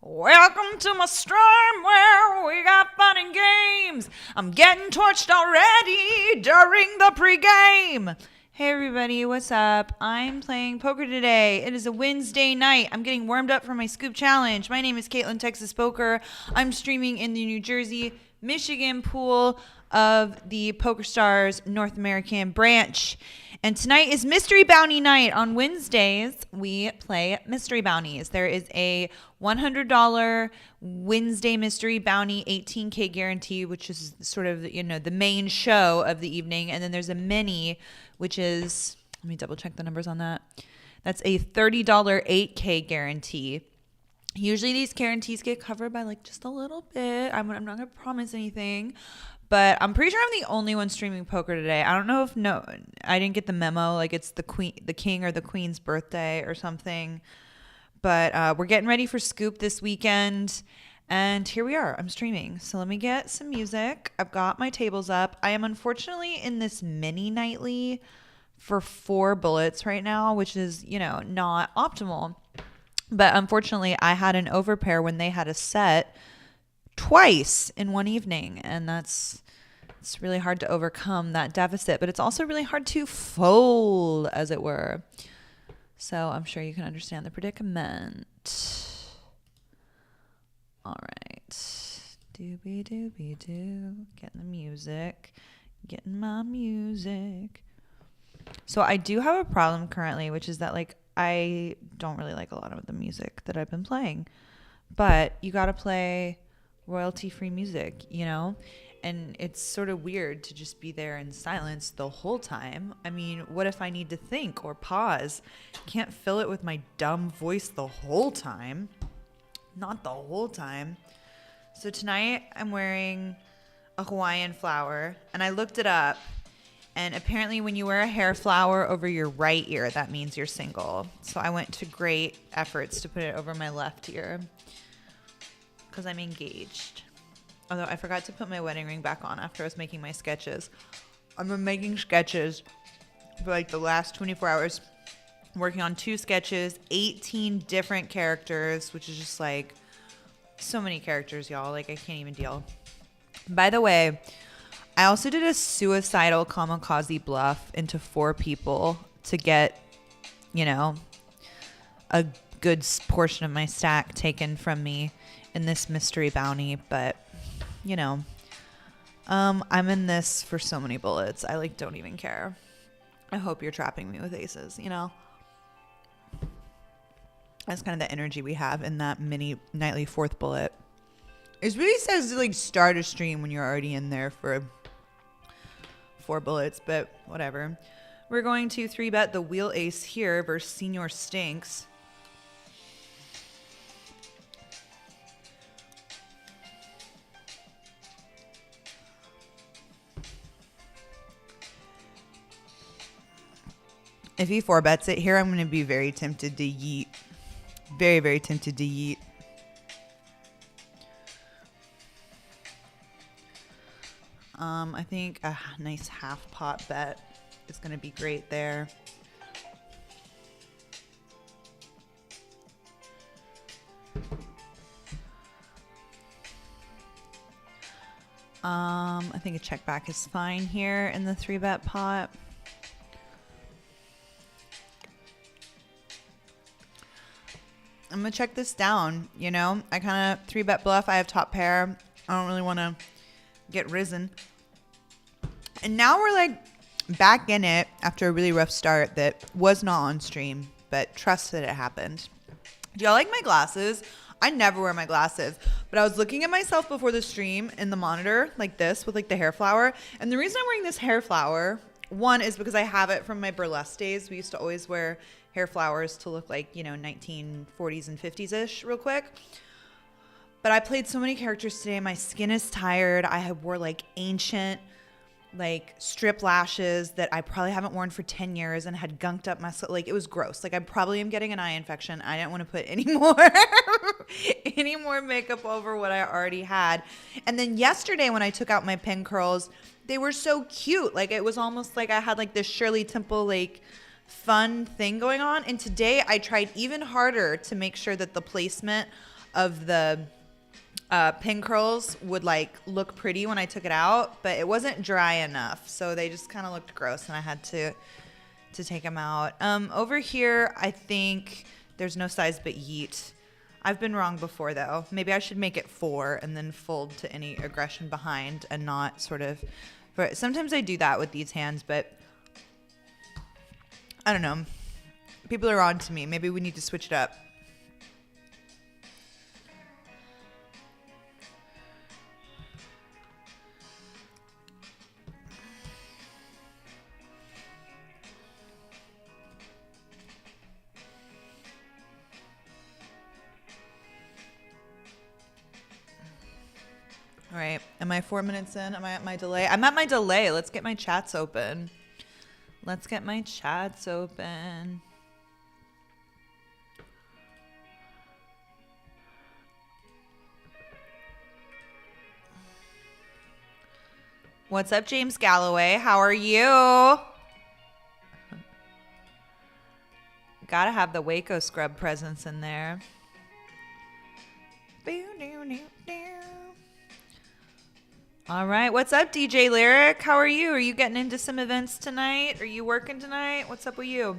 Welcome to my storm where we got fun and games. I'm getting torched already during the pregame. Hey everybody, what's up? I'm playing poker today. It is a Wednesday night. I'm getting warmed up for my scoop challenge. My name is Caitlin Texas Poker. I'm streaming in the New Jersey, Michigan pool of the PokerStars North American branch. And tonight is Mystery Bounty night. On Wednesdays, we play Mystery Bounties. There is a $100 Wednesday Mystery Bounty 18K guarantee, which is sort of, the main show of the evening. And then there's a mini, which is, let me double check the numbers on that. That's a $30 8K guarantee. Usually these guarantees get covered by just a little bit. I'm not going to promise anything. But I'm pretty sure I'm the only one streaming poker today. I don't know if I didn't get the memo, it's the king or the queen's birthday or something. But we're getting ready for Scoop this weekend. And here we are. I'm streaming. So let me get some music. I've got my tables up. I am unfortunately in this mini nightly for 4 bullets right now, which is, not optimal. But unfortunately, I had an overpair when they had a set twice in one evening, and it's really hard to overcome that deficit, but it's also really hard to fold, as it were. So I'm sure you can understand the predicament. All right. Doobie doobie doo. Getting the music. Getting my music. So I do have a problem currently, which is that I don't really like a lot of the music that I've been playing, but you got to play royalty-free music, and it's sort of weird to just be there in silence the whole time. I mean, what if I need to think or pause? Can't fill it with my dumb voice the whole time. Not the whole time. So tonight I'm wearing a Hawaiian flower, and I looked it up, and apparently when you wear a hair flower over your right ear, that means you're single. So I went to great efforts to put it over my left ear, because I'm engaged. Although I forgot to put my wedding ring back on after I was making my sketches. I've been making sketches for the last 24 hours, working on 2 sketches, 18 different characters, which is just so many characters, y'all. I can't even deal. By the way, I also did a suicidal kamikaze bluff into 4 people to get, a good portion of my stack taken from me in this mystery bounty, but I'm in this for so many bullets. I don't even care. I hope you're trapping me with aces, That's kind of the energy we have in that mini nightly 4th bullet. It really says to start a stream when you're already in there for 4 bullets, but whatever. We're going to 3-bet the wheel ace here versus Senior Stinks. If he 4-bets it here, I'm going to be very tempted to yeet. Very, very tempted to yeet. I think a nice half pot bet is going to be great there. I think a check back is fine here in the 3-bet pot. I'm going to check this down, I kind of 3-bet bluff. I have top pair. I don't really want to get risen. And now we're back in it after a really rough start that was not on stream, but trust that it happened. Do y'all like my glasses? I never wear my glasses, but I was looking at myself before the stream in the monitor like this with the hair flower. And the reason I'm wearing this hair flower, one, is because I have it from my burlesque days. We used to always wear hair flowers to look 1940s and 50s-ish real quick. But I played so many characters today. My skin is tired. I wore ancient strip lashes that I probably haven't worn for 10 years and had gunked up my it was gross. I probably am getting an eye infection. I didn't want to put any more makeup over what I already had. And then yesterday when I took out my pin curls, they were so cute. It was almost I had this Shirley Temple fun thing going on. And today I tried even harder to make sure that the placement of the pin curls would like look pretty when I took it out, but it wasn't dry enough, so they just kind of looked gross, and I had to take them out. Over here, I think there's no size but yeet. I've been wrong before though. Maybe I should make it 4 and then fold to any aggression behind and not sort of. But sometimes I do that with these hands, but I don't know. People are on to me. Maybe we need to switch it up. All right. Am I 4 minutes in? Am I at my delay? I'm at my delay. Let's get my chats open. Let's get my chats open. What's up, James Galloway? How are you? Gotta have the Waco scrub presence in there. All right. What's up, DJ Lyric? How are you? Are you getting into some events tonight? Are you working tonight? What's up with you?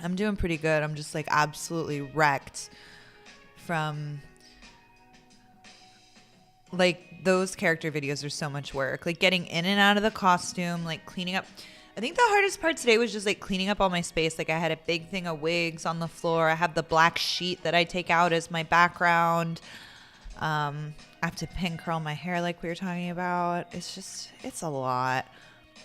I'm doing pretty good. I'm just like absolutely wrecked from like those character videos are so much work. Like getting in and out of the costume, like cleaning up. I think the hardest part today was just like cleaning up all my space. Like I had a big thing of wigs on the floor. I have the black sheet that I take out as my background. I have to pin curl my hair like we were talking about. It's a lot.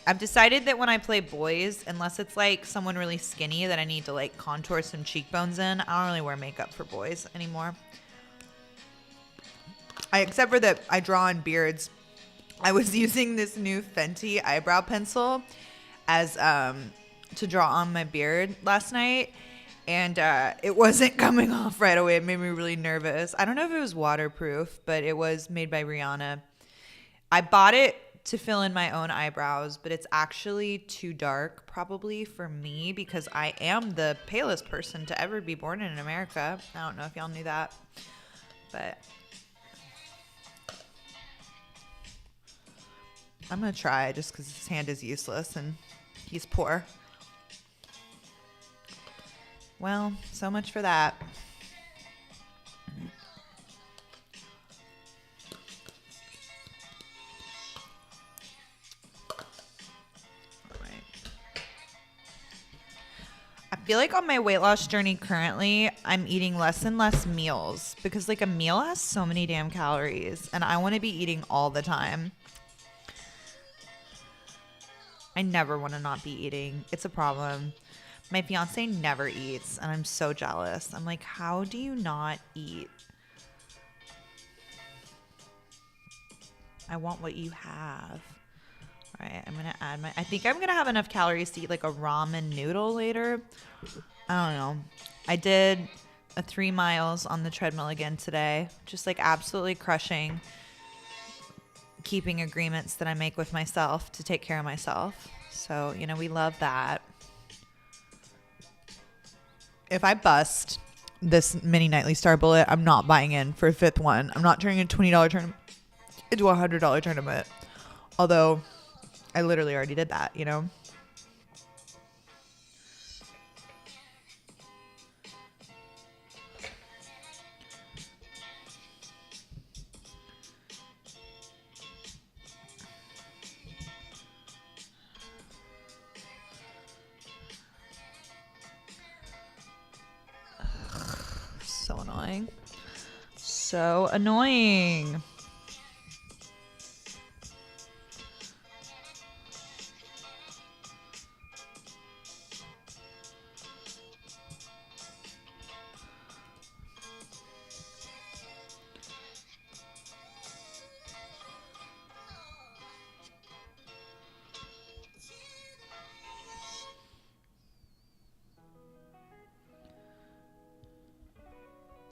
I've decided that when I play boys, unless it's like someone really skinny that I need to like contour some cheekbones in, I don't really wear makeup for boys anymore. Except for that I draw on beards. I was using this new Fenty eyebrow pencil as to draw on my beard last night, and it wasn't coming off right away. It made me really nervous. I don't know if it was waterproof, but it was made by Rihanna. I bought it to fill in my own eyebrows, but it's actually too dark probably for me because I am the palest person to ever be born in America. I don't know if y'all knew that, but I'm gonna try just because his hand is useless and he's poor. Well, so much for that. All right. I feel like on my weight loss journey currently, I'm eating less and less meals because like a meal has so many damn calories and I want to be eating all the time. I never want to not be eating. It's a problem. My fiance never eats, and I'm so jealous. I'm like, how do you not eat? I want what you have. All right, I'm going to add I think I'm going to have enough calories to eat like a ramen noodle later. I don't know. I did a 3 miles on the treadmill again today. Just like absolutely crushing. Keeping agreements that I make with myself to take care of myself. So, you know, we love that. If I bust this mini nightly star bullet, I'm not buying in for a 5th one. I'm not turning a $20 tournament into a $100 tournament. Although I literally already did that, you know? So annoying. So annoying.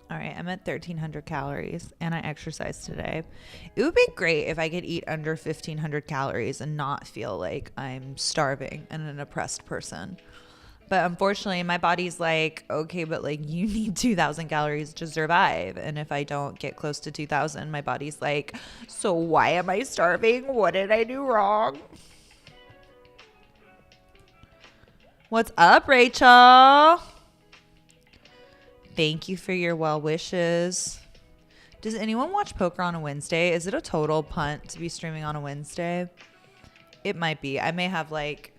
All right, I'm at 1,300 calories and I exercised today. It would be great if I could eat under 1,500 calories and not feel like I'm starving and an oppressed person. But unfortunately, my body's like, okay, but like you need 2,000 calories to survive. And if I don't get close to 2,000, my body's like, so why am I starving? What did I do wrong? What's up, Rachel? Thank you for your well wishes. Does anyone watch poker on a Wednesday? Is it a total punt to be streaming on a Wednesday? It might be. I may have like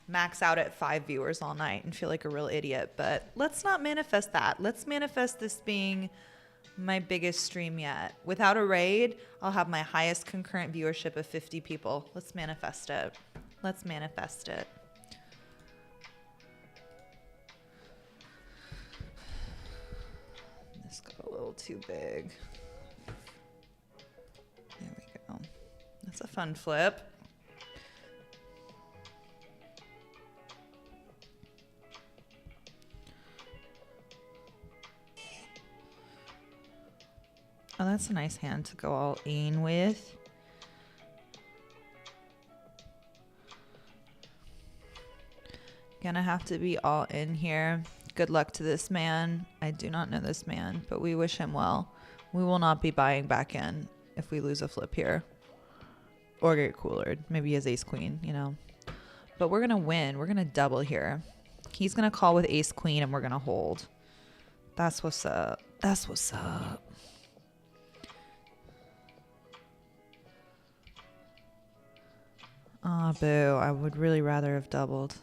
max out at 5 viewers all night and feel like a real idiot, but let's not manifest that. Let's manifest this being my biggest stream yet. Without a raid, I'll have my highest concurrent viewership of 50 people. Let's manifest it. Let's manifest it. This got a little too big. There we go. That's a fun flip. Oh, that's a nice hand to go all in with. Gonna have to be all in here. Good luck to this man. I do not know this man, but we wish him well. We will not be buying back in if we lose a flip here. Or get coolered. Maybe he has ace queen, you know. But we're gonna win. We're gonna double here. He's gonna call with ace queen and we're gonna hold. That's what's up. That's what's up. Ah, boo. I would really rather have doubled.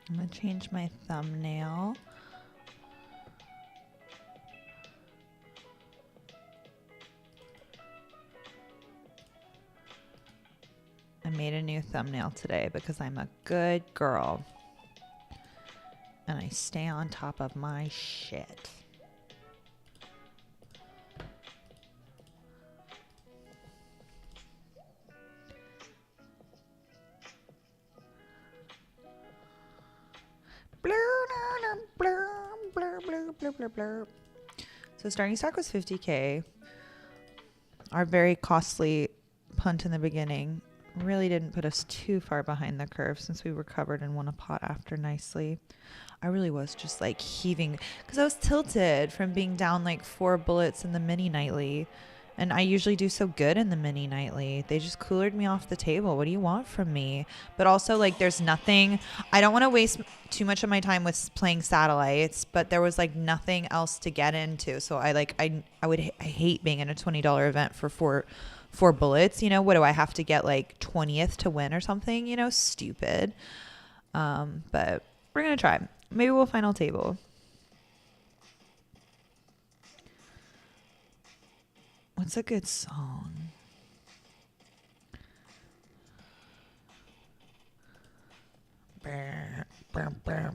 I'm going to change my thumbnail. I made a new thumbnail today because I'm a good girl. And I stay on top of my shit. So starting stock was 50K. Our very costly punt in the beginning really didn't put us too far behind the curve since we recovered and won a pot after nicely. I really was just like heaving because I was tilted from being down like 4 bullets in the mini nightly. And I usually do so good in the mini nightly. They just coolered me off the table. What do you want from me? But also, like, there's nothing. I don't want to waste too much of my time with playing satellites, but there was like nothing else to get into. So I hate being in a $20 event for four bullets. You know, what do I have to get like 20th to win or something? You know, stupid. But we're gonna try. Maybe we'll final table. What's a good song? Burp, burp, burp.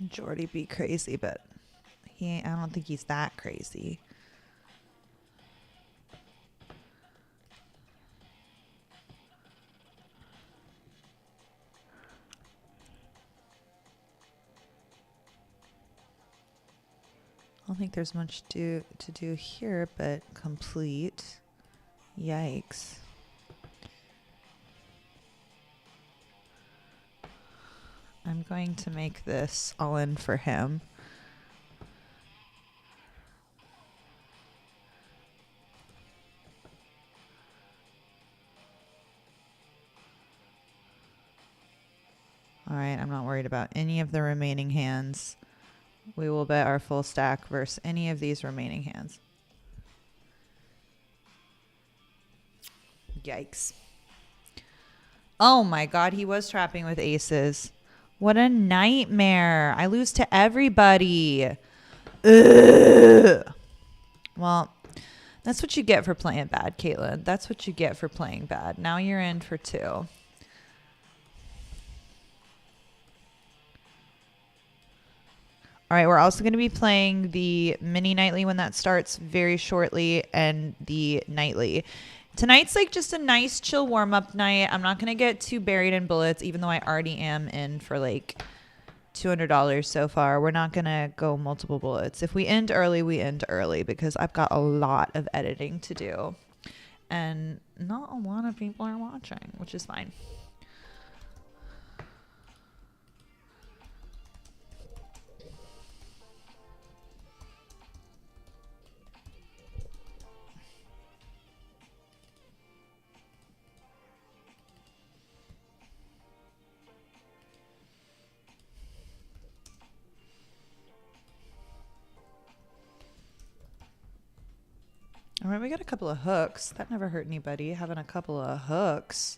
Jordy be crazy, but I don't think he's that crazy. I don't think there's much to do here, but complete. Yikes. I'm going to make this all in for him. All right, I'm not worried about any of the remaining hands. We will bet our full stack versus any of these remaining hands. Yikes. Oh my God, he was trapping with aces. What a nightmare. I lose to everybody. Ugh. Well, that's what you get for playing bad, Caitlin. That's what you get for playing bad. Now you're in for 2. All right, we're also going to be playing the mini nightly when that starts very shortly, and the nightly. Tonight's like just a nice chill warm-up night. I'm not going to get too buried in bullets, even though I already am in for like $200 so far. We're not going to go multiple bullets. If we end early, we end early, because I've got a lot of editing to do. And not a lot of people are watching, which is fine. All right, we got a couple of hooks. That never hurt anybody, having a couple of hooks.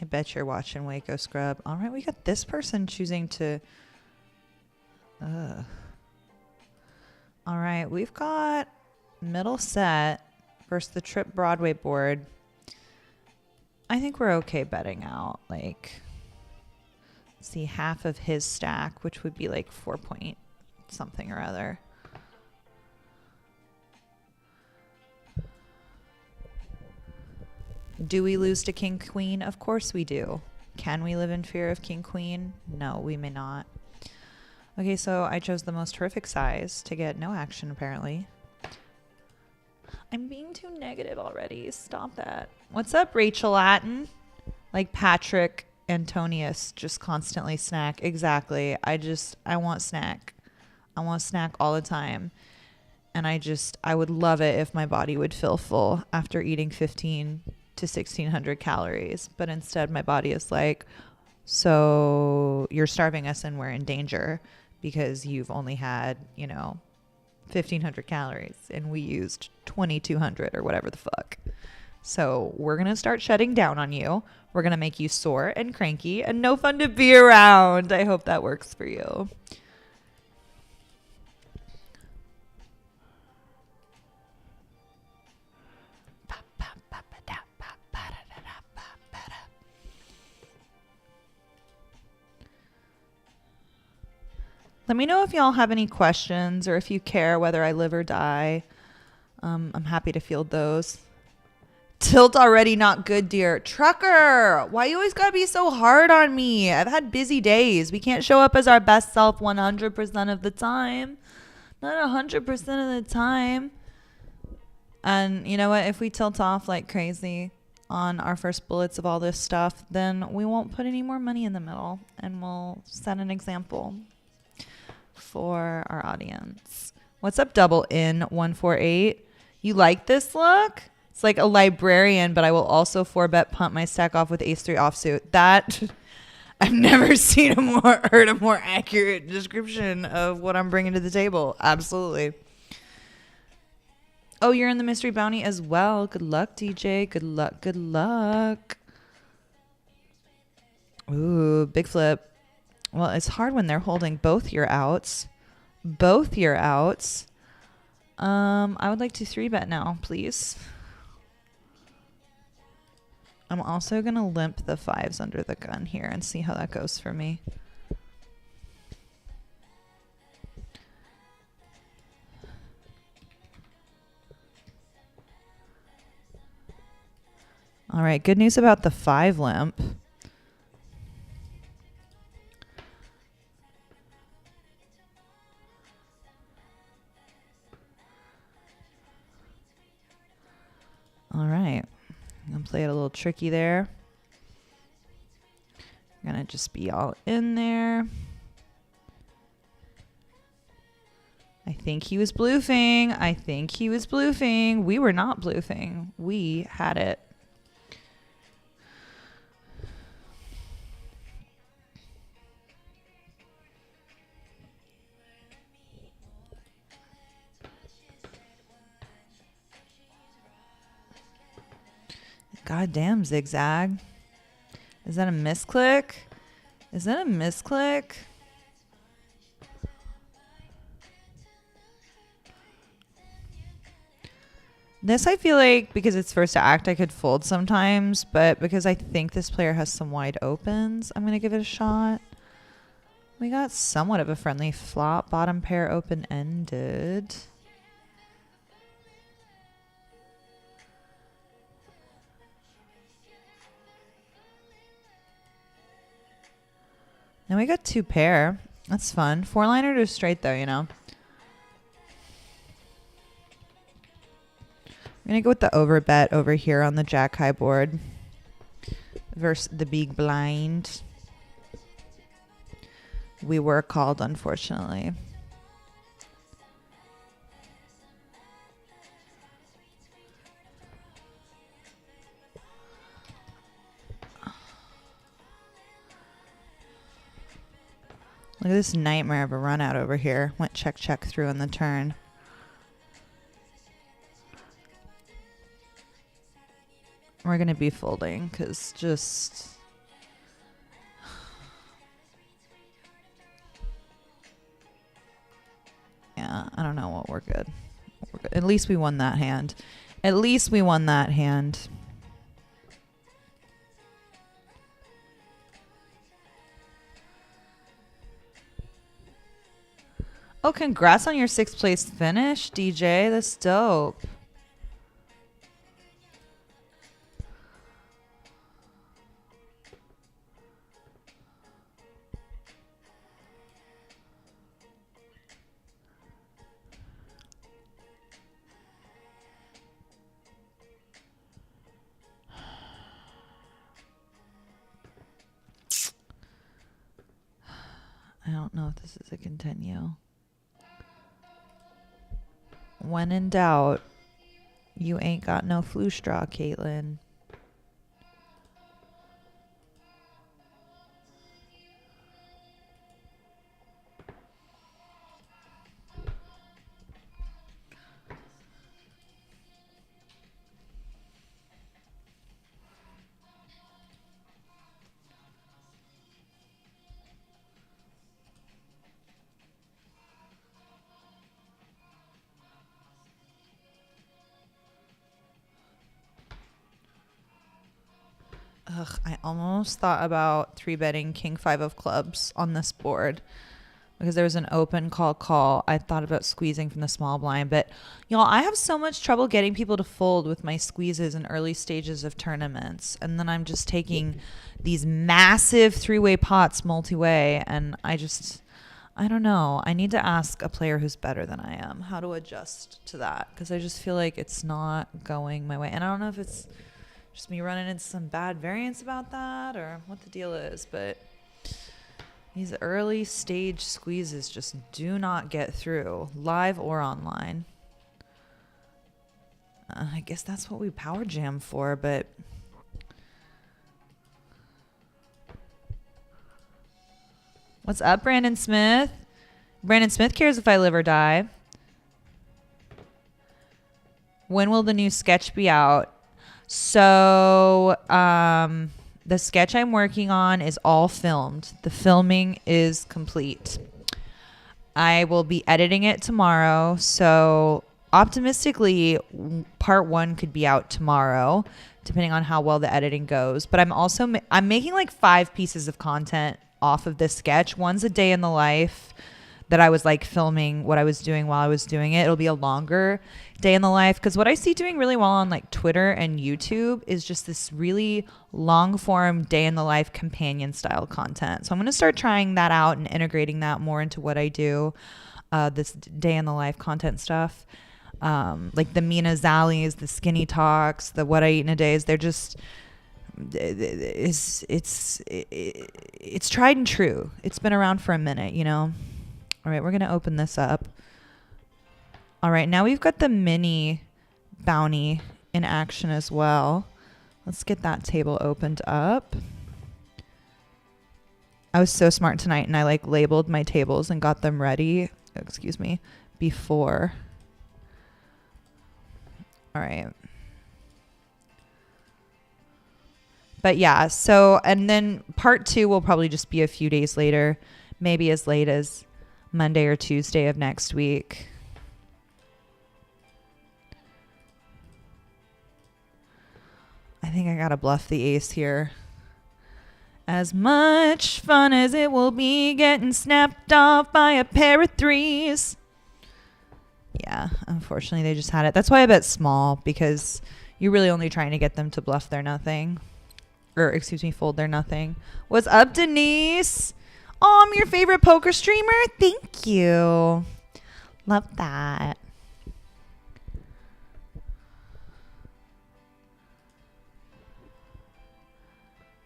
I bet you're watching Waco Scrub. All right, we got this person choosing to... All right, we've got middle set versus the Trip Broadway board. I think we're okay betting out, like... See, half of his stack, which would be like 4 point something or other. Do we lose to King Queen? Of course we do. Can we live in fear of King Queen? No, we may not. Okay, so I chose the most horrific size to get no action, apparently. I'm being too negative already. Stop that. What's up, Rachel Latin? Like Patrick Antonius, just constantly snack. Exactly. I want snack. I want snack all the time. And I would love it if my body would feel full after eating 15 to 1600 calories. But instead my body is like, so you're starving us and we're in danger because you've only had, 1500 calories and we used 2200 or whatever the fuck. So we're going to start shutting down on you. We're going to make you sore and cranky and no fun to be around. I hope that works for you. Let me know if y'all have any questions or if you care whether I live or die. I'm happy to field those. Tilt already not good, dear. Trucker, why you always gotta be so hard on me? I've had busy days. We can't show up as our best self 100% of the time. Not 100% of the time. And you know what? If we tilt off like crazy on our first bullets of all this stuff, then we won't put any more money in the middle and we'll set an example for our audience. What's up, double in 148? You like this look? It's like a librarian, but I will also 4-bet punt my stack off with ace-3 offsuit. That, I've never heard a more accurate description of what I'm bringing to the table. Absolutely. Oh, you're in the mystery bounty as well. Good luck, DJ. Good luck. Good luck. Ooh, big flip. Well, it's hard when they're holding both your outs. Both your outs. I would like to 3-bet now, please. I'm also going to limp the 5s under the gun here and see how that goes for me. All right, good news about the 5 limp. All right, I'm going to play it a little tricky there. I'm going to just be all in there. I think he was bluffing. I think he was bluffing. We were not bluffing. We had it. Goddamn zigzag. Is that a misclick? Is that a misclick? This I feel like because it's first to act I could fold sometimes, but because I think this player has some wide opens, I'm going to give it a shot. We got somewhat of a friendly flop. Bottom pair open-ended. Now we got 2 pair. That's fun. 4-liner to straight though, you know. I'm going to go with the overbet over here on the jack high board versus the big blind. We were called, unfortunately. Look at this nightmare of a run out over here. Went check, check through on the turn. We're going to be folding because just... Yeah, I don't know what we're good. At least we won that hand. At least we won that hand. Oh, congrats on your 6th place finish, DJ. That's dope. I don't know if this is a continue. When in doubt, you ain't got no flu straw, Caitlin. Ugh, I almost thought about 3-betting king 5 of clubs on this board because there was an open call. I thought about squeezing from the small blind, but y'all, I have so much trouble getting people to fold with my squeezes in early stages of tournaments. And then I'm just taking these massive 3-way pots multi-way, and I don't know. I need to ask a player who's better than I am how to adjust to that because I just feel like it's not going my way. And I don't know if it's just me running into some bad variance about that or what the deal is, but these early stage squeezes just do not get through, live or online. I guess that's what we power jam for, but what's up, Brandon Smith? Brandon Smith cares if I live or die. When will the new sketch be out? So the sketch I'm working on is all filmed. The filming is complete. I will be editing it tomorrow. So optimistically, part 1 could be out tomorrow, depending on how well the editing goes. But I'm making like 5 pieces of content off of this sketch. One's a day in the life that I was like filming what I was doing while I was doing it. It'll be a longer day in the life, because what I see doing really well on like Twitter and YouTube is just this really long form day in the life companion style content. So I'm going to start trying that out and integrating that more into what I do, this day in the life content stuff. Like the Mina Zallies, the Skinny Talks, the What I Eat in a Days, they're just, it's tried and true. It's been around for a minute, you know? All right, we're going to open this up. All right, now we've got the mini bounty in action as well. Let's get that table opened up. I was so smart tonight, and I like labeled my tables and got them ready, excuse me, before. All right. But yeah, so, and then part 2 will probably just be a few days later, maybe as late as Monday or Tuesday of next week. I think I gotta bluff the ace here. As much fun as it will be getting snapped off by a pair of 3s. Yeah, unfortunately they just had it. That's why I bet small, because you're really only trying to get them to bluff their nothing. Or, excuse me, fold their nothing. What's up, Denise? Oh, I'm your favorite poker streamer. Thank you. Love that.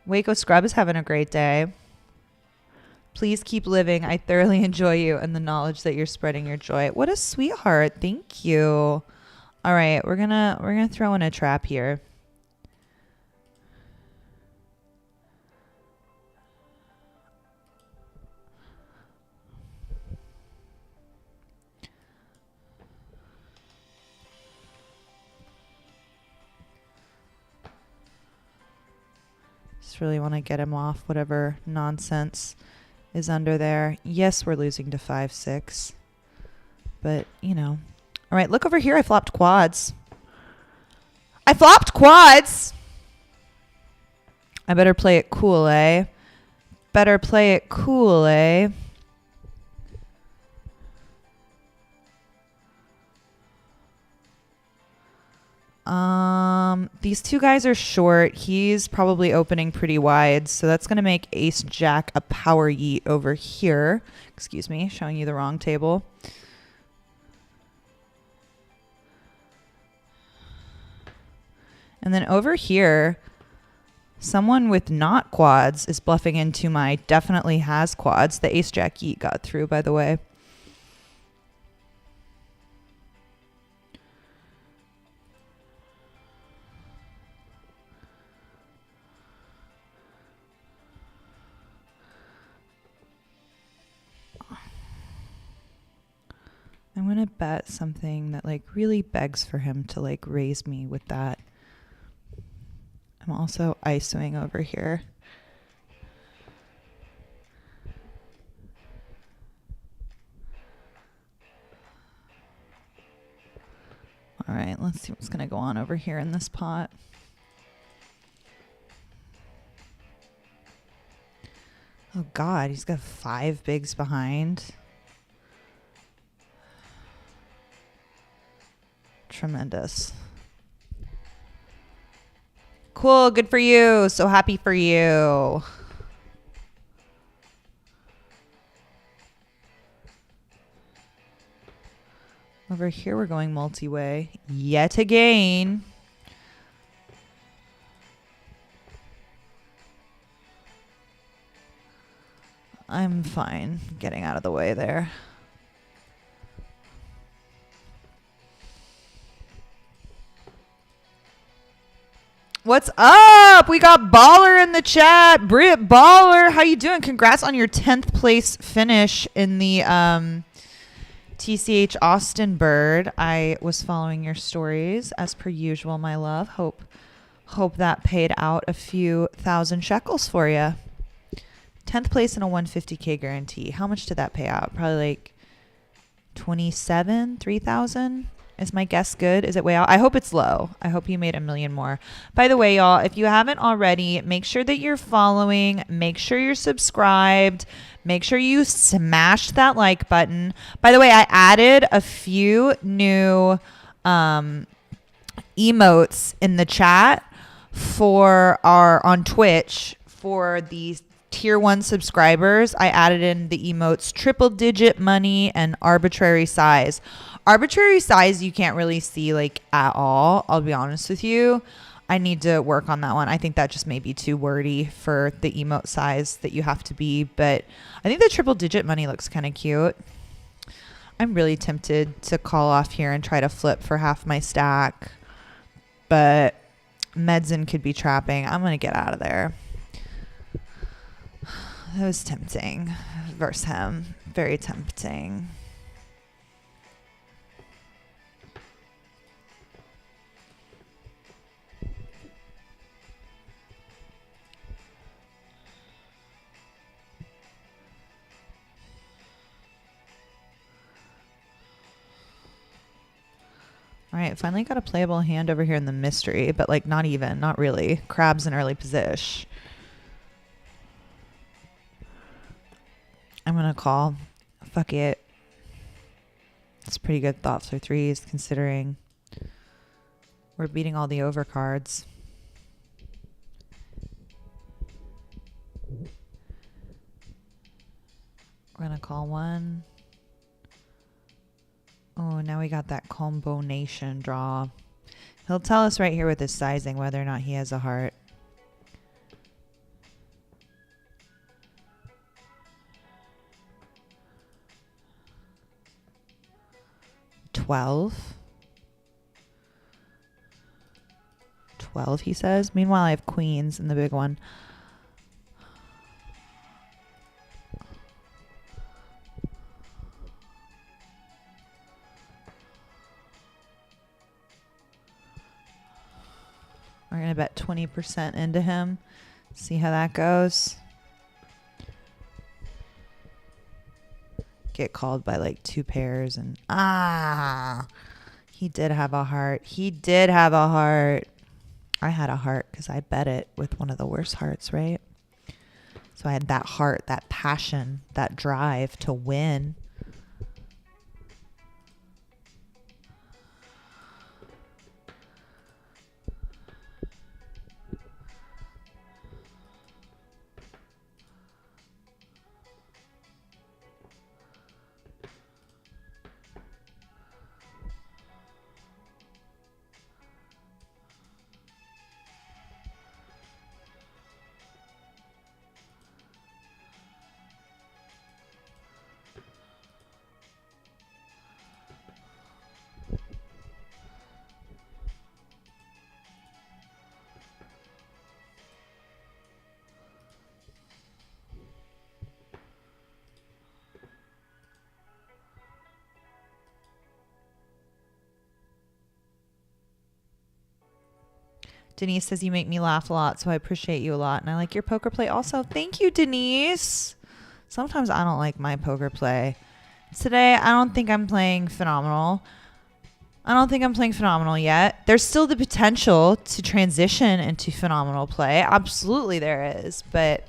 Waco Scrub is having a great day. Please keep living. I thoroughly enjoy you and the knowledge that you're spreading your joy. What a sweetheart. Thank you. All right, we're gonna throw in a trap here. Really want to get him off whatever nonsense is under there. Yes, we're losing to 5-6, but you know. All right, look over here. I flopped quads. I better play it cool, eh? Better play it cool, eh? These two guys are short. He's probably opening pretty wide, so that's going to make ace jack a power yeet over here. Excuse me, showing you the wrong table. And then over here, someone with not quads is bluffing into my definitely has quads. The ace jack yeet got through, by the way. I'm going to bet something that like really begs for him to like raise me with that. I'm also ISOing over here. All right, let's see what's going to go on over here in this pot. Oh God, he's got 5 bigs behind. Tremendous. Cool, good for you. So happy for you. Over here we're going multi-way yet again. I'm fine getting out of the way there. What's up? We got Baller in the chat. Britt Baller, how you doing? Congrats on your 10th place finish in the TCH Austin Bird. I was following your stories as per usual, my love. Hope that paid out a few thousand shekels for you. 10th place in a 150K guarantee. How much did that pay out? Probably like 3,000. Is my guess good? Is it way out? I hope it's low. I hope you made $1 million more. By the way, y'all, if you haven't already, make sure that you're following. Make sure you're subscribed. Make sure you smash that like button. By the way, I added a few new emotes in the chat for on Twitch for the tier 1 subscribers. I added in the emotes triple digit money and arbitrary size. Arbitrary size you can't really see like at all, I'll be honest with you. I need to work on that one. I think that just may be too wordy for the emote size that you have to be, but I think the triple digit money looks kind of cute. I'm really tempted to call off here and try to flip for half my stack, but Medzen could be trapping. I'm going to get out of there. That was tempting versus him. Very tempting. All right, finally got a playable hand over here in the mystery, but like not really. Crab's in early position. I'm going to call. Fuck it. It's pretty good thoughts for threes considering we're beating all the overcards. We're going to call one. Oh, now we got that combination draw. He'll tell us right here with his sizing whether or not he has a heart. $12, he says. Meanwhile, I have queens in the big one. We're going to bet 20% into him. See how that goes. Get called by like 2 pairs and he did have a heart. He did have a heart. I had a heart because I bet it with one of the worst hearts, right? So I had that heart, that passion, that drive to win. Denise says you make me laugh a lot, so I appreciate you a lot. And I like your poker play also. Thank you, Denise. Sometimes I don't like my poker play. Today, I don't think I'm playing phenomenal. I don't think I'm playing phenomenal yet. There's still the potential to transition into phenomenal play. Absolutely there is. But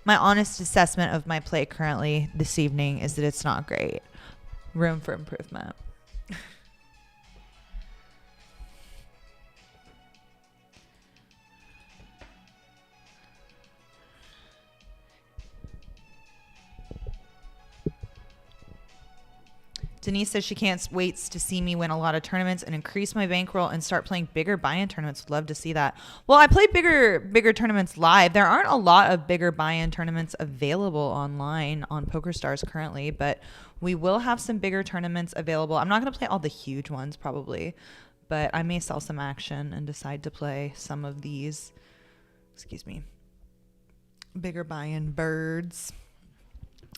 my honest assessment of my play currently this evening is that it's not great. Room for improvement. Denise says she can't wait to see me win a lot of tournaments and increase my bankroll and start playing bigger buy-in tournaments. Would love to see that. Well, I play bigger tournaments live. There aren't a lot of bigger buy-in tournaments available online on PokerStars currently, but we will have some bigger tournaments available. I'm not going to play all the huge ones probably, but I may sell some action and decide to play some of these, bigger buy-in birds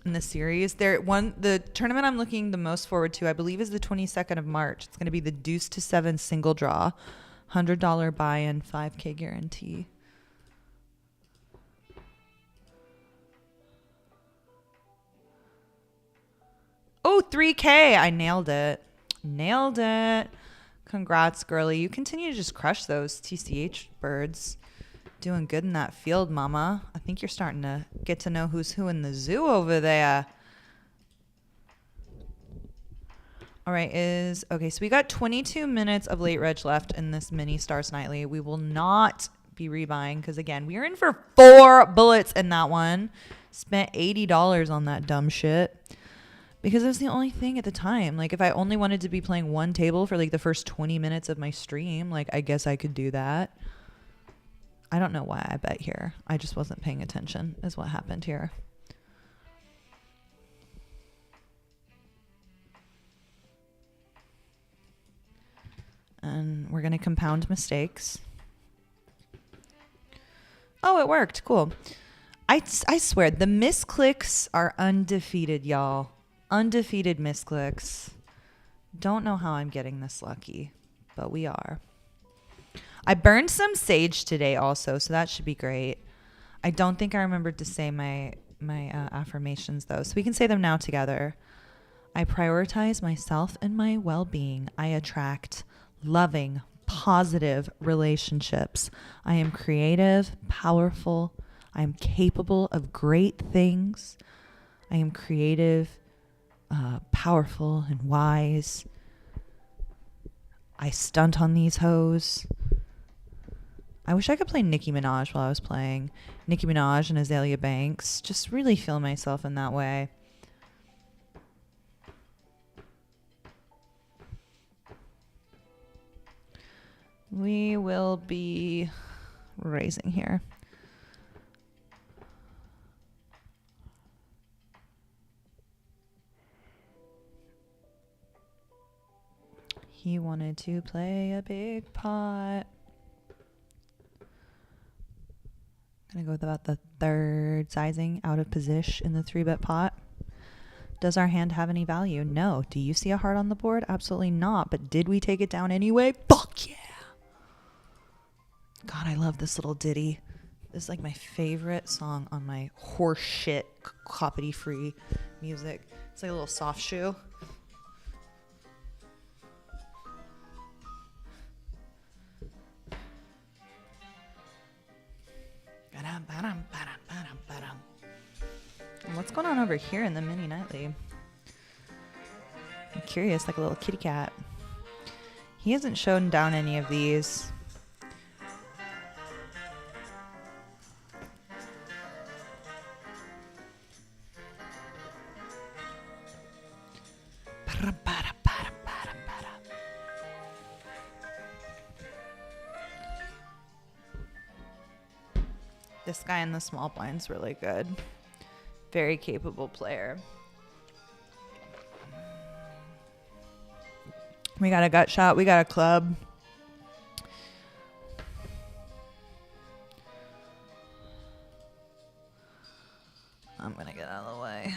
in the series. The tournament I'm looking the most forward to, I believe, is the 22nd of March. It's going to be the deuce to 7 single draw, $100 buy-in, 5K guarantee. Oh, 3K. I nailed it. Nailed it. Congrats, girly. You continue to just crush those TCH birds. Doing good in that field, mama. I think you're starting to get to know who's who in the zoo over there. All right, okay, so we got 22 minutes of late reg left in this mini Stars Nightly. We will not be rebuying because, again, we are in for 4 bullets in that one. Spent $80 on that dumb shit because it was the only thing at the time. Like, if I only wanted to be playing one table for, like, the first 20 minutes of my stream, like, I guess I could do that. I don't know why I bet here. I just wasn't paying attention is what happened here. And we're going to compound mistakes. Oh, it worked. Cool. I swear, the misclicks are undefeated, y'all. Undefeated misclicks. Don't know how I'm getting this lucky, but we are. I burned some sage today also, so that should be great. I don't think I remembered to say my affirmations, though, so we can say them now together. I prioritize myself and my well-being. I attract loving, positive relationships. I am creative, powerful. I am capable of great things. I am creative, powerful, and wise. I stunt on these hoes. I wish I could play Nicki Minaj while I was playing. Nicki Minaj and Azalea Banks. Just really feel myself in that way. We will be raising here. He wanted to play a big pot. Gonna go with about the third sizing out of position in the 3-bet pot. Does our hand have any value? No. Do you see a heart on the board? Absolutely not. But did we take it down anyway? Fuck yeah. God, I love this little ditty. This is like my favorite song on my horseshit copy-free music. It's like a little soft shoe. What's going on over here in the mini nightly? I'm curious, like a little kitty cat. He hasn't shown down any of these. This guy in the small blind's really good. Very capable player. We got a gut shot. We got a club. I'm going to get out of the way.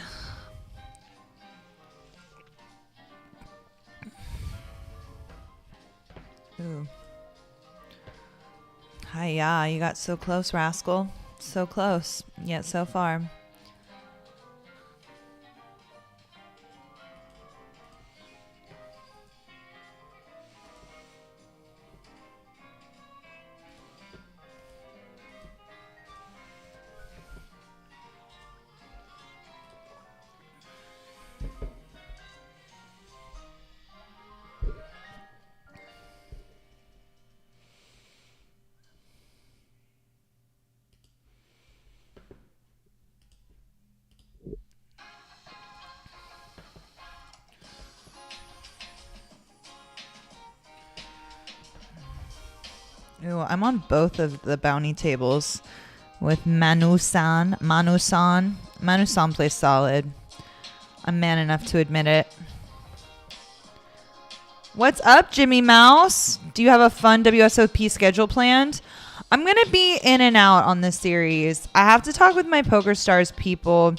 Ooh. Hi-ya, you got so close, rascal. So close, yet so far. Ooh, I'm on both of the bounty tables with Manu-san. Manu-san plays solid. I'm man enough to admit it. What's up, Jimmy Mouse? Do you have a fun WSOP schedule planned? I'm going to be in and out on this series. I have to talk with my PokerStars people.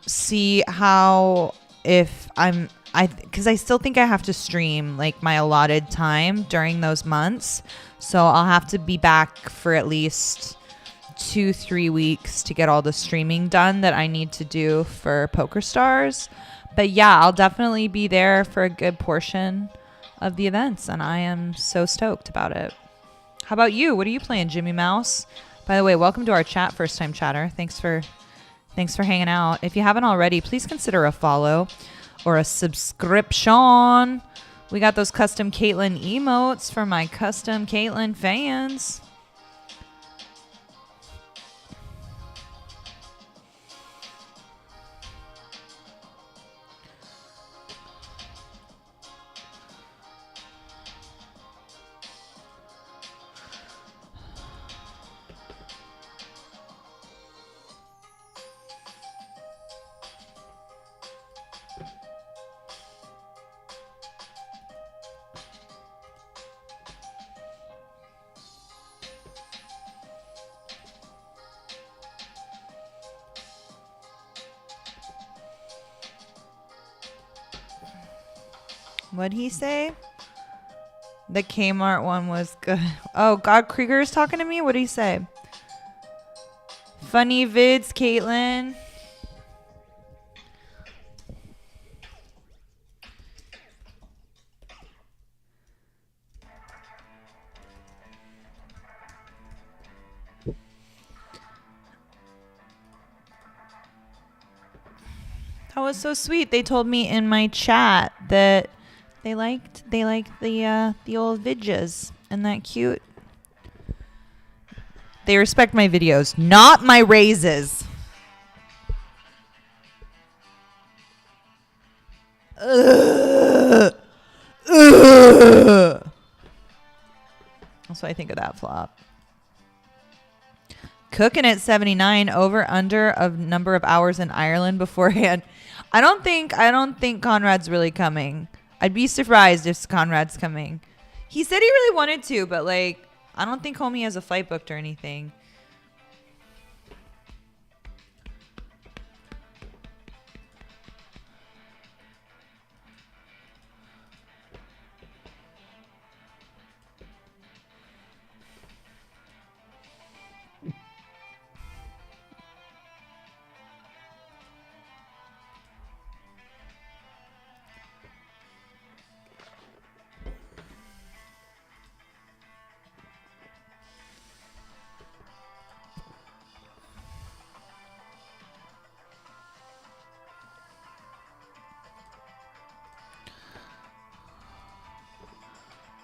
See how, because I still think I have to stream like my allotted time during those months. So I'll have to be back for at least 2-3 weeks to get all the streaming done that I need to do for PokerStars. But yeah, I'll definitely be there for a good portion of the events, and I am so stoked about it. How about you? What are you playing, Jimmy Mouse? By the way, welcome to our chat, first time chatter. Thanks for hanging out. If you haven't already, please consider a follow or a subscription. We got those custom Caitlin emotes for my custom Caitlin fans. What'd he say? The Kmart one was good. Oh, God Krieger is talking to me? What'd he say? Funny vids, Caitlin. That was so sweet. They told me in my chat that they liked the old vidges. Isn't that cute? They respect my videos, not my raises. Ugh. Ugh. That's what I think of that flop. Cooking at 79, over under of number of hours in Ireland beforehand. I don't think Conrad's really coming. I'd be surprised if Conrad's coming. He said he really wanted to, but like I don't think homie has a flight booked or anything.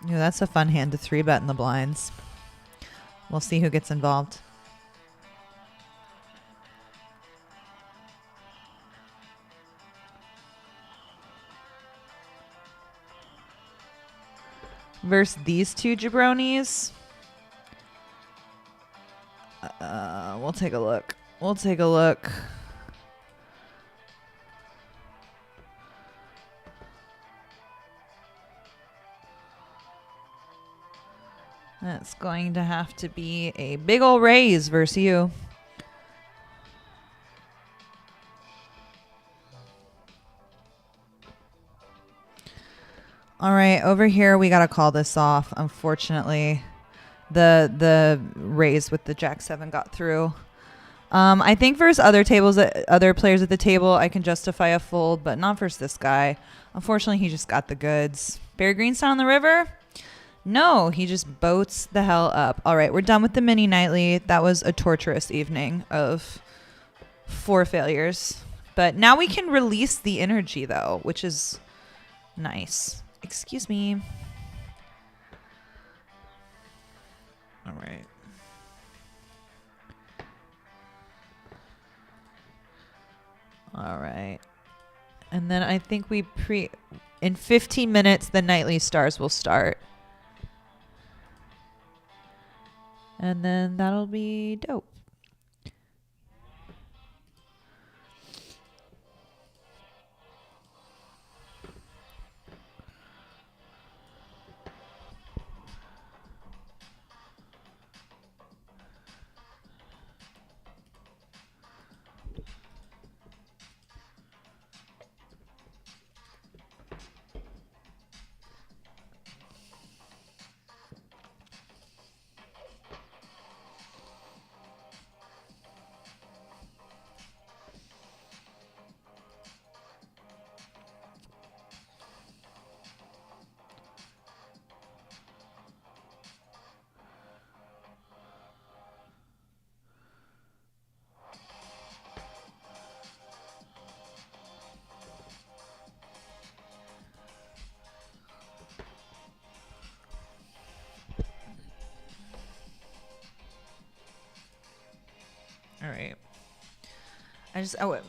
Yeah, that's a fun hand to 3-bet in the blinds. We'll see who gets involved. Versus these two jabronis. We'll take a look. We'll take a look. That's going to have to be a big ol' raise versus you. All right, over here we got to call this off. Unfortunately, the raise with the Jack 7 got through. I think versus other players at the table, I can justify a fold, but not versus this guy. Unfortunately, he just got the goods. Barry Greenstein on the river? No, he just boats the hell up. All right, we're done with the mini nightly. That was a torturous evening of 4 failures. But now we can release the energy, though, which is nice. Excuse me. All right. All right. And then I think in 15 minutes, the nightly stars will start. And then that'll be dope.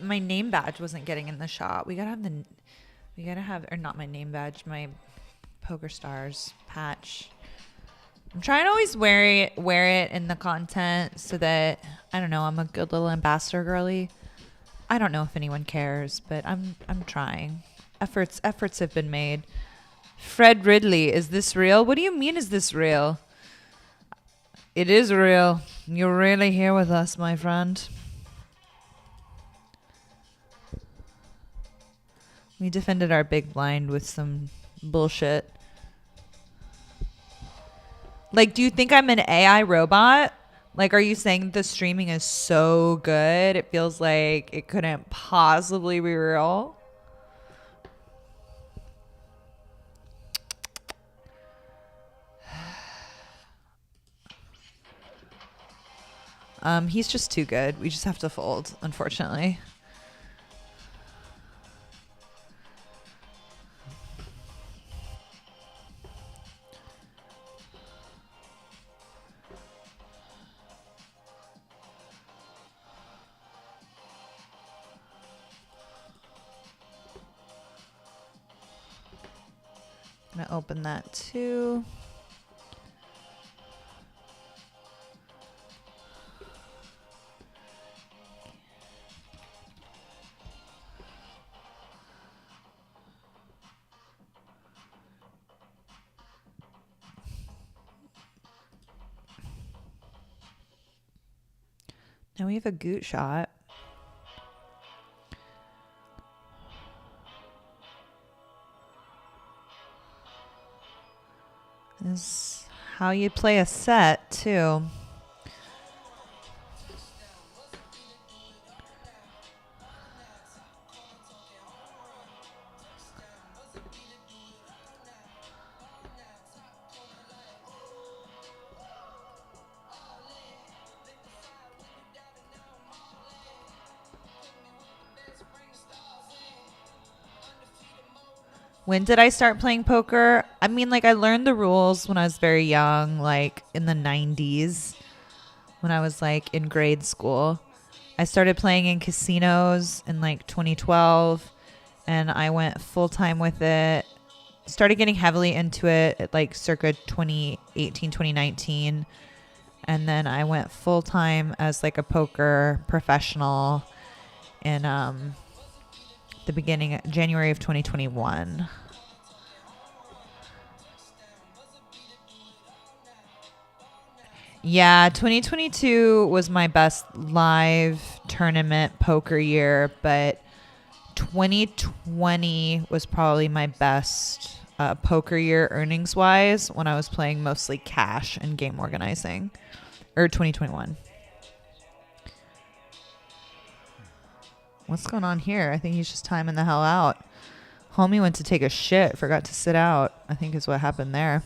My name badge wasn't getting in the shot. We gotta have or not my name badge, my PokerStars patch. I'm trying to always wear it in the content so that, I don't know, I'm a good little ambassador girly. I don't know if anyone cares, but I'm trying. Efforts have been made. Fred Ridley, is this real? What do you mean, is this real? It is real. You're really here with us, my friend. We defended our big blind with some bullshit. Like, do you think I'm an AI robot? Like, are you saying the streaming is so good it feels like it couldn't possibly be real? He's just too good. We just have to fold, unfortunately. I'm gonna open that too. Now we have a goot shot. This is how you play a set, too. When did I start playing poker? I mean, like, I learned the rules when I was very young, like in the 90s, when I was like in grade school. I started playing in casinos in like 2012, and I went full time with it. Started getting heavily into it at like circa 2018, 2019. And then I went full time as like a poker professional in the beginning, January of 2021. Yeah, 2022 was my best live tournament poker year, but 2020 was probably my best poker year earnings wise when I was playing mostly cash and game organizing, or 2021. What's going on here? I think he's just timing the hell out. Homie went to take a shit, forgot to sit out, I think is what happened there.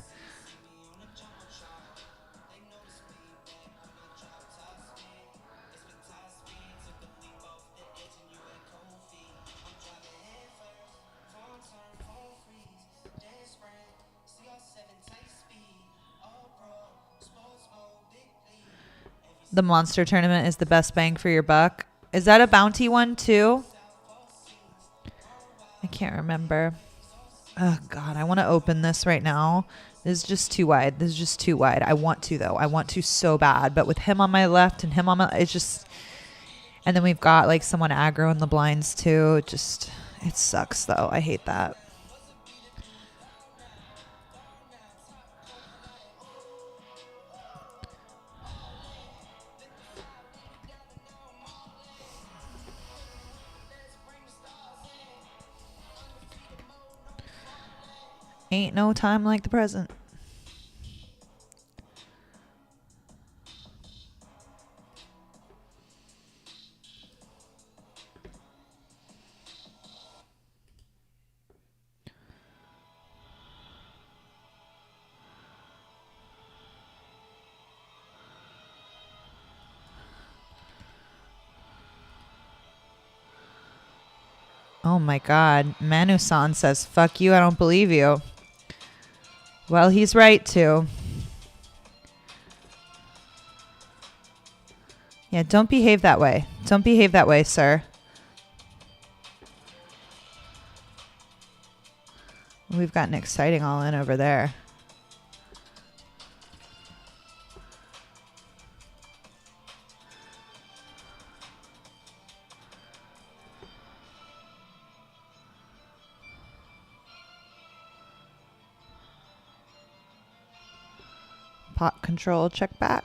The monster tournament is the best bang for your buck. Is that a bounty one too? I can't remember. Oh God, I want to open this right now. This is just too wide. This is just too wide. I want to though. I want to so bad. But with him on my left and him on my, it's just, and then we've got like someone aggro in the blinds too. It just, it sucks though. I hate that. Ain't no time like the present. Oh my God. Manu-san says, fuck you, I don't believe you. Well, he's right too. Yeah, don't behave that way. Don't behave that way, sir. we've got an exciting all in over there. Pot control, check back.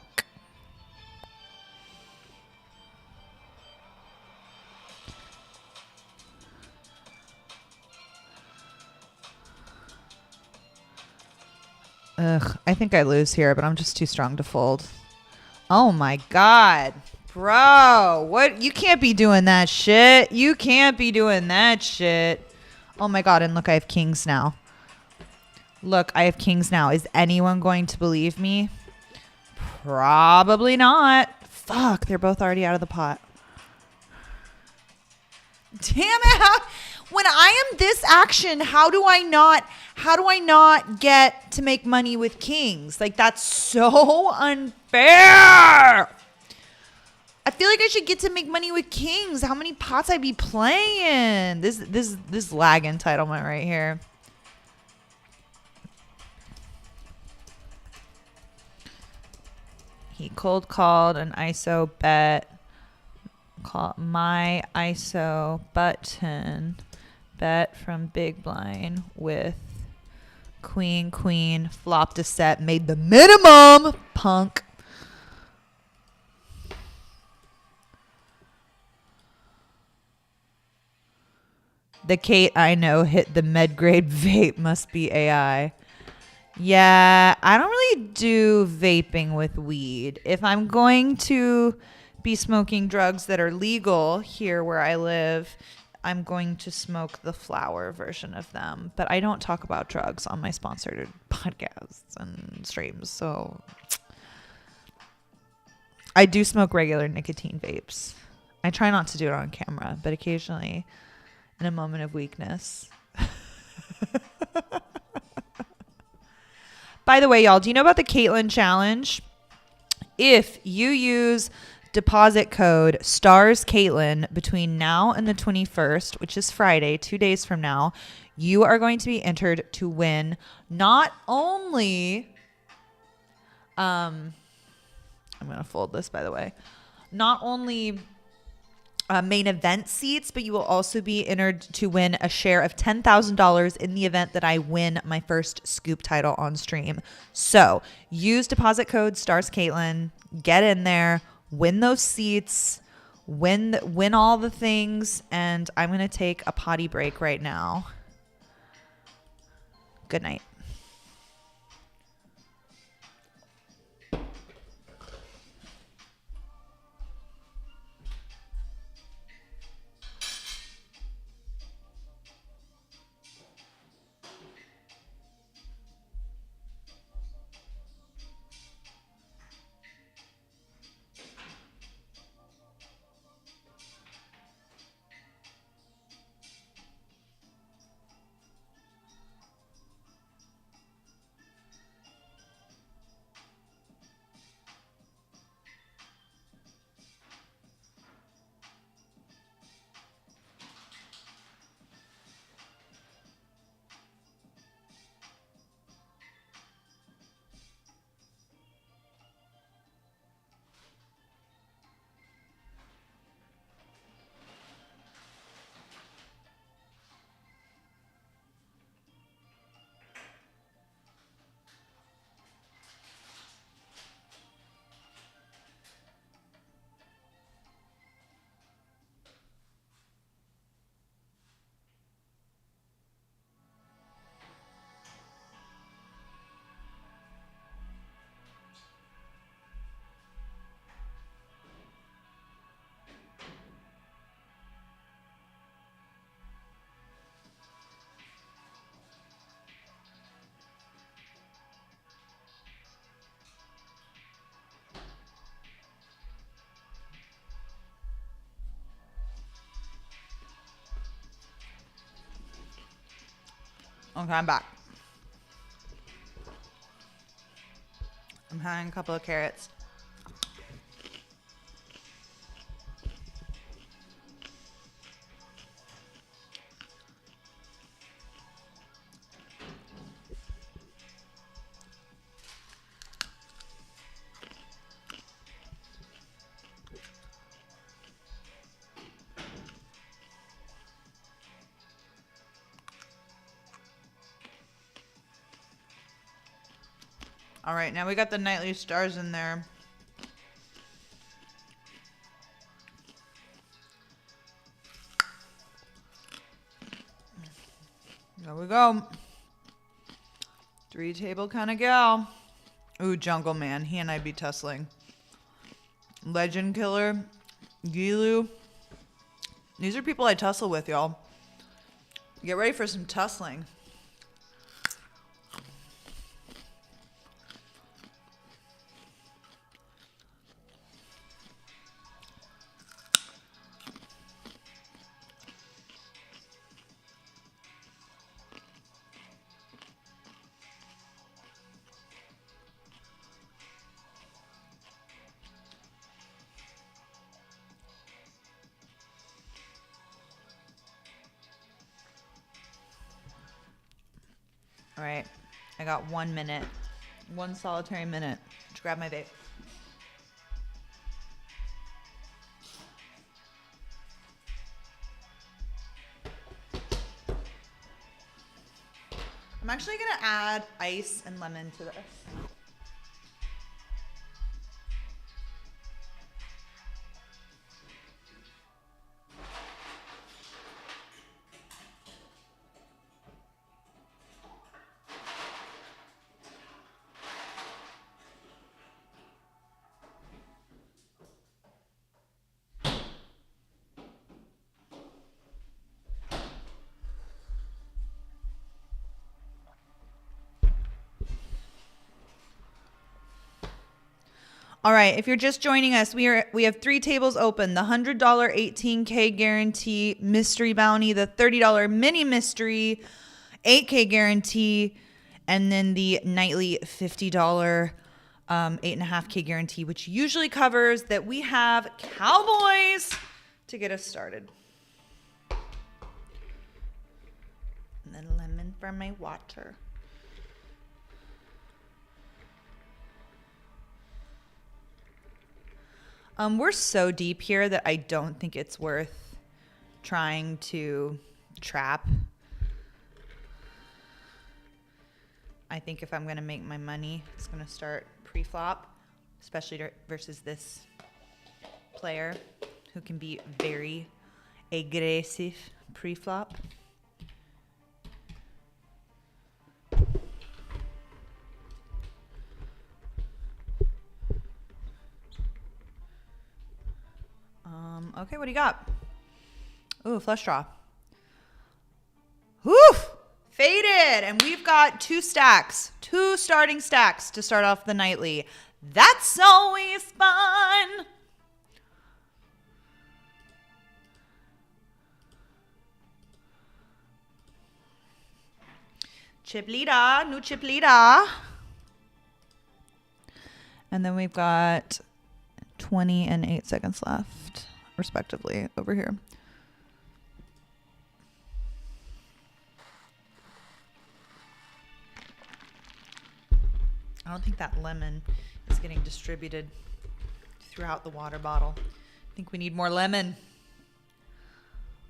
Ugh, I think I lose here, but I'm just too strong to fold. Oh my God. Bro, what? You can't be doing that shit. You can't be doing that shit. Oh my God, and look, I have kings now. Look, I have kings now. Is anyone going to believe me? Probably not. Fuck, they're both already out of the pot. Damn it. When I am this action, how do I not get to make money with kings? Like, that's so unfair. I feel like I should get to make money with kings. How many pots I be playing? This lag entitlement right here. He cold called an ISO bet. Call my ISO button bet from big blind with queen, queen, flopped a set, made the minimum, punk. The Kate I know hit the med grade vape, must be AI. Yeah, I don't really do vaping with weed. If I'm going to be smoking drugs that are legal here where I live, I'm going to smoke the flower version of them. But I don't talk about drugs on my sponsored podcasts and streams. So I do smoke regular nicotine vapes. I try not to do it on camera, but occasionally in a moment of weakness. By the way, y'all, do you know about the Caitlin challenge? If you use deposit code STARS Caitlin between now and the 21st, which is Friday, 2 days from now, you are going to be entered to win not only, I'm going to fold this, by the way, not only main event seats, but you will also be entered to win a share of $10,000 in the event that I win my first scoop title on stream. So use deposit code STARS Caitlin, get in there, win those seats, win all the things, and I'm going to take a potty break right now. Good night. Okay, I'm back. I'm having a couple of carrots. All right, now we got the nightly stars in there. There we go. 3-table kind of gal. Ooh, Jungle Man. He and I be tussling. Legend Killer. Gilu. These are people I tussle with, y'all. Get ready for some tussling. All right, I got 1 minute, 1 solitary minute to grab my vape. I'm actually gonna add ice and lemon to this. All right, if you're just joining us, we have 3 tables open. The $100 18K guarantee mystery bounty, the $30 mini mystery 8K guarantee, and then the nightly $50 8.5K guarantee, which usually covers that we have Cowboys to get us started. And then lemon for my water. We're so deep here that I don't think it's worth trying to trap. I think if I'm going to make my money, it's going to start pre-flop, especially versus this player who can be very aggressive pre-flop. Okay, what do you got? Ooh, flush draw. Woof! Faded! And we've got 2 stacks. 2 starting stacks to start off the nightly. That's always fun! Chip leader, new chip leader. And then we've got 20 and 8 seconds left, respectively, over here. I don't think that lemon is getting distributed throughout the water bottle. I think we need more lemon.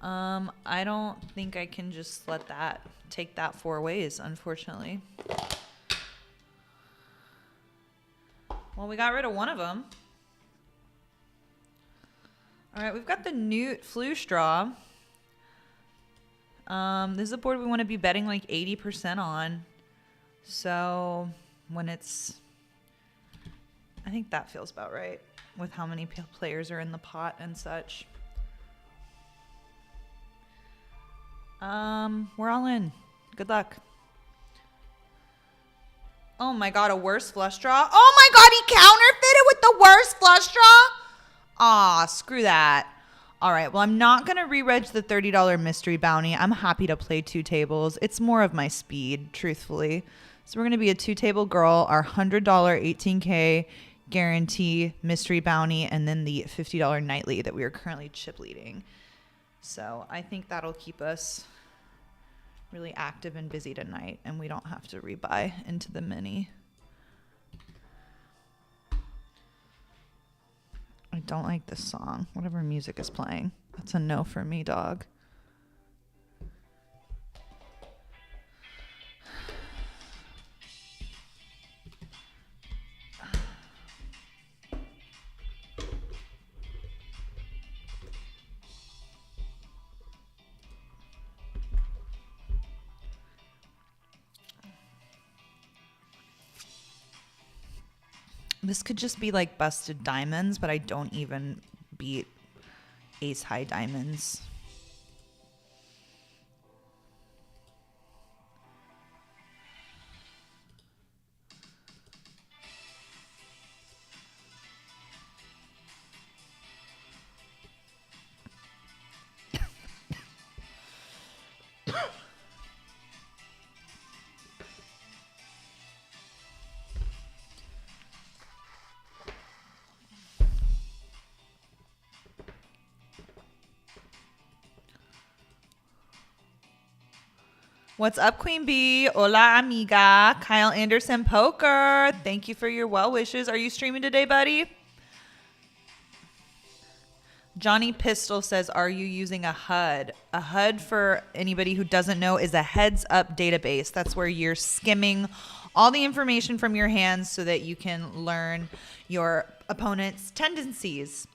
I don't think I can just let that take that 4 ways, unfortunately. Well, we got rid of one of them. All right, we've got the Newt Flu Straw. This is a board we want to be betting like 80% on. So when it's, I think that feels about right with how many players are in the pot and such. We're all in. Good luck. Oh my God, a worse flush draw. Oh my God, he counterfeited with the worst flush draw? Aw, screw that. All right, well, I'm not going to re-reg the $30 mystery bounty. I'm happy to play 2 tables. It's more of my speed, truthfully. So we're going to be a 2-table girl, our $100 18K guarantee mystery bounty, and then the $50 nightly that we are currently chip leading. So I think that'll keep us really active and busy tonight, and we don't have to rebuy into the mini. I don't like this song. Whatever music is playing. That's a no for me, dog. This could just be like busted diamonds, but I don't even beat ace high diamonds. What's up, Queen Bee? Hola, amiga. Kyle Anderson Poker. Thank you for your well wishes. Are you streaming today, buddy? Johnny Pistol says, are you using a HUD? A HUD, for anybody who doesn't know, is a heads up database. That's where you're skimming all the information from your hands so that you can learn your opponent's tendencies.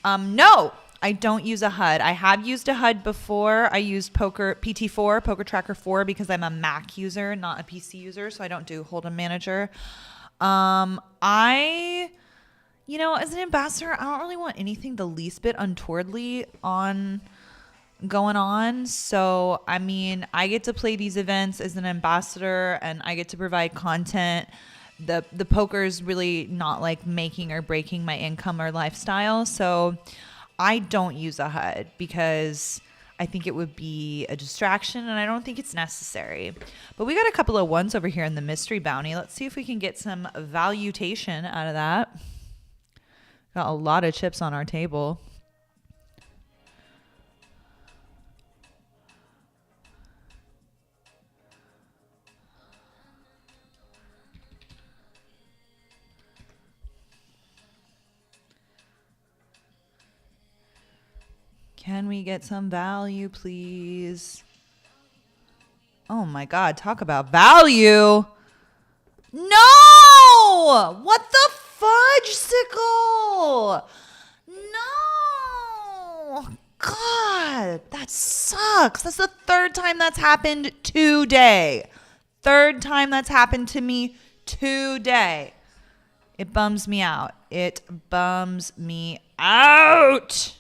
No, I don't use a HUD. I have used a HUD before. I used PT4, Poker Tracker 4, because I'm a Mac user, not a PC user, so I don't do Hold'em Manager. You know, as an ambassador, I don't really want anything the least bit untowardly going on. So, I mean, I get to play these events as an ambassador and I get to provide content. The poker is really not like making or breaking my income or lifestyle. So I don't use a HUD because I think it would be a distraction and I don't think it's necessary. But we got a couple of ones over here in the mystery bounty. Let's see if we can get some valuation out of that. Got a lot of chips on our table. Can we get some value, please? Oh my God, talk about value. No! What the fudge-sicle? No! God, that sucks. That's the third time that's happened today. Third time that's happened to me today. It bums me out. It bums me out.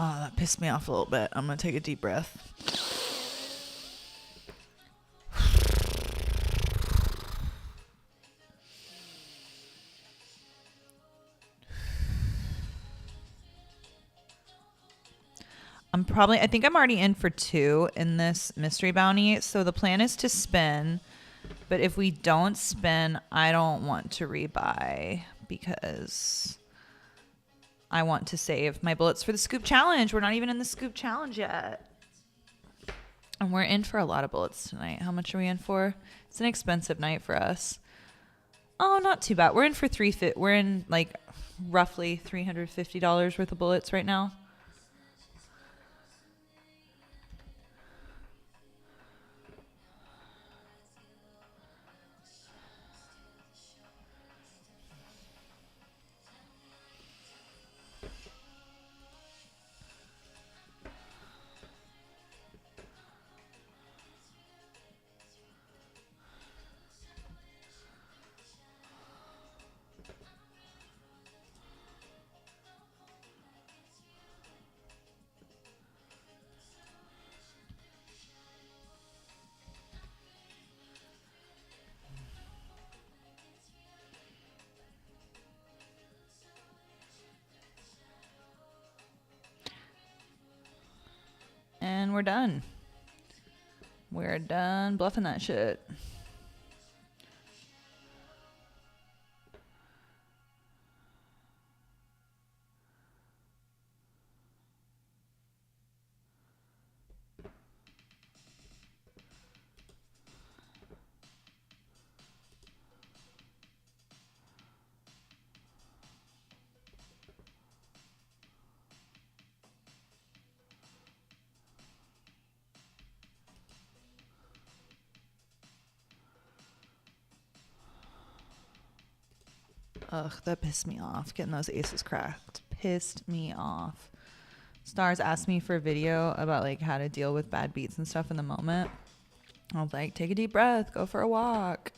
Oh, that pissed me off a little bit. I'm going to take a deep breath. I think I'm already in for 2 in this mystery bounty. So the plan is to spin. But if we don't spin, I don't want to rebuy because I want to save my bullets for the scoop challenge. We're not even in the scoop challenge yet. And we're in for a lot of bullets tonight. How much are we in for? It's an expensive night for us. Oh, not too bad. We're in for we're in like roughly $350 worth of bullets right now. And we're done. We're done bluffing that shit. Ugh, that pissed me off. Getting those aces cracked pissed me off. Stars asked me for a video about like how to deal with bad beats and stuff in the moment. I was like, take a deep breath, go for a walk.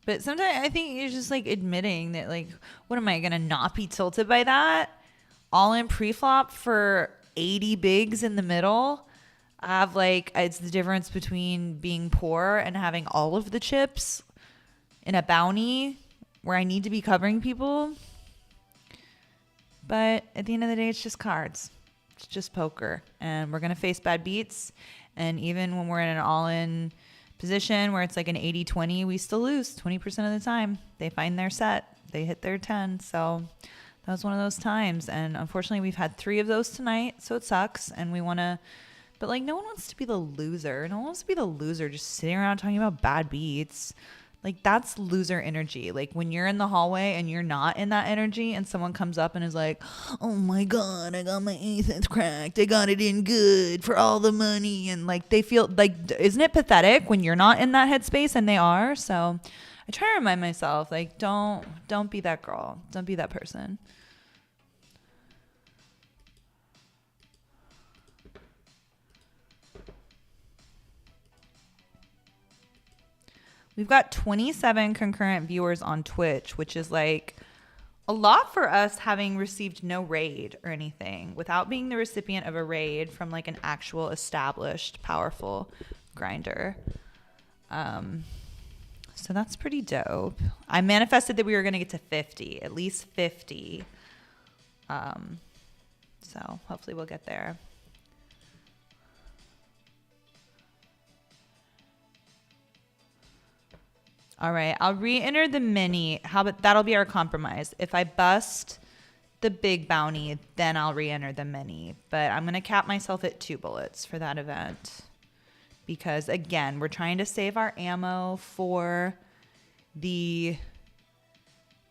But sometimes I think you're just like admitting that, like, what am I going to not be tilted by that? All in pre-flop for 80 bigs in the middle. I have like, it's the difference between being poor and having all of the chips in a bounty where I need to be covering people. But at the end of the day, it's just cards. It's just poker. And we're going to face bad beats. And even when we're in an all-in position where it's like an 80-20, we still lose 20% of the time. They find their set. They hit their 10. So that was one of those times. And unfortunately, we've had 3 of those tonight. So it sucks. And we want to... But like, no one wants to be the loser. No one wants to be the loser just sitting around talking about bad beats. Like, that's loser energy. Like, when you're in the hallway and you're not in that energy and someone comes up and is like, oh my God, I got my ace cracked. I got it in good for all the money. And like, they feel like, isn't it pathetic when you're not in that headspace and they are? So I try to remind myself, like, don't be that girl. Don't be that person. We've got 27 concurrent viewers on Twitch, which is like a lot for us, having received no raid or anything, without being the recipient of a raid from like an actual established, powerful grinder. So that's pretty dope. I manifested that we were going to get to 50, at least 50. So hopefully we'll get there. All right, I'll re-enter the mini. How about that'll be our compromise. If I bust the big bounty, then I'll re-enter the mini. But I'm going to cap myself at 2 bullets for that event. Because, again, we're trying to save our ammo for the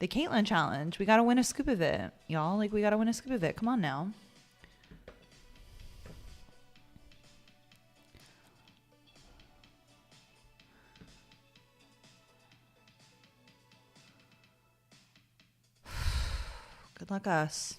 Caitlin challenge. We got to win a scoop of it, y'all. Like, we got to win a scoop of it. Come on now. Good luck us.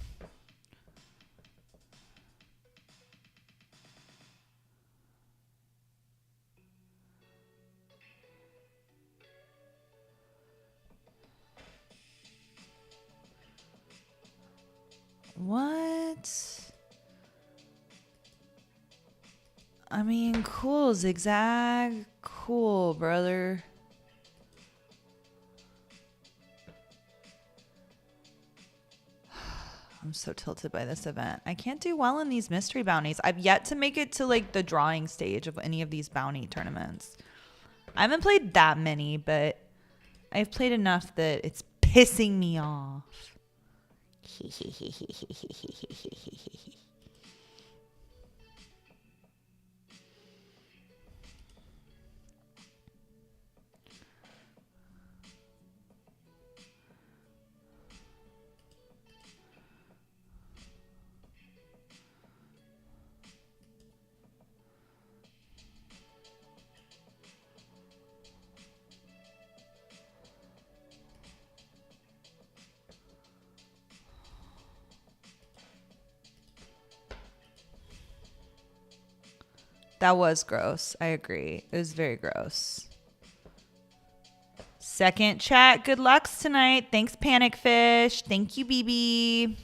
What? I mean, cool, zigzag. Cool, brother. I'm so tilted by this event. I can't do well in these mystery bounties. I've yet to make it to like the drawing stage of any of these bounty tournaments. I haven't played that many, but I've played enough that it's pissing me off. That was gross. I agree. It was very gross. Second chat. Good lucks tonight. Thanks, Panic Fish. Thank you, BB.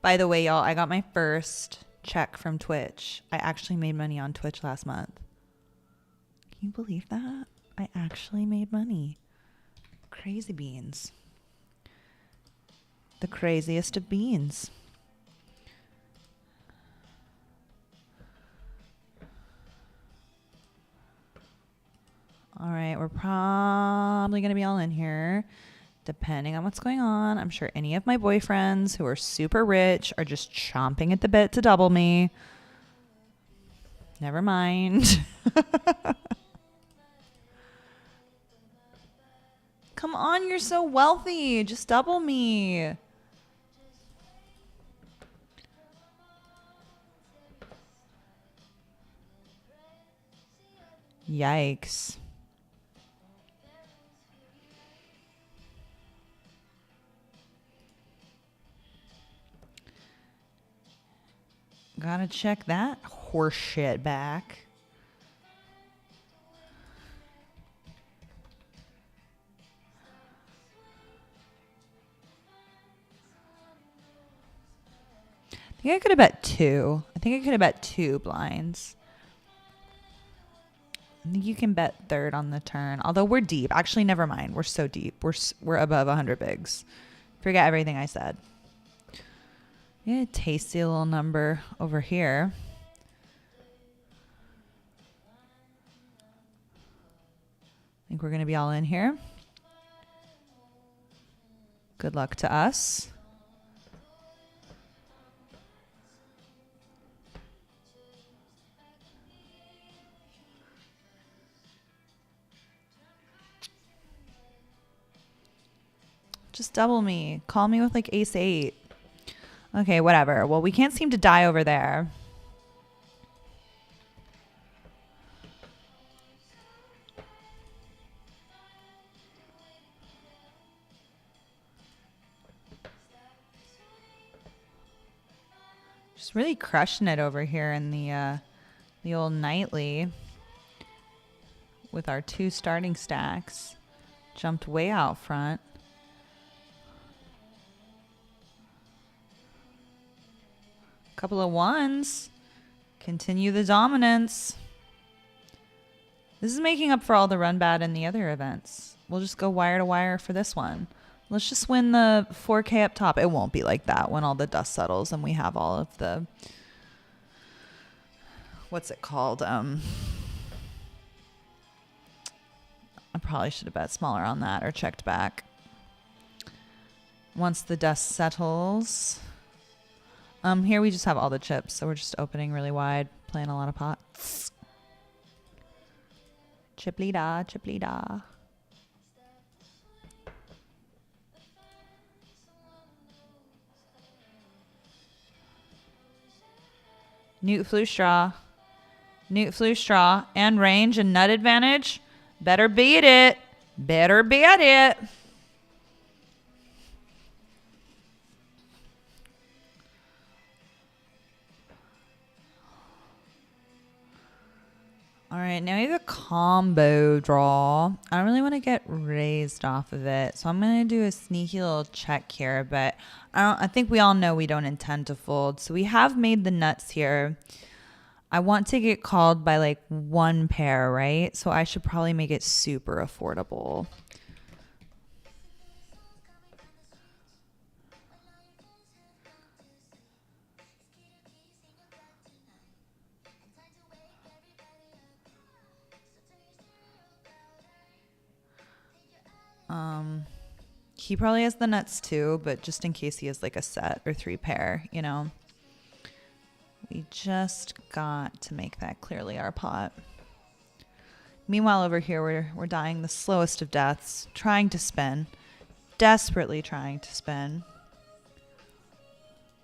By the way, y'all, I got my first check from Twitch. I actually made money on Twitch last month. Can you believe that? I actually made money. Crazy beans. The craziest of beans. All right, we're probably going to be all in here, depending on what's going on. I'm sure any of my boyfriends who are super rich are just chomping at the bit to double me. Never mind. Come on, you're so wealthy. Just double me. Yikes. Gotta check that horse shit back. I think I could have bet two. I think I could have bet 2 blinds. I think you can bet third on the turn. Although we're deep. Actually, never mind. We're so deep. We're above 100 bigs. Forget everything I said. Yeah, tasty little number over here. I think we're going to be all in here. Good luck to us. Just double me. Call me with like ace 8. Okay, whatever. Well, we can't seem to die over there. Just really crushing it over here in the old nightly with our 2 starting stacks. Jumped way out front. Couple of 1s. Continue the dominance. This is making up for all the run bad in the other events. We'll just go wire to wire for this one. Let's just win the 4K up top. It won't be like that when all the dust settles and we have all of the, what's it called? I probably should have bet smaller on that or checked back. Once the dust settles. Here we just have all the chips, so we're just opening really wide, playing a lot of pots. Chip-lee-da, chip-lee-da. Newt flu straw. Newt flu straw. And range and nut advantage. Better beat it. Better beat it. All right, now we have a combo draw. I don't really want to get raised off of it, so I'm going to do a sneaky little check here, but I think we all know we don't intend to fold. So we have made the nuts here. I want to get called by like 1 pair, right? So I should probably make it super affordable. He probably has the nuts too, but just in case he has like a set or 3 pair, you know. We just got to make that clearly our pot. Meanwhile, over here, we're dying the slowest of deaths, trying to spin, desperately trying to spin.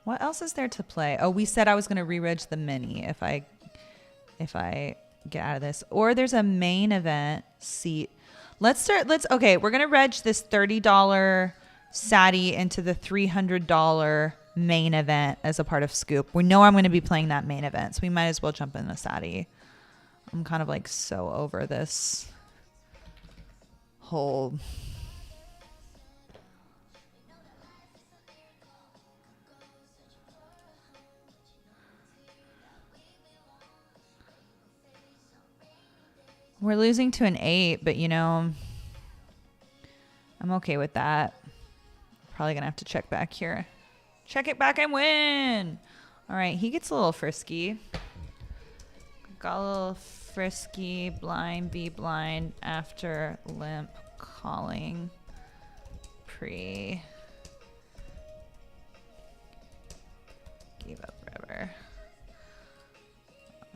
What else is there to play? Oh, we said I was going to re-reg the mini if I get out of this. Or there's a main event seat. Okay, we're going to reg this $30 Sati into the $300 main event as a part of Scoop. We know I'm going to be playing that main event, so we might as well jump in the Sati. I'm kind of like so over this whole... We're losing to an 8, but you know, I'm okay with that. Probably gonna have to check back here. Check it back and win. All right, he gets a little frisky. Got a little frisky. Blind, be blind after limp calling pre. Gave up river.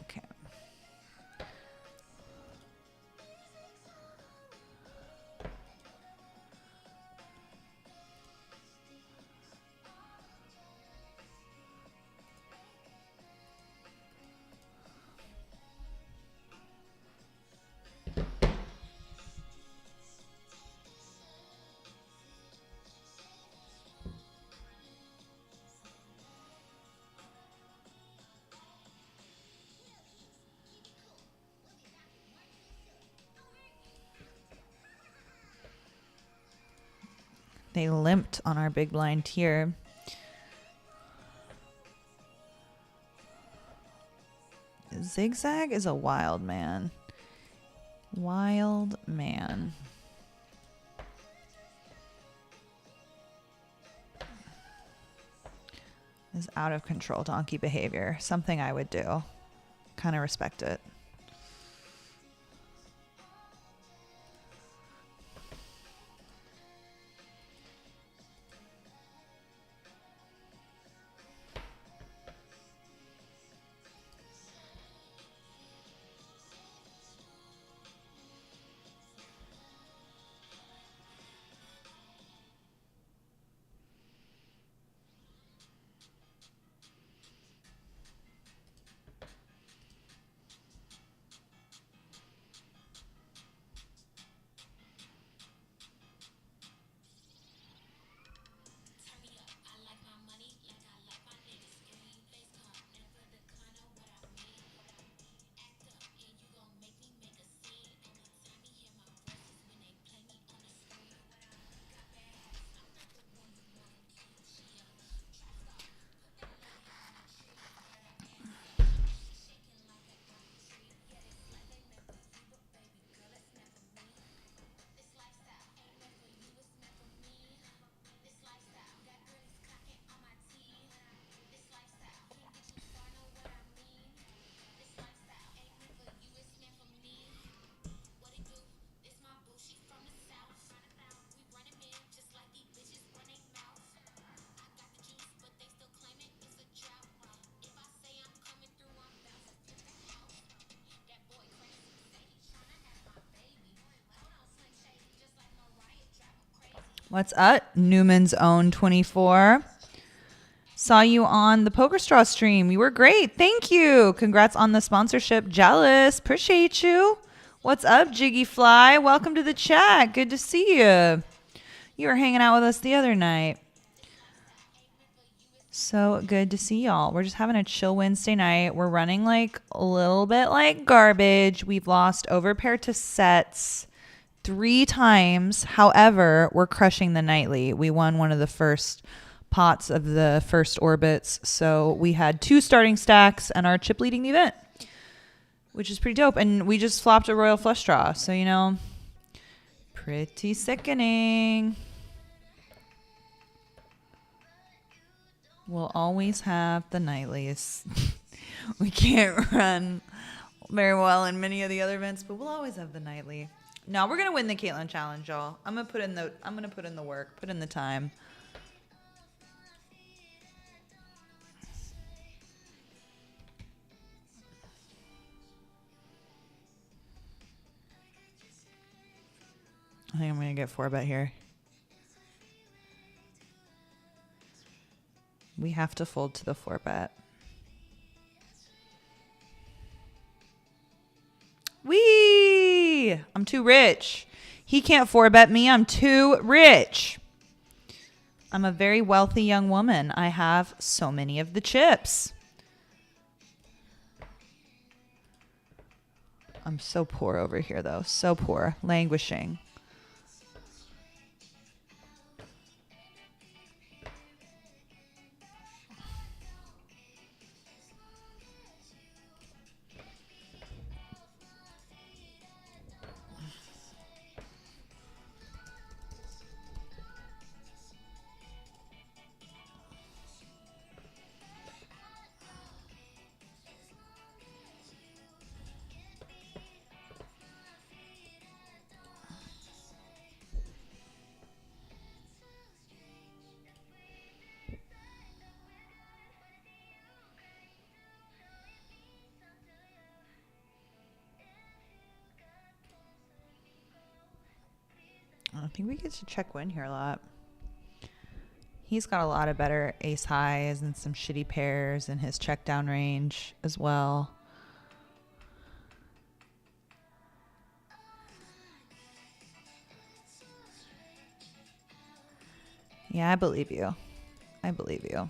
Okay. They limped on our big blind here. Zigzag is a wild man. Wild man. Is out of control donkey behavior. Something I would do. Kind of respect it. What's up? Newman's Own 24. Saw you on the PokerStars stream. You were great. Thank you. Congrats on the sponsorship. Jealous. Appreciate you. What's up, Jiggy Fly? Welcome to the chat. Good to see you. You were hanging out with us the other night. So good to see y'all. We're just having a chill Wednesday night. We're running like a little bit like garbage. We've lost over pair to sets 3 times. However, we're crushing the nightly. We won one of the first pots of the first orbits. So we had 2 starting stacks and our chip leading the event, which is pretty dope. And we just flopped a royal flush draw. So, you know, pretty sickening. We'll always have the nightlies. We can't run very well in many of the other events, but we'll always have the nightly. No, we're gonna win the Caitlin challenge, y'all. I'm gonna put in the work, put in the time. I think I'm gonna get 4-bet here. We have to fold to the 4-bet. Whee! I'm too rich. He can't 4-bet me. I'm too rich. I'm a very wealthy young woman. I have so many of the chips. I'm so poor over here, though. So poor. Languishing. think we get to check win here a lot. He's got a lot of better ace highs and some shitty pairs in his check down range as well. Yeah, I believe you. I believe you.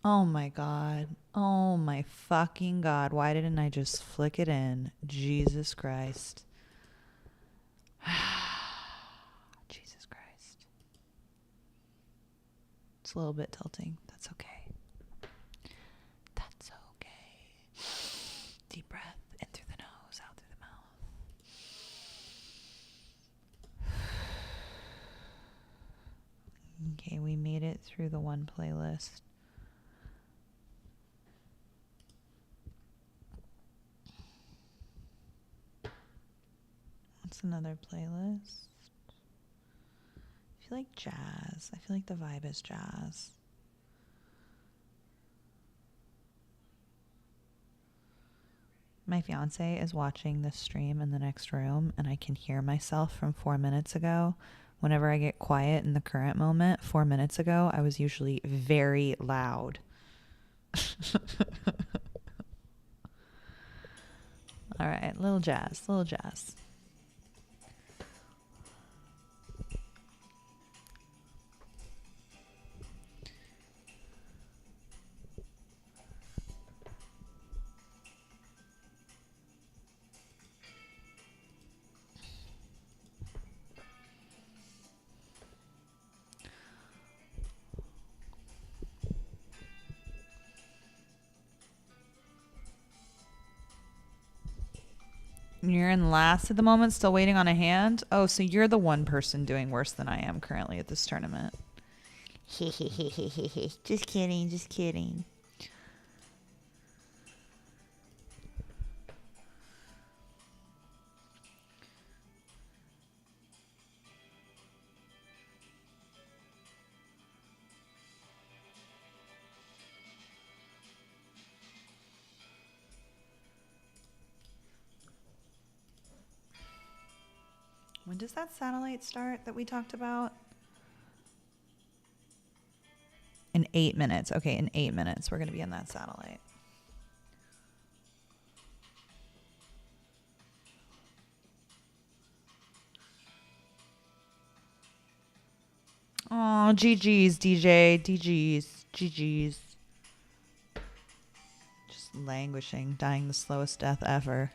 Oh my God. Oh my fucking God. Why didn't I just flick it in? Jesus Christ. Jesus Christ. It's a little bit tilting. That's okay. That's okay. Deep breath in through the nose, out through the mouth. Okay, we made it through the one playlist. What's another playlist? I feel like jazz. I feel like the vibe is jazz. My fiance is watching this stream in the next room, and I can hear myself from 4 minutes ago. Whenever I get quiet in the current moment, 4 minutes ago, I was usually very loud. All right, little jazz, little jazz. You're in last at the moment, still waiting on a hand? Oh, so you're the one person doing worse than I am currently at this tournament. Just kidding, just kidding. When does that satellite start that we talked about? In 8 minutes. Okay, in 8 minutes, we're going to be in that satellite. Oh, GG's, DJ. GG's. Just languishing, dying the slowest death ever.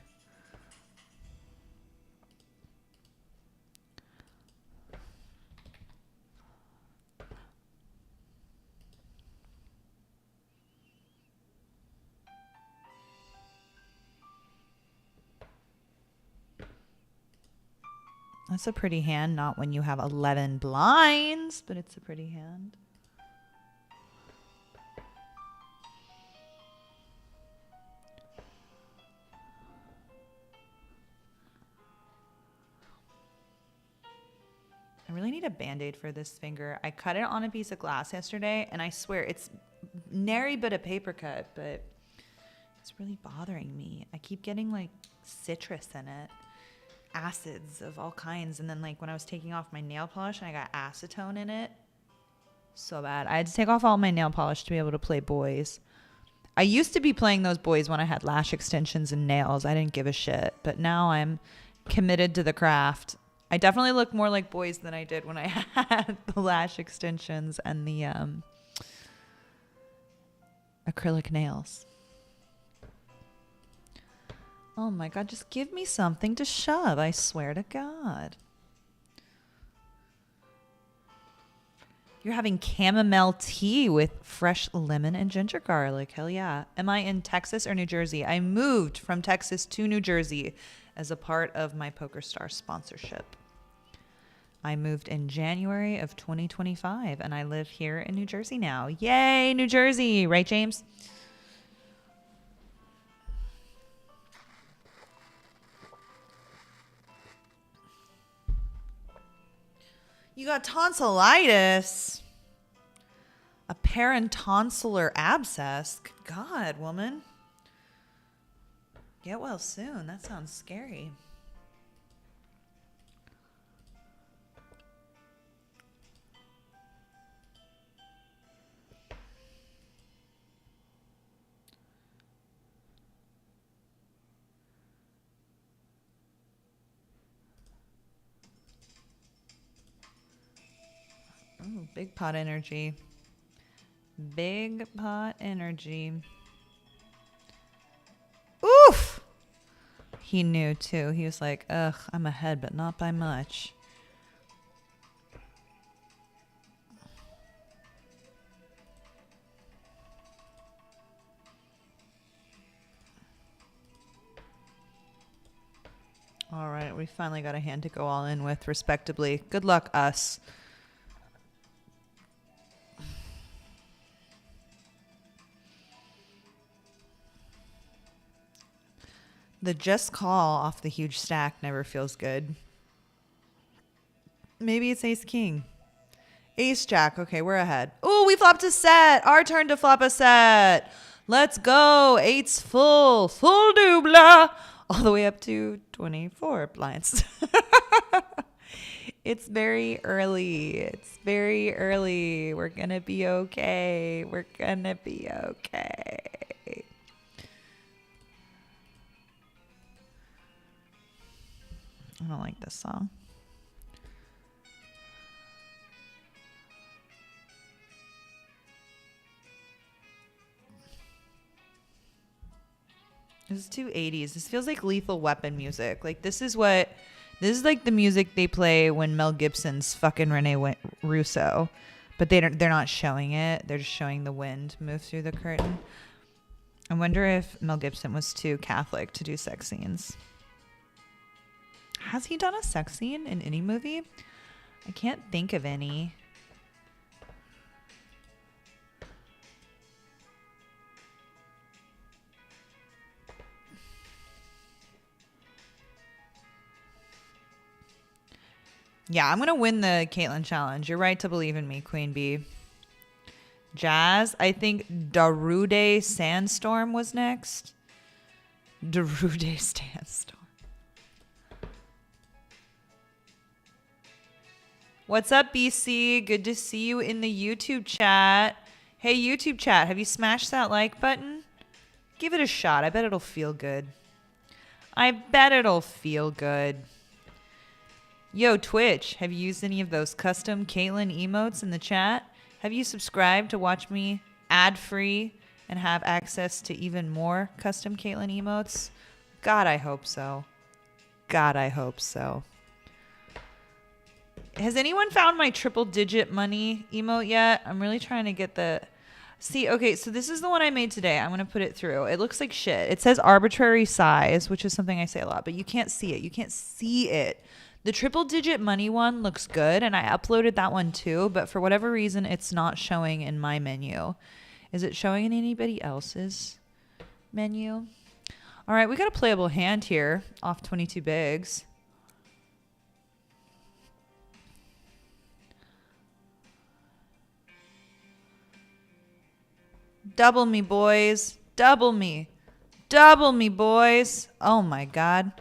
That's a pretty hand, not when you have 11 blinds, but it's a pretty hand. I really need a Band-Aid for this finger. I cut it on a piece of glass yesterday, and I swear it's nary but a paper cut, but it's really bothering me. I keep getting like citrus in it. Acids of all kinds, and then like when I was taking off my nail polish and I got acetone in it, so bad. I had to take off all my nail polish to be able to play boys. I used to be playing those boys when I had lash extensions and nails. I didn't give a shit, but now I'm committed to the craft. I definitely look more like boys than I did when I had the lash extensions and the acrylic nails. Oh my God, just give me something to shove, I swear to God. You're having chamomile tea with fresh lemon and ginger garlic. Hell yeah. Am I in Texas or New Jersey? I moved from Texas to New Jersey as a part of my PokerStars sponsorship. I moved in January of 2025, and I live here in New Jersey now. Yay, New Jersey. Right, James? You got tonsillitis. A peritonsillar abscess. Good God, woman. Get well soon. That sounds scary. Ooh, big pot energy. Big pot energy. Oof! He knew too. He was like, ugh, I'm ahead, but not by much. All right, we finally got a hand to go all in with, respectably. Good luck, us. The just call off the huge stack never feels good. Maybe it's ace king. Ace jack. Okay, we're ahead. Oh, we flopped a set. Our turn to flop a set. Let's go. Eight's full. Full double. All the way up to 24 blinds. It's very early. It's very early. We're going to be okay. We're going to be okay. I don't like this song. This is too 80s. This feels like Lethal Weapon music. Like this is like the music they play when Mel Gibson's fucking Rene Russo, but they're not showing it. They're just showing the wind move through the curtain. I wonder if Mel Gibson was too Catholic to do sex scenes. Has he done a sex scene in any movie? I can't think of any. Yeah, I'm going to win the Caitlin challenge. You're right to believe in me, Queen Bee. Jazz, I think Darude Sandstorm was next. Darude Sandstorm. What's up, BC? Good to see you in the YouTube chat. Hey, YouTube chat, have you smashed that like button? Give it a shot. I bet it'll feel good. I bet it'll feel good. Yo, Twitch, have you used any of those custom Caitlin emotes in the chat? Have you subscribed to watch me ad-free and have access to even more custom Caitlin emotes? God, I hope so. God, I hope so. Has anyone found my triple digit money emote yet? I'm really trying to get the... See, okay, so this is the one I made today. I'm going to put it through. It looks like shit. It says arbitrary size, which is something I say a lot, but you can't see it. You can't see it. The triple digit money one looks good, and I uploaded that one too, but for whatever reason, it's not showing in my menu. Is it showing in anybody else's menu? All right, we got a playable hand here off 22 bigs. Double me, boys. Double me. Double me, boys. Oh, my God.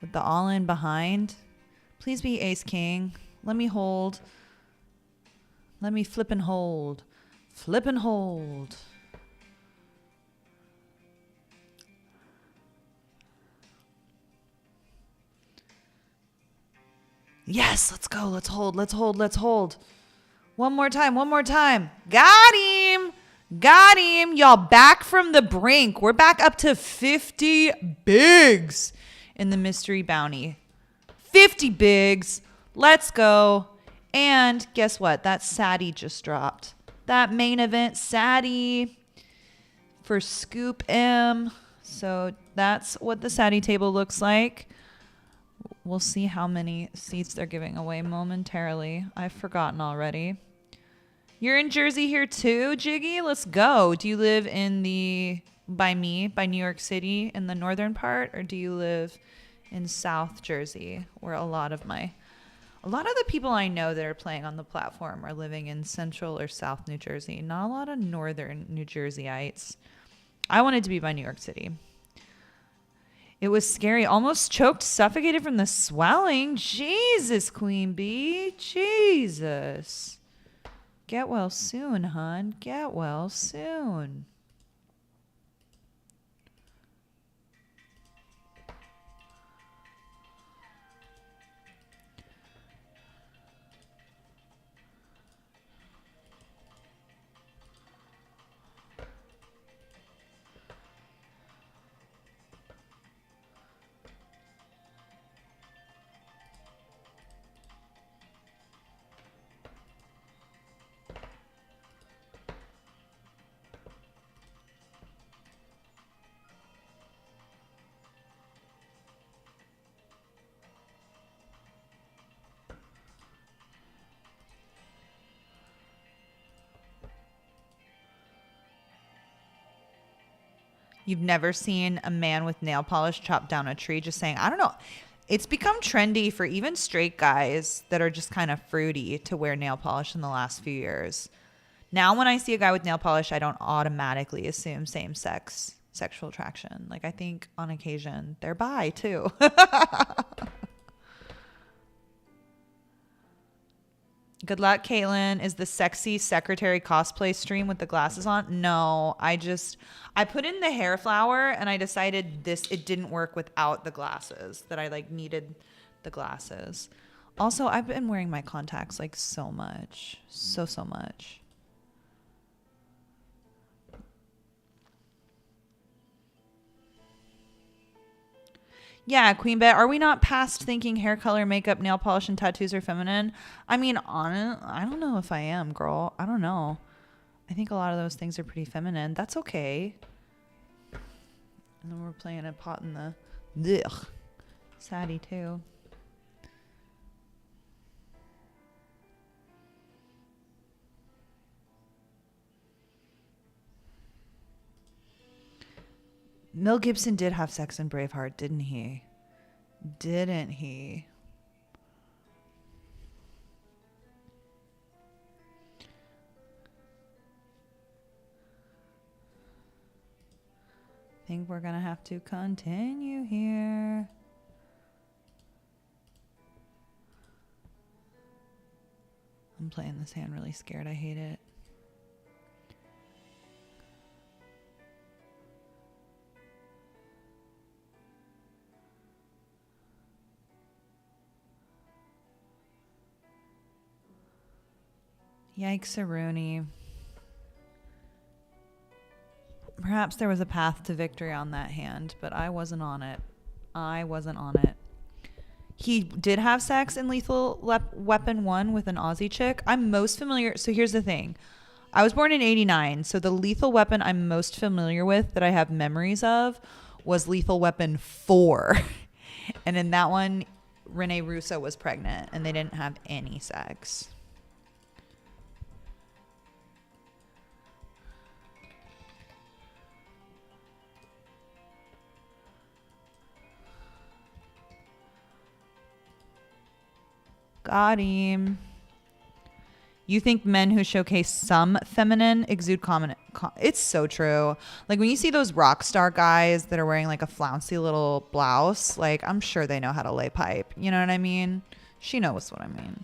With the all-in behind. Please be ace-king. Let me hold. Let me flip and hold. Flip and hold. Yes, let's go. Let's hold. Let's hold. Let's hold. One more time. One more time. Got him. Got him. Y'all, back from the brink. We're back up to 50 bigs in the mystery bounty. 50 bigs. Let's go. And guess what? That Sadie just dropped. That main event Sadie for Scoop M. So that's what the Sadie table looks like. We'll see how many seats they're giving away momentarily. I've forgotten already. You're in Jersey here too, Jiggy? Let's go. Do you live by New York City in the northern part, or do you live in South Jersey, where a lot of the people I know that are playing on the platform are living in Central or South New Jersey. Not a lot of Northern New Jerseyites. I wanted to be by New York City. It was scary. Almost choked, suffocated from the swelling. Jesus, Queen Bee. Jesus. Get well soon, hon. Get well soon. You've never seen a man with nail polish chop down a tree? Just saying, I don't know. It's become trendy for even straight guys that are just kind of fruity to wear nail polish in the last few years. Now when I see a guy with nail polish, I don't automatically assume same-sex sexual attraction. Like, I think on occasion they're bi too. Good luck, Caitlin. Is the sexy secretary cosplay stream with the glasses on? No, I put in the hair flower and I decided it didn't work without the glasses, that I needed the glasses. Also, I've been wearing my contacts so much. So much. Yeah, Queen Bet, are we not past thinking hair color, makeup, nail polish, and tattoos are feminine? I mean, I don't know if I am, girl. I don't know. I think a lot of those things are pretty feminine. That's okay. And then we're playing a pot in the Sadie too. Mel Gibson did have sex in Braveheart, didn't he? Didn't he? I think we're going to have to continue here. I'm playing this hand really scared. I hate it. Yikes, Rooney. Perhaps there was a path to victory on that hand, but I wasn't on it. He did have sex in Lethal Weapon 1 with an Aussie chick. I'm most familiar. So here's the thing. I was born in 89. So the Lethal Weapon I'm most familiar with that I have memories of was Lethal Weapon 4. And in that one, Renee Russo was pregnant and they didn't have any sex. Got him. You think men who showcase some feminine exude common? It's so true. Like when you see those rock star guys that are wearing a flouncy little blouse, I'm sure they know how to lay pipe. You know what I mean? She knows what I mean.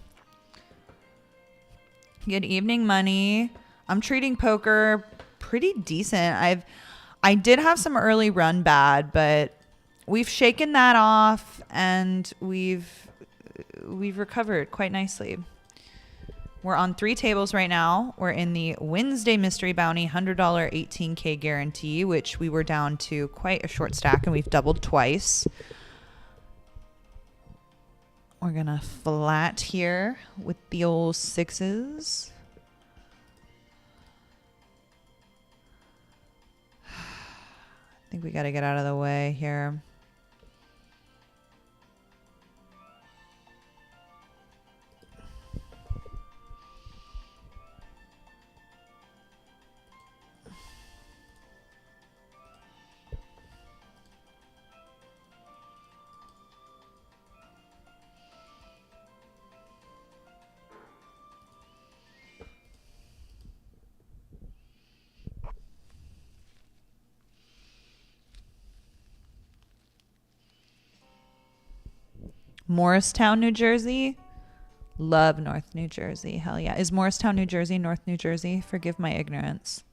Good evening, Money. I'm treating poker pretty decent. I did have some early run bad, but we've shaken that off and we've recovered quite nicely. We're on 3 tables right now. We're in the Wednesday Mystery Bounty $100 18K guarantee, which we were down to quite a short stack and we've doubled twice. We're going to flat here with the old sixes. I think we got to get out of the way here. Morristown, New Jersey. Love North New Jersey. Hell yeah. Is Morristown, New Jersey, North New Jersey? Forgive my ignorance.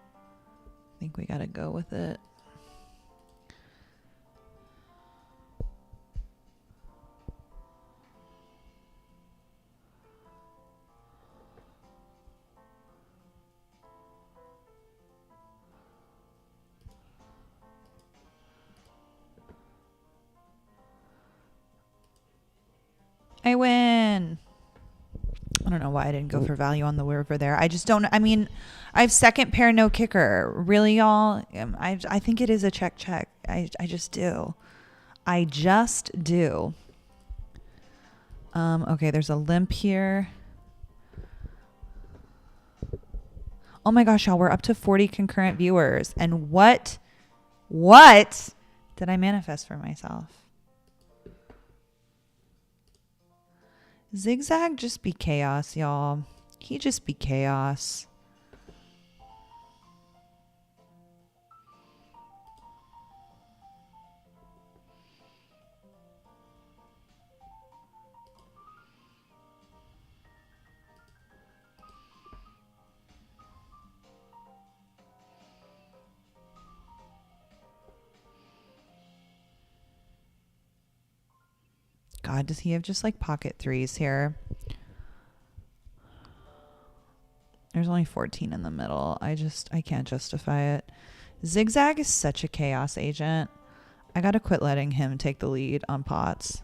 I think we got to go with it. I win. I don't know why I didn't go for value on the river there. I just don't. I mean, I have second pair, no kicker. Really, y'all? I think it is a check. I just do. I just do. Okay, there's a limp here. Oh my gosh, y'all, we're up to 40 concurrent viewers. And what did I manifest for myself? Zigzag just be chaos, y'all. He just be chaos. God, does he have just like pocket threes here? There's only 14 in the middle. I can't justify it. Zigzag is such a chaos agent. I gotta quit letting him take the lead on pots.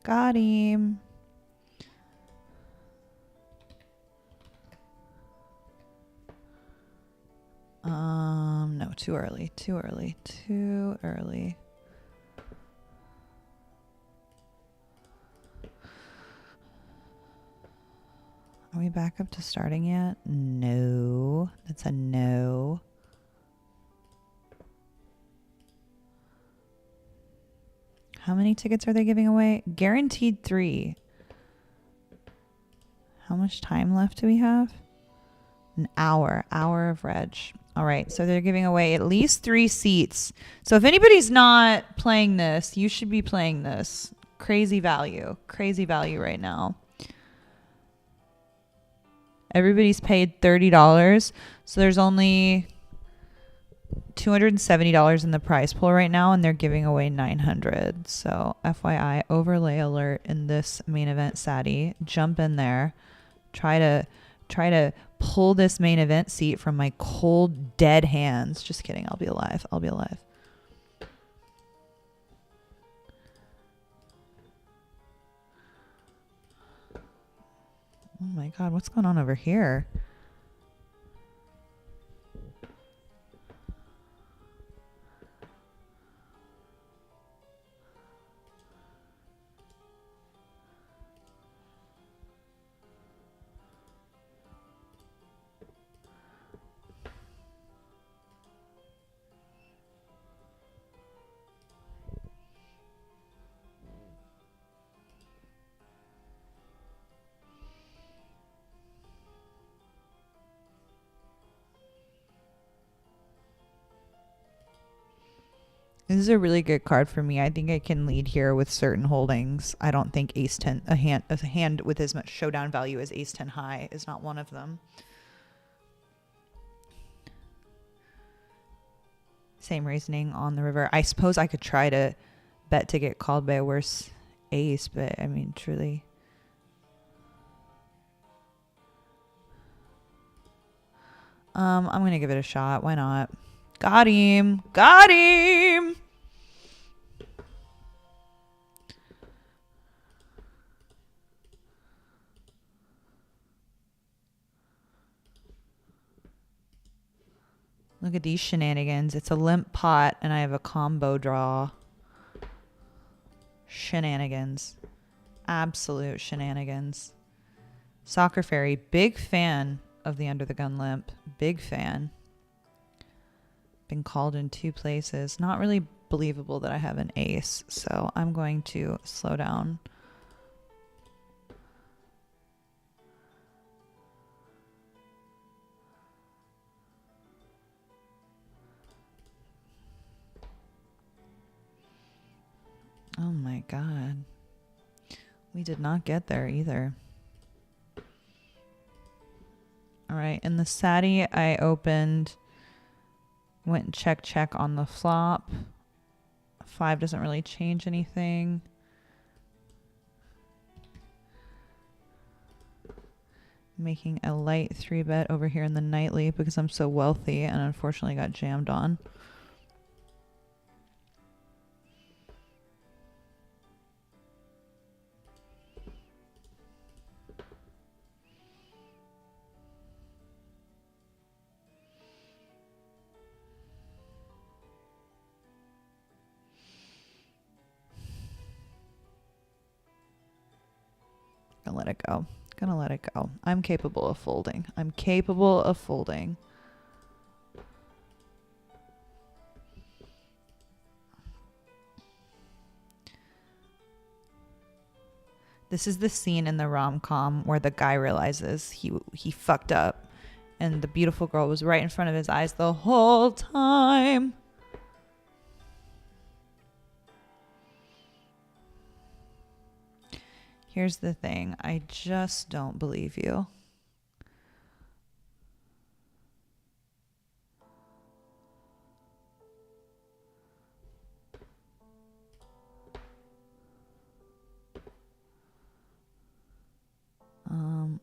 Got him. No, too early. Are we back up to starting yet? No. That's a no. How many tickets are they giving away? Guaranteed 3. How much time left do we have? An hour of reg. All right, so they're giving away at least 3 seats. So if anybody's not playing this, you should be playing this. Crazy value right now. Everybody's paid $30. So there's only $270 in the prize pool right now, and they're giving away $900. So FYI, overlay alert in this main event, Sadie. Jump in there. Try to pull this main event seat from my cold, dead hands. Just kidding. I'll be alive. I'll be alive. Oh my God, what's going on over here? This is a really good card for me. I think I can lead here with certain holdings. I don't think ace 10, a hand with as much showdown value as ace 10 high is not one of them. Same reasoning on the river. I suppose I could try to bet to get called by a worse ace, but I mean, truly. I'm going to give it a shot. Why not? Got him. Got him. Look at these shenanigans. It's a limp pot, and I have a combo draw. Shenanigans. Absolute shenanigans. Soccer Fairy, big fan of the Under the Gun limp. Big fan. Been called in 2 places. Not really believable that I have an ace, so I'm going to slow down. Oh my God. We did not get there either. All right, in the Sadie, I opened, went and check on the flop. 5 doesn't really change anything. Making a light 3-bet over here in the nightly because I'm so wealthy and unfortunately got jammed on. Gonna let it go. Gonna let it go. I'm capable of folding. I'm capable of folding. This is the scene in the rom-com where the guy realizes he fucked up and the beautiful girl was right in front of his eyes the whole time. Here's the thing. I just don't believe you.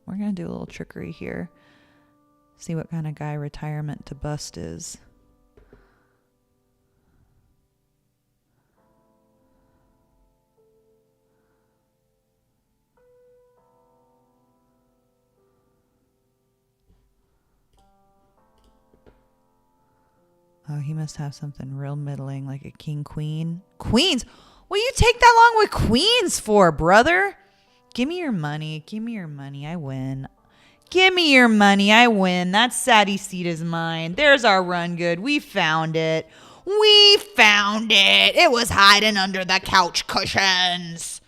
We're going to do a little trickery here. See what kind of guy retirement to bust is. Oh, he must have something real middling, like a king, queen. Queens? What do you take that long with queens for, brother? Give me your money. Give me your money. I win. Give me your money. I win. That Sadie seat is mine. There's our run good. We found it. We found it. It was hiding under the couch cushions.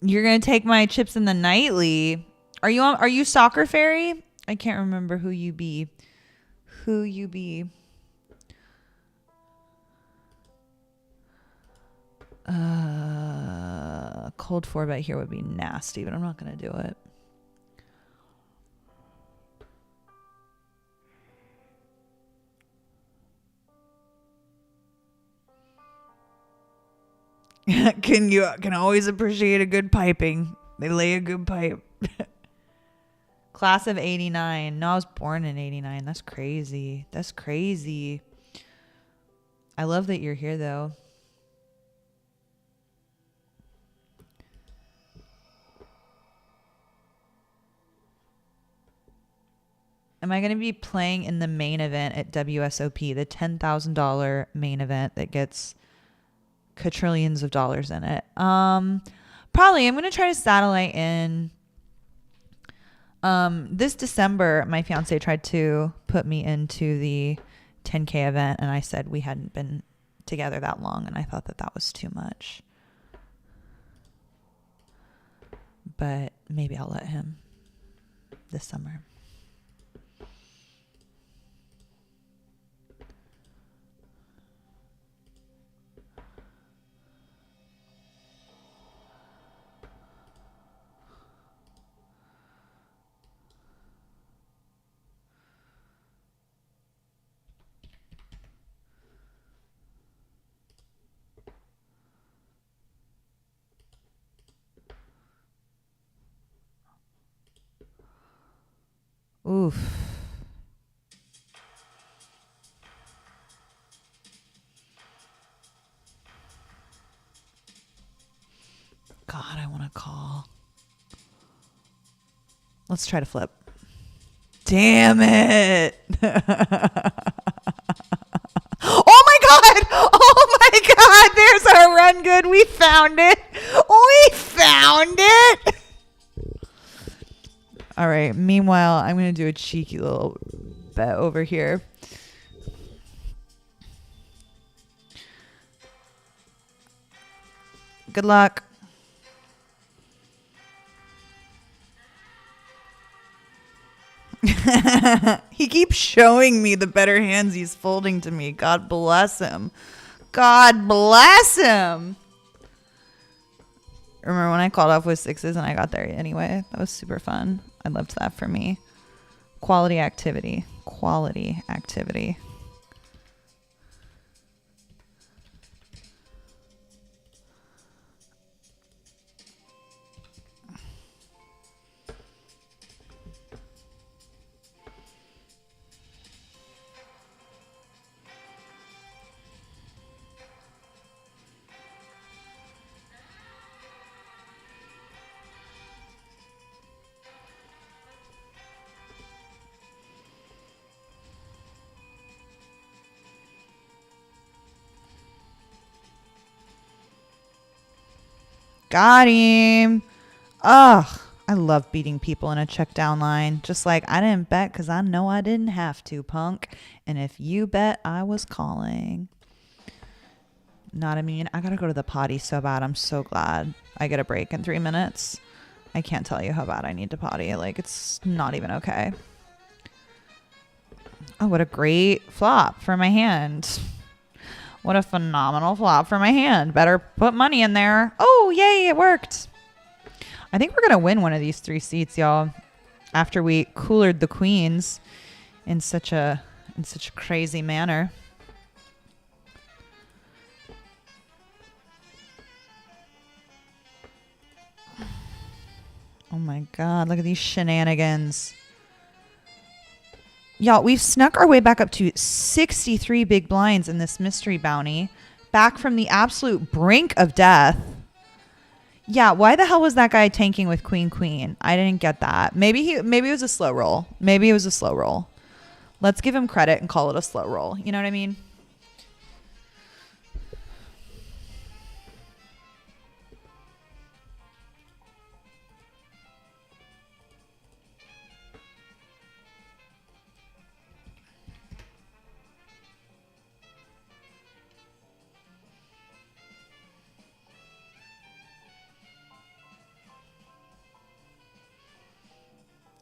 You're going to take my chips in the nightly. Are you Soccer Fairy? I can't remember who you be. Who you be. cold 4-bet here would be nasty, but I'm not going to do it. Can always appreciate a good piping. They lay a good pipe. Class of 89. No, I was born in 89. That's crazy. That's crazy. I love that you're here, though. Am I going to be playing in the main event at WSOP, the $10,000 main event that gets quadrillions of dollars in it? Probably. I'm going to try to satellite in. This December, my fiance tried to put me into the 10K event, and I said we hadn't been together that long, and I thought that was too much. But maybe I'll let him this summer. Oof. God, I want to call. Let's try to flip. Damn it. Oh my God. Oh my God. There's our run good. We found it. We found it. All right. Meanwhile, I'm going to do a cheeky little bet over here. Good luck. He keeps showing me the better hands he's folding to me. God bless him. God bless him. Remember when I called off with sixes and I got there anyway? That was super fun. I loved that for me. Quality activity. Quality activity. Got him. Ugh. I love beating people in a check down line. Just like I didn't bet because I know I didn't have to, punk. And if you bet, I was calling. Not immune. I got to go to the potty so bad. I'm so glad I get a break in 3 minutes. I can't tell you how bad I need to potty. Like, it's not even okay. Oh, what a great flop for my hand. What a phenomenal flop for my hand. Better put money in there. Oh, yay, it worked. I think we're going to win one of these 3 seats, y'all, after we coolered the queens in such a crazy manner. Oh my God, look at these shenanigans. Y'all, we've snuck our way back up to 63 big blinds in this mystery bounty. Back from the absolute brink of death. Yeah, why the hell was that guy tanking with queen queen? I didn't get that. Maybe it was a slow roll. Maybe it was a slow roll. Let's give him credit and call it a slow roll. You know what I mean?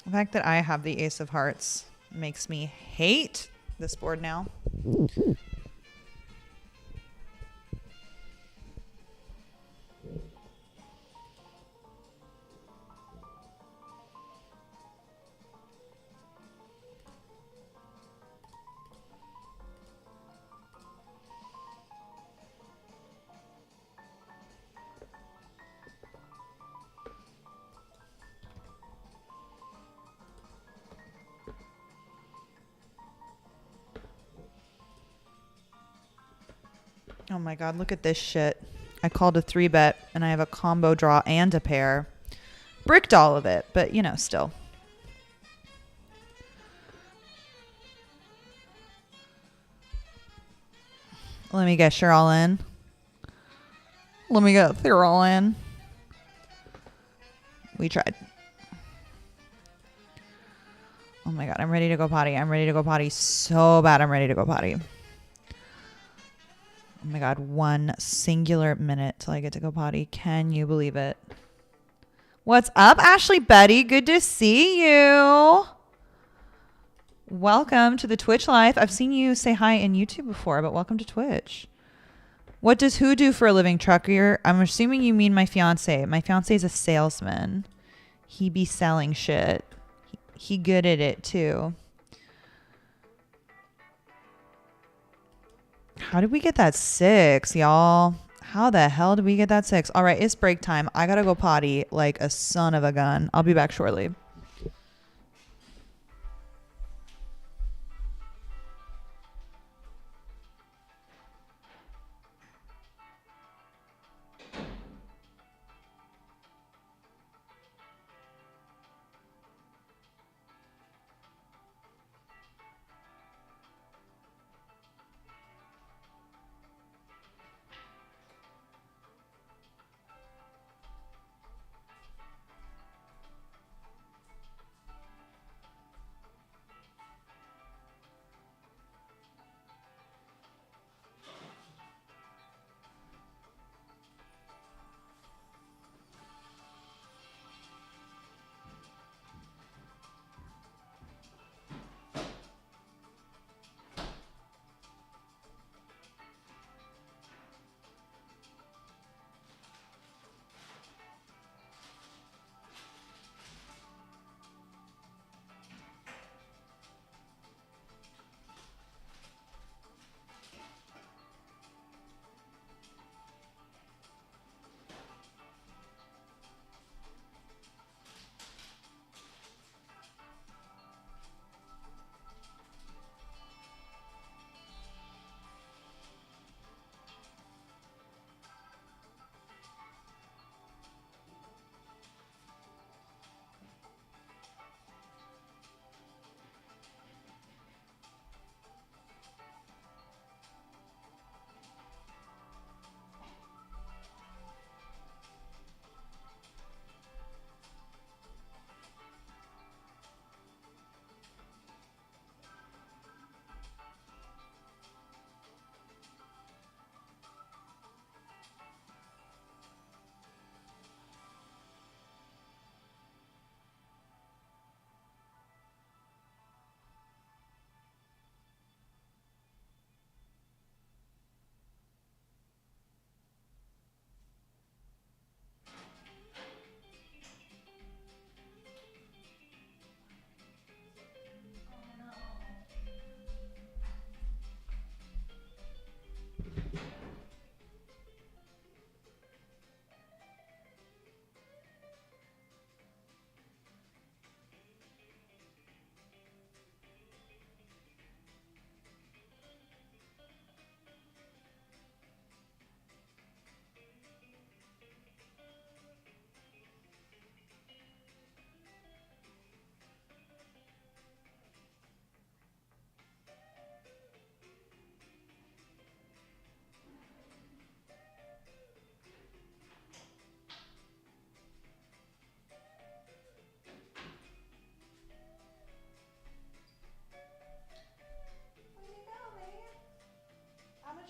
The fact that I have the ace of hearts makes me hate this board now. Oh my god, look at this shit. I called a 3-bet and I have a combo draw and a pair. Bricked all of it, but you know, still. Let me guess, you're all in. Let me guess, you're all in. We tried. Oh my god, I'm ready to go potty. I'm ready to go potty so bad. I'm ready to go potty. Oh my god, 1 singular minute till I get to go potty. Can you believe it? What's up, Ashley Betty? Good to see you. Welcome to the Twitch live. I've seen you say hi in YouTube before, but welcome to Twitch. What does who do for a living, Trucker? I'm assuming you mean my fiance. My fiance is a salesman. He be selling shit. He good at it too. How did we get that 6, y'all? How the hell did we get that 6? All right, it's break time. I gotta go potty like a son of a gun. I'll be back shortly.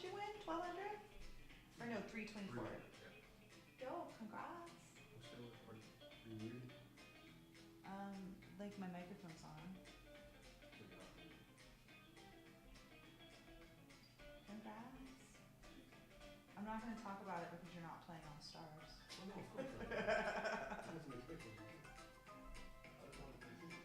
You win 1,200 or no 324. Yo, congrats. Like my microphone's on. Congrats. I'm not going to talk about it because you're not playing on stars. Oh, no, of course not. I wasn't expecting you. I just wanted to play too.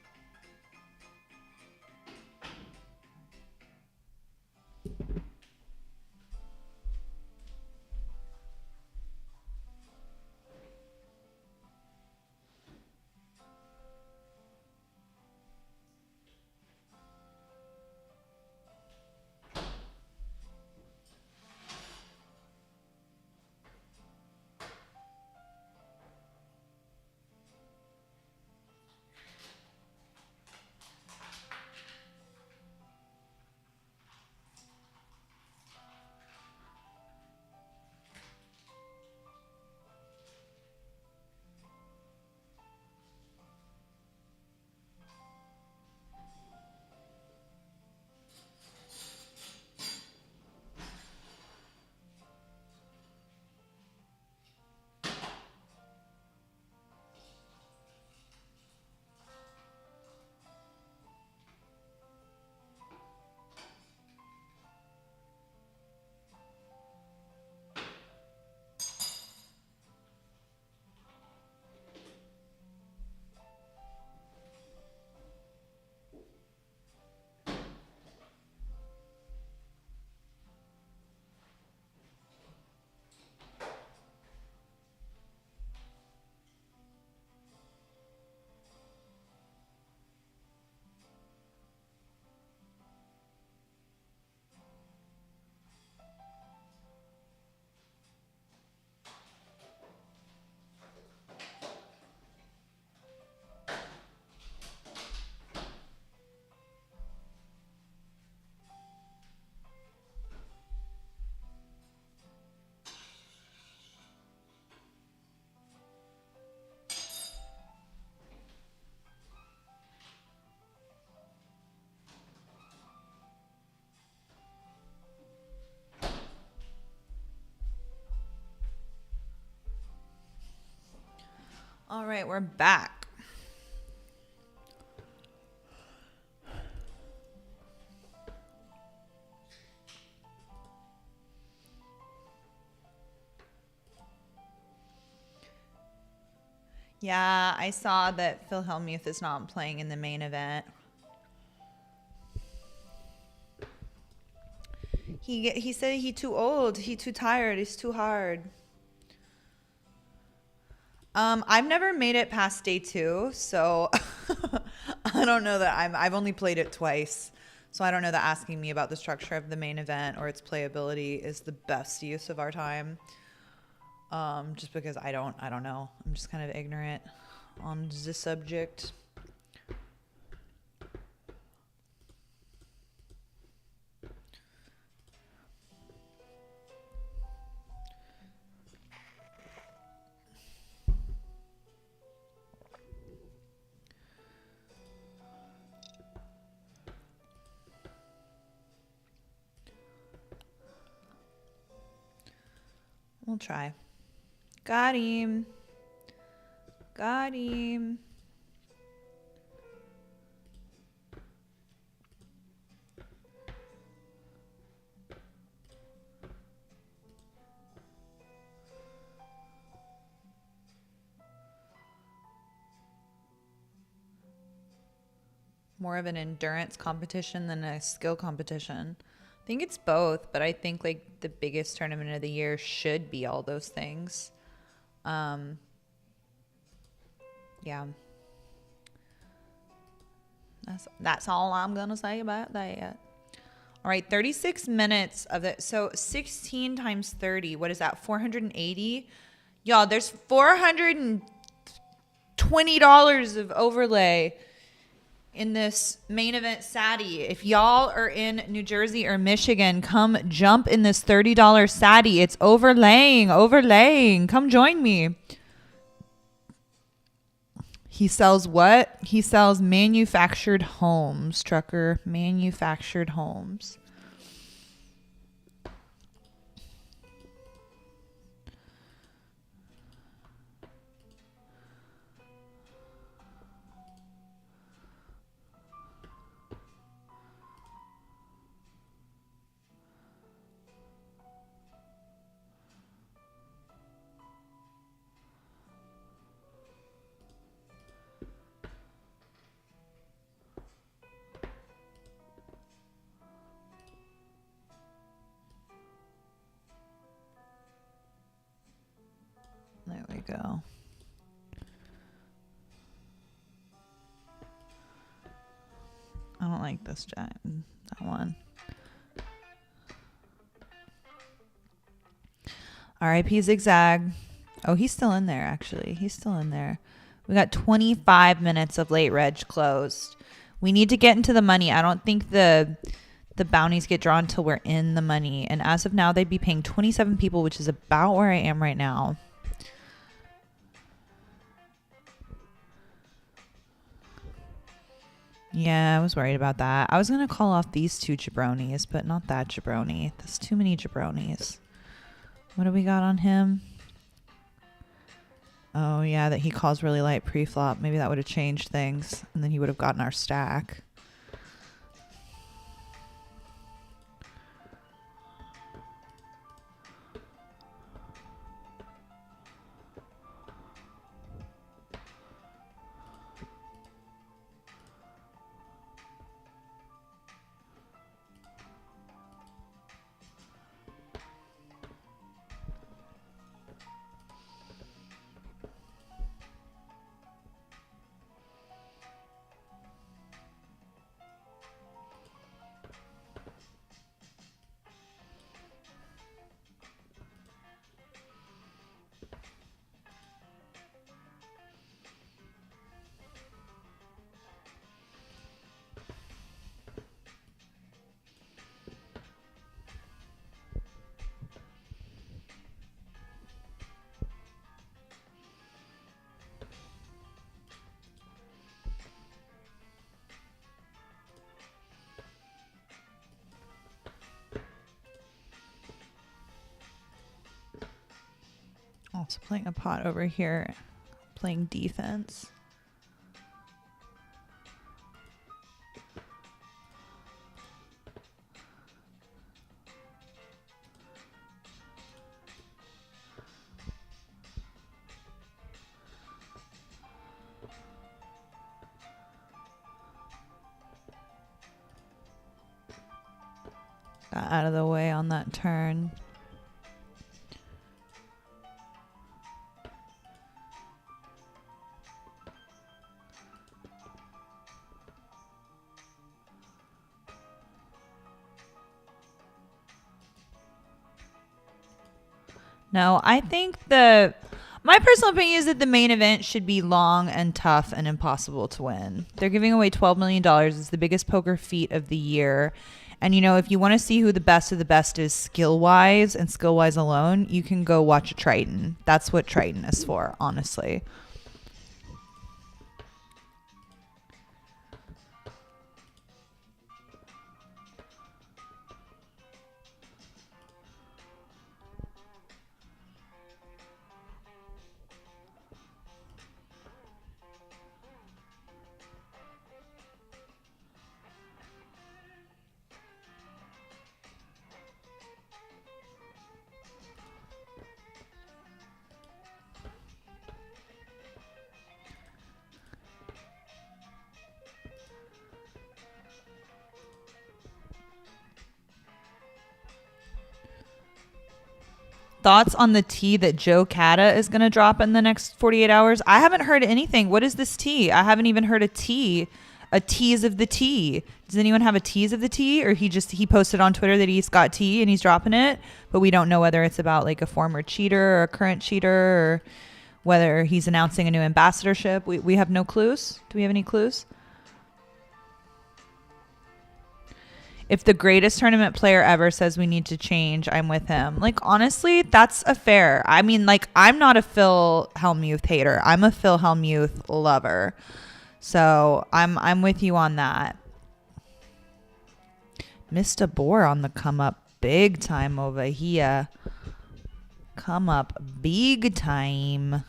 right, we're back. Yeah, I saw that Phil Hellmuth is not playing in the main event. He said he's too old, he's too tired, it's too hard. I've never made it past day 2, so I don't know that I've only played it twice. So I don't know that asking me about the structure of the main event or its playability is the best use of our time. Just because I don't know. I'm just kind of ignorant on the subject. We'll try. Got him. Got him. More of an endurance competition than a skill competition. I think it's both, but I think like the biggest tournament of the year should be all those things. Yeah. That's all I'm gonna say about that. All right, 36 minutes of it. So 16 times 30. What is that? 480. Y'all, there's $420 of overlay in this main event Sadie. If y'all are in New Jersey or Michigan, come jump in this $30 Sadie. It's overlaying. Come join me. He sells what? He sells manufactured homes, trucker. Manufactured homes. There we go. I don't like this giant. That one. RIP Zigzag. Oh, he's still in there, actually. He's still in there. We got 25 minutes of late reg closed. We need to get into the money. I don't think the bounties get drawn until we're in the money. And as of now, they'd be paying 27 people, which is about where I am right now. Yeah, I was worried about that. I was going to call off these 2 jabronis, but not that jabroni. There's too many jabronis. What do we got on him? Oh, yeah, that he calls really light pre-flop. Maybe that would have changed things, and then he would have gotten our stack. Also playing a pot over here. playing defense. Got out of the way on that turn. No, I think my personal opinion is that the main event should be long and tough and impossible to win. They're giving away $12 million. It's the biggest poker feat of the year. And, you know, if you want to see who the best of the best is skill-wise and skill-wise alone, you can go watch a Triton. That's what Triton is for, honestly. Thoughts on the tea that Joe Cata is going to drop in the next 48 hours? I haven't heard anything. What is this tea? I haven't even heard a tease of the tea. Does anyone have a tease of the tea? Or he posted on Twitter that he's got tea and he's dropping it, but we don't know whether it's about like a former cheater or a current cheater or whether he's announcing a new ambassadorship. We have no clues. Do we have any clues? If the greatest tournament player ever says we need to change, I'm with him. Like, honestly, that's a fair. I mean, like, I'm not a Phil Hellmuth hater. I'm a Phil Hellmuth lover. So I'm with you on that. Mr. Boar on the come up big time over here. Come up big time.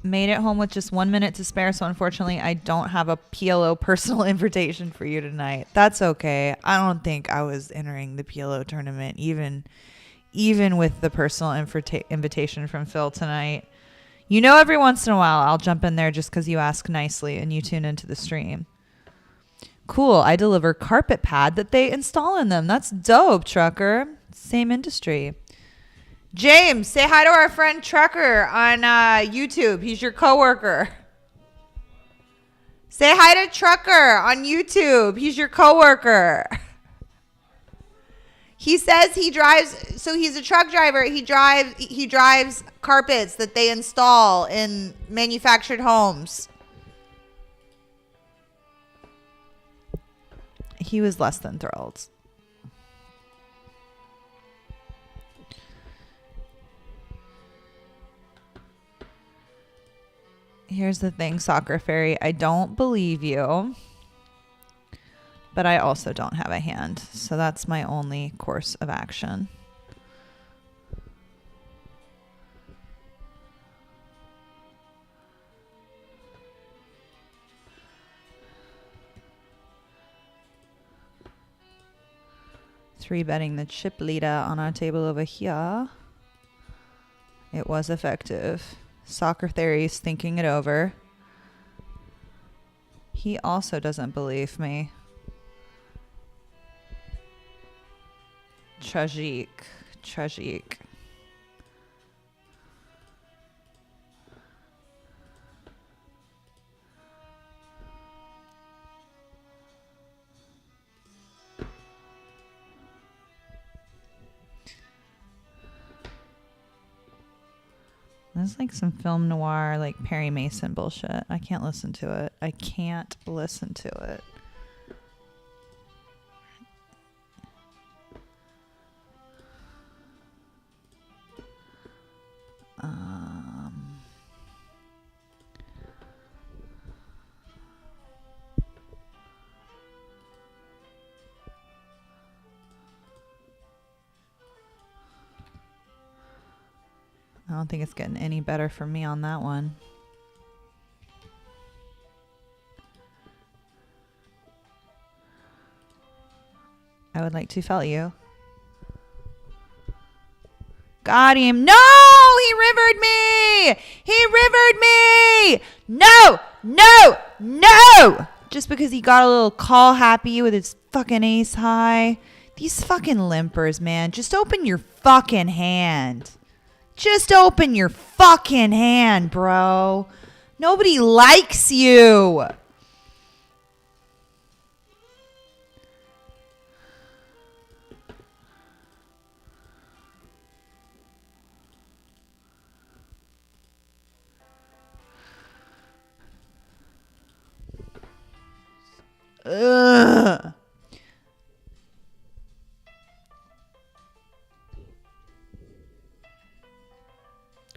Made it home with just 1 minute to spare, so unfortunately I don't have a PLO personal invitation for you tonight. That's okay. I don't think I was entering the PLO tournament even with the personal invitation from Phil tonight. You know, every once in a while I'll jump in there just because you ask nicely and you tune into the stream. Cool. I deliver carpet pad that they install in them. That's dope, trucker. Same industry. James, say hi to our friend Trucker on YouTube. He's your coworker. Say hi to Trucker on YouTube. He's your coworker. He says he drives, so he's a truck driver. He drives carpets that they install in manufactured homes. He was less than thrilled. Here's the thing, Soccer Fairy. I don't believe you, but I also don't have a hand. So that's my only course of action. Three betting the chip leader on our table over here. It was effective. Soccer Theory's thinking it over. He also doesn't believe me. Tragique. This is like some film noir, like Perry Mason bullshit. I can't listen to it. don't think it's getting any better for me on that one. I would like to felt you. Got him. No! He rivered me! He rivered me! No! No! No! Just because he got a little call happy with his fucking ace high. These fucking limpers, man. Just open your fucking hand. Just open your fucking hand, bro. Nobody likes you. Ugh.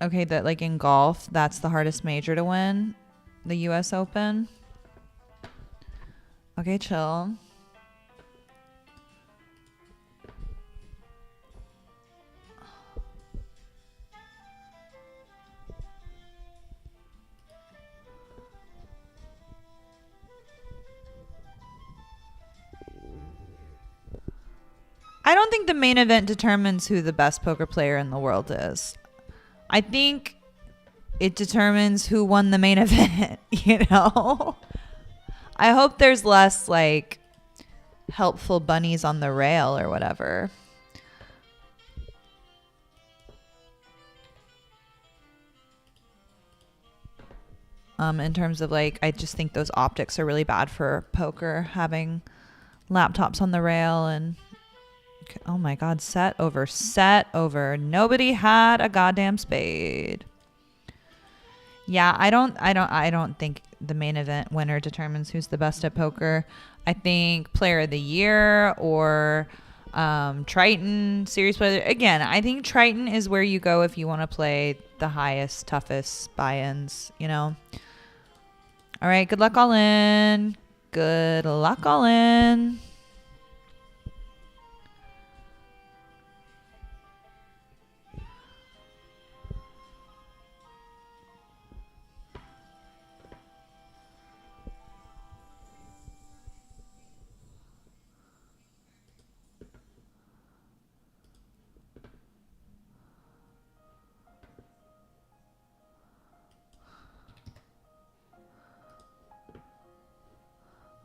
Okay, that like in golf, that's the hardest major to win, the US Open. Okay, chill. I don't think the main event determines who the best poker player in the world is. I think it determines who won the main event, you know? I hope there's less like helpful bunnies on the rail or whatever. In terms of like, I just think those optics are really bad for poker, having laptops on the rail. And oh my God, set over. Nobody had a goddamn spade. Yeah, I don't think the main event winner determines who's the best at poker. I think player of the year or Triton, series player. Again, I think Triton is where you go if you want to play the highest, toughest buy-ins, you know. All right, good luck all in. Good luck all in.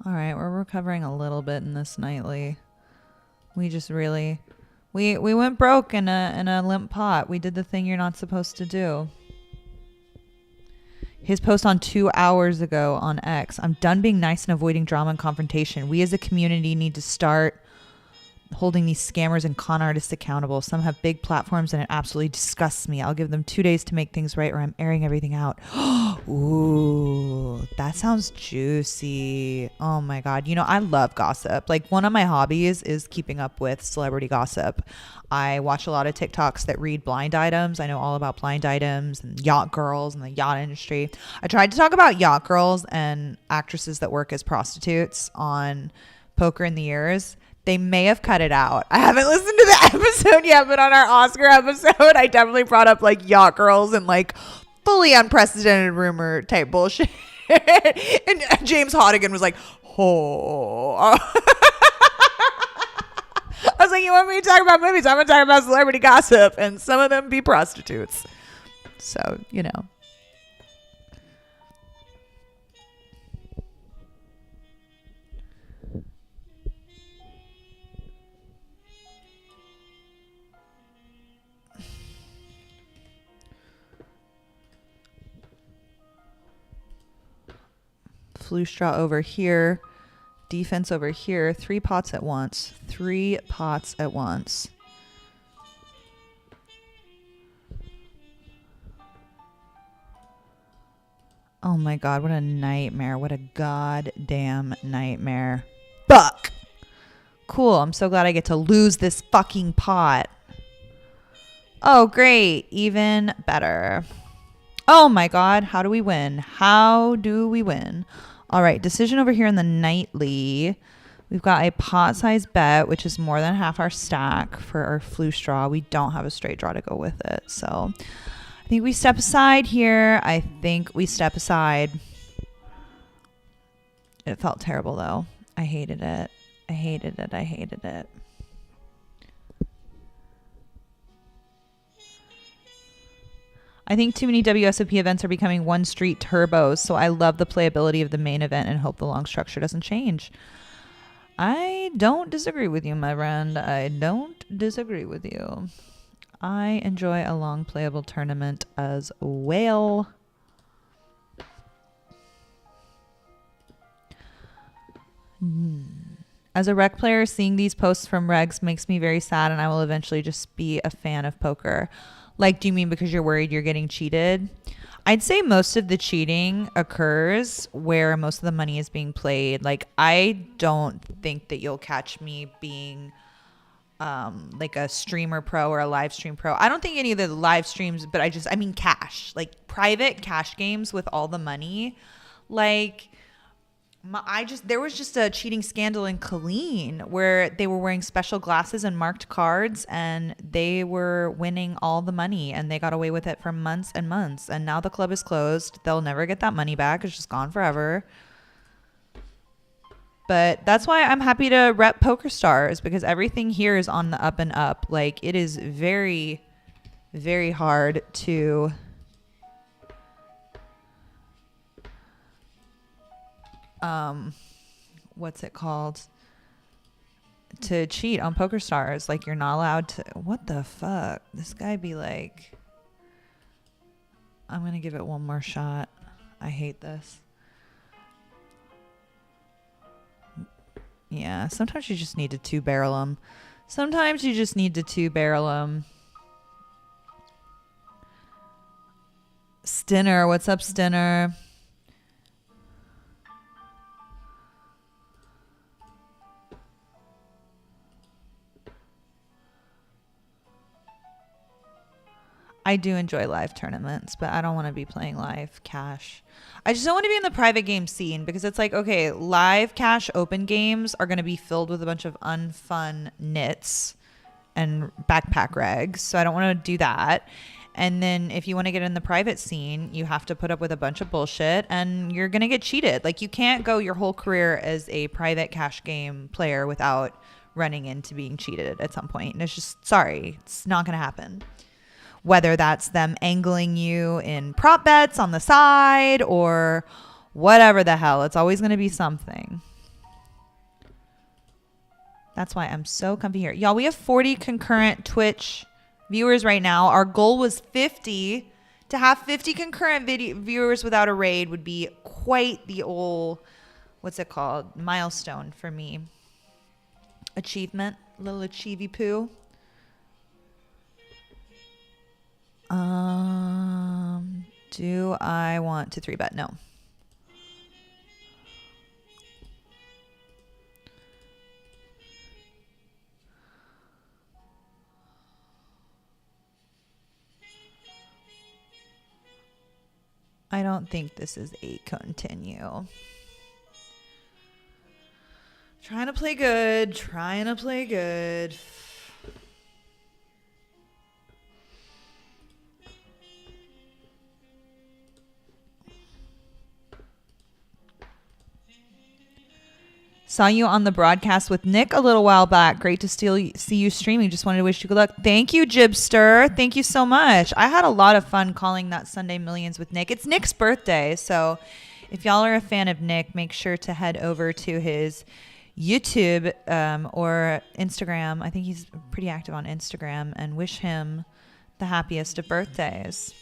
All right, we're recovering a little bit in this nightly. We just really, we went broke in a limp pot. We did the thing you're not supposed to do. His post on 2 hours ago on X. I'm done being nice and avoiding drama and confrontation. We as a community need to start holding these scammers and con artists accountable. Some have big platforms and it absolutely disgusts me. I'll give them 2 days to make things right or I'm airing everything out. Ooh, that sounds juicy. Oh my God. You know, I love gossip. Like one of my hobbies is keeping up with celebrity gossip. I watch a lot of TikToks that read blind items. I know all about blind items and yacht girls and the yacht industry. I tried to talk about yacht girls and actresses that work as prostitutes on Poker in the Ears. They may have cut it out. I haven't listened to the episode yet, but on our Oscar episode, I definitely brought up like yacht girls and like fully unprecedented rumor type bullshit. And James Hodigan was like, oh. I was like, you want me to talk about movies? I'm going to talk about celebrity gossip and some of them be prostitutes. So, you know. Flu straw over here, defense over here, 3 pots at once. Oh my God, what a nightmare. What a goddamn nightmare. Fuck. Cool, I'm so glad I get to lose this fucking pot. Oh, great. Even better. Oh my God, how do we win? All right, decision over here in the nightly. We've got a pot size bet, which is more than half our stack for our flu straw. We don't have a straight draw to go with it. So I think we step aside here. I think we step aside. It felt terrible, though. I hated it. I hated it. I hated it. I think too many WSOP events are becoming one street turbos, so I love the playability of the main event and hope the long structure doesn't change. I don't disagree with you, my friend. I don't disagree with you. I enjoy a long playable tournament as well. As a rec player, seeing these posts from regs makes me very sad, and I will eventually just be a fan of poker. Like, do you mean because you're worried you're getting cheated? I'd say most of the cheating occurs where most of the money is being played. Like, I don't think that you'll catch me being like a streamer pro or a live stream pro. I don't think any of the live streams, but I mean cash, like private cash games with all the money. Like, there was just a cheating scandal in Colleen where they were wearing special glasses and marked cards, and they were winning all the money, and they got away with it for months and months. And now the club is closed. They'll never get that money back. It's just gone forever. But that's why I'm happy to rep PokerStars, because everything here is on the up and up. Like, it is very, very hard to what's it called? To cheat on PokerStars. Like, you're not allowed to. What the fuck? This guy be like, I'm gonna give it one more shot. I hate this. Yeah, sometimes you just need to two-barrel them. Sometimes you just need to two-barrel them. Stinner, what's up, Stinner? I do enjoy live tournaments, but I don't want to be playing live cash. I just don't want to be in the private game scene, because it's like, okay, live cash open games are going to be filled with a bunch of unfun nits and backpack regs. So I don't want to do that. And then if you want to get in the private scene, you have to put up with a bunch of bullshit, and you're going to get cheated. Like, you can't go your whole career as a private cash game player without running into being cheated at some point. And it's just, sorry, it's not going to happen. Whether that's them angling you in prop bets on the side or whatever the hell. It's always going to be something. That's why I'm so comfy here. Y'all, we have 40 concurrent Twitch viewers right now. Our goal was 50. To have 50 concurrent viewers without a raid would be quite the old, what's it called, milestone for me. Achievement. Little achievey poo. Do I want to 3-bet? No. I don't think this is a continue. Trying to play good. Trying to play good. Saw you on the broadcast with Nick a little while back. Great to see you streaming. Just wanted to wish you good luck. Thank you, Jibster. Thank you so much. I had a lot of fun calling that Sunday Millions with Nick. It's Nick's birthday, so if y'all are a fan of Nick, make sure to head over to his YouTube or Instagram. I think he's pretty active on Instagram, and wish him the happiest of birthdays.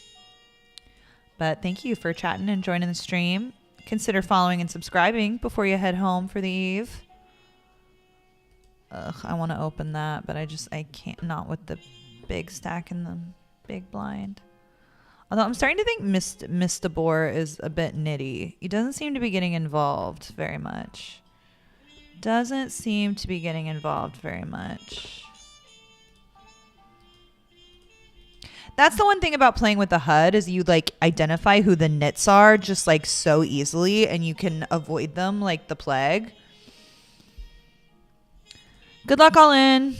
But thank you for chatting and joining the stream. Consider following and subscribing before you head home for the eve. Ugh, I want to open that, but I can't, not with the big stack in the big blind. Although I'm starting to think Mr. Boar is a bit nitty. He doesn't seem to be getting involved very much. Doesn't seem to be getting involved very much. That's the one thing about playing with the HUD, is you like identify who the nits are just like so easily, and you can avoid them like the plague. Good luck all in.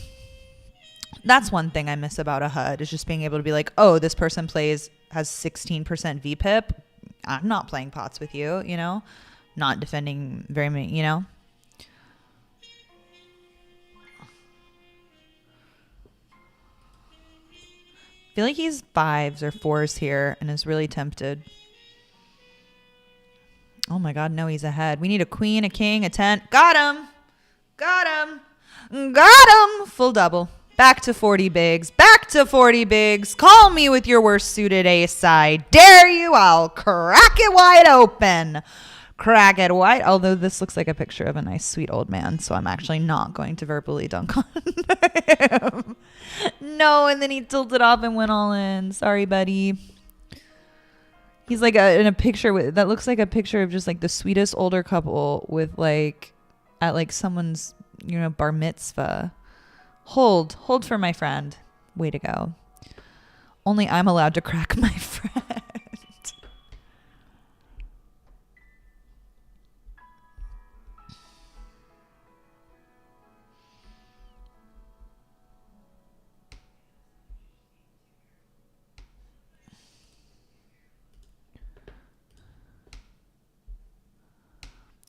That's one thing I miss about a HUD is just being able to be like, oh, this person has 16% VPIP. I'm not playing pots with you, you know, not defending very many, you know. I feel like he's 5s or 4s here and is really tempted. Oh my God, no, he's ahead. We need a queen, a king, a 10. Got him. Got him. Got him. Full double. Back to 40 bigs. Back to 40 bigs. Call me with your worst suited ace side. Dare you? I'll crack it wide open. Crack it wide. Although this looks like a picture of a nice, sweet old man. So I'm actually not going to verbally dunk on him. No, and then he tilted off and went all in. Sorry, buddy. He's like in a picture that looks like a picture of just like the sweetest older couple with like at like someone's, you know, bar mitzvah. Hold for my friend. Way to go. Only I'm allowed to crack my friend.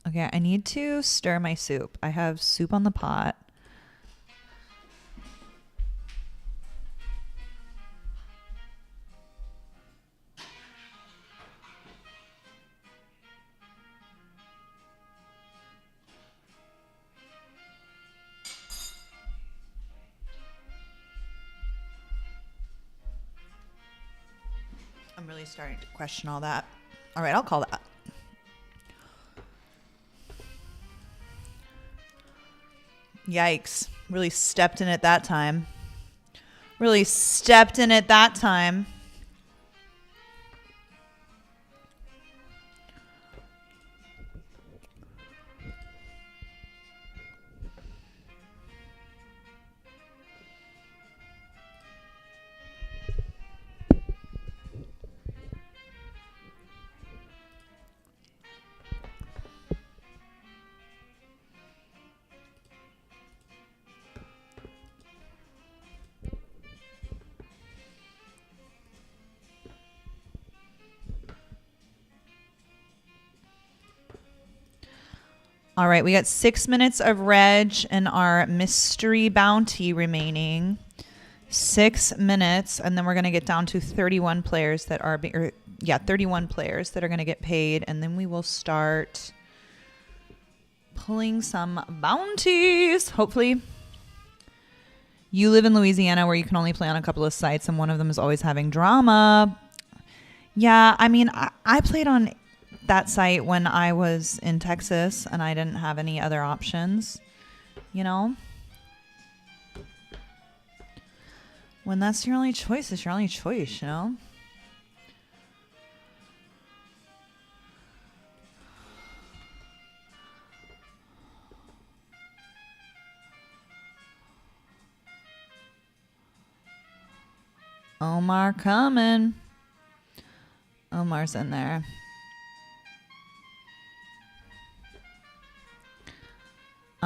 Okay, I need to stir my soup. I have soup on the pot. I'm really starting to question all that. All right, I'll call that. Yikes. Really stepped in it that time. Really stepped in it that time. All right, we got 6 minutes of reg and our mystery bounty remaining. 6 minutes, and then we're going to get down to 31 players that are, 31 players that are going to get paid, and then we will start pulling some bounties, hopefully. You live in Louisiana where you can only play on a couple of sites, and one of them is always having drama. Yeah, I mean, I played on that site when I was in Texas and I didn't have any other options, you know? When that's your only choice, it's your only choice, you know? Omar coming. Omar's in there.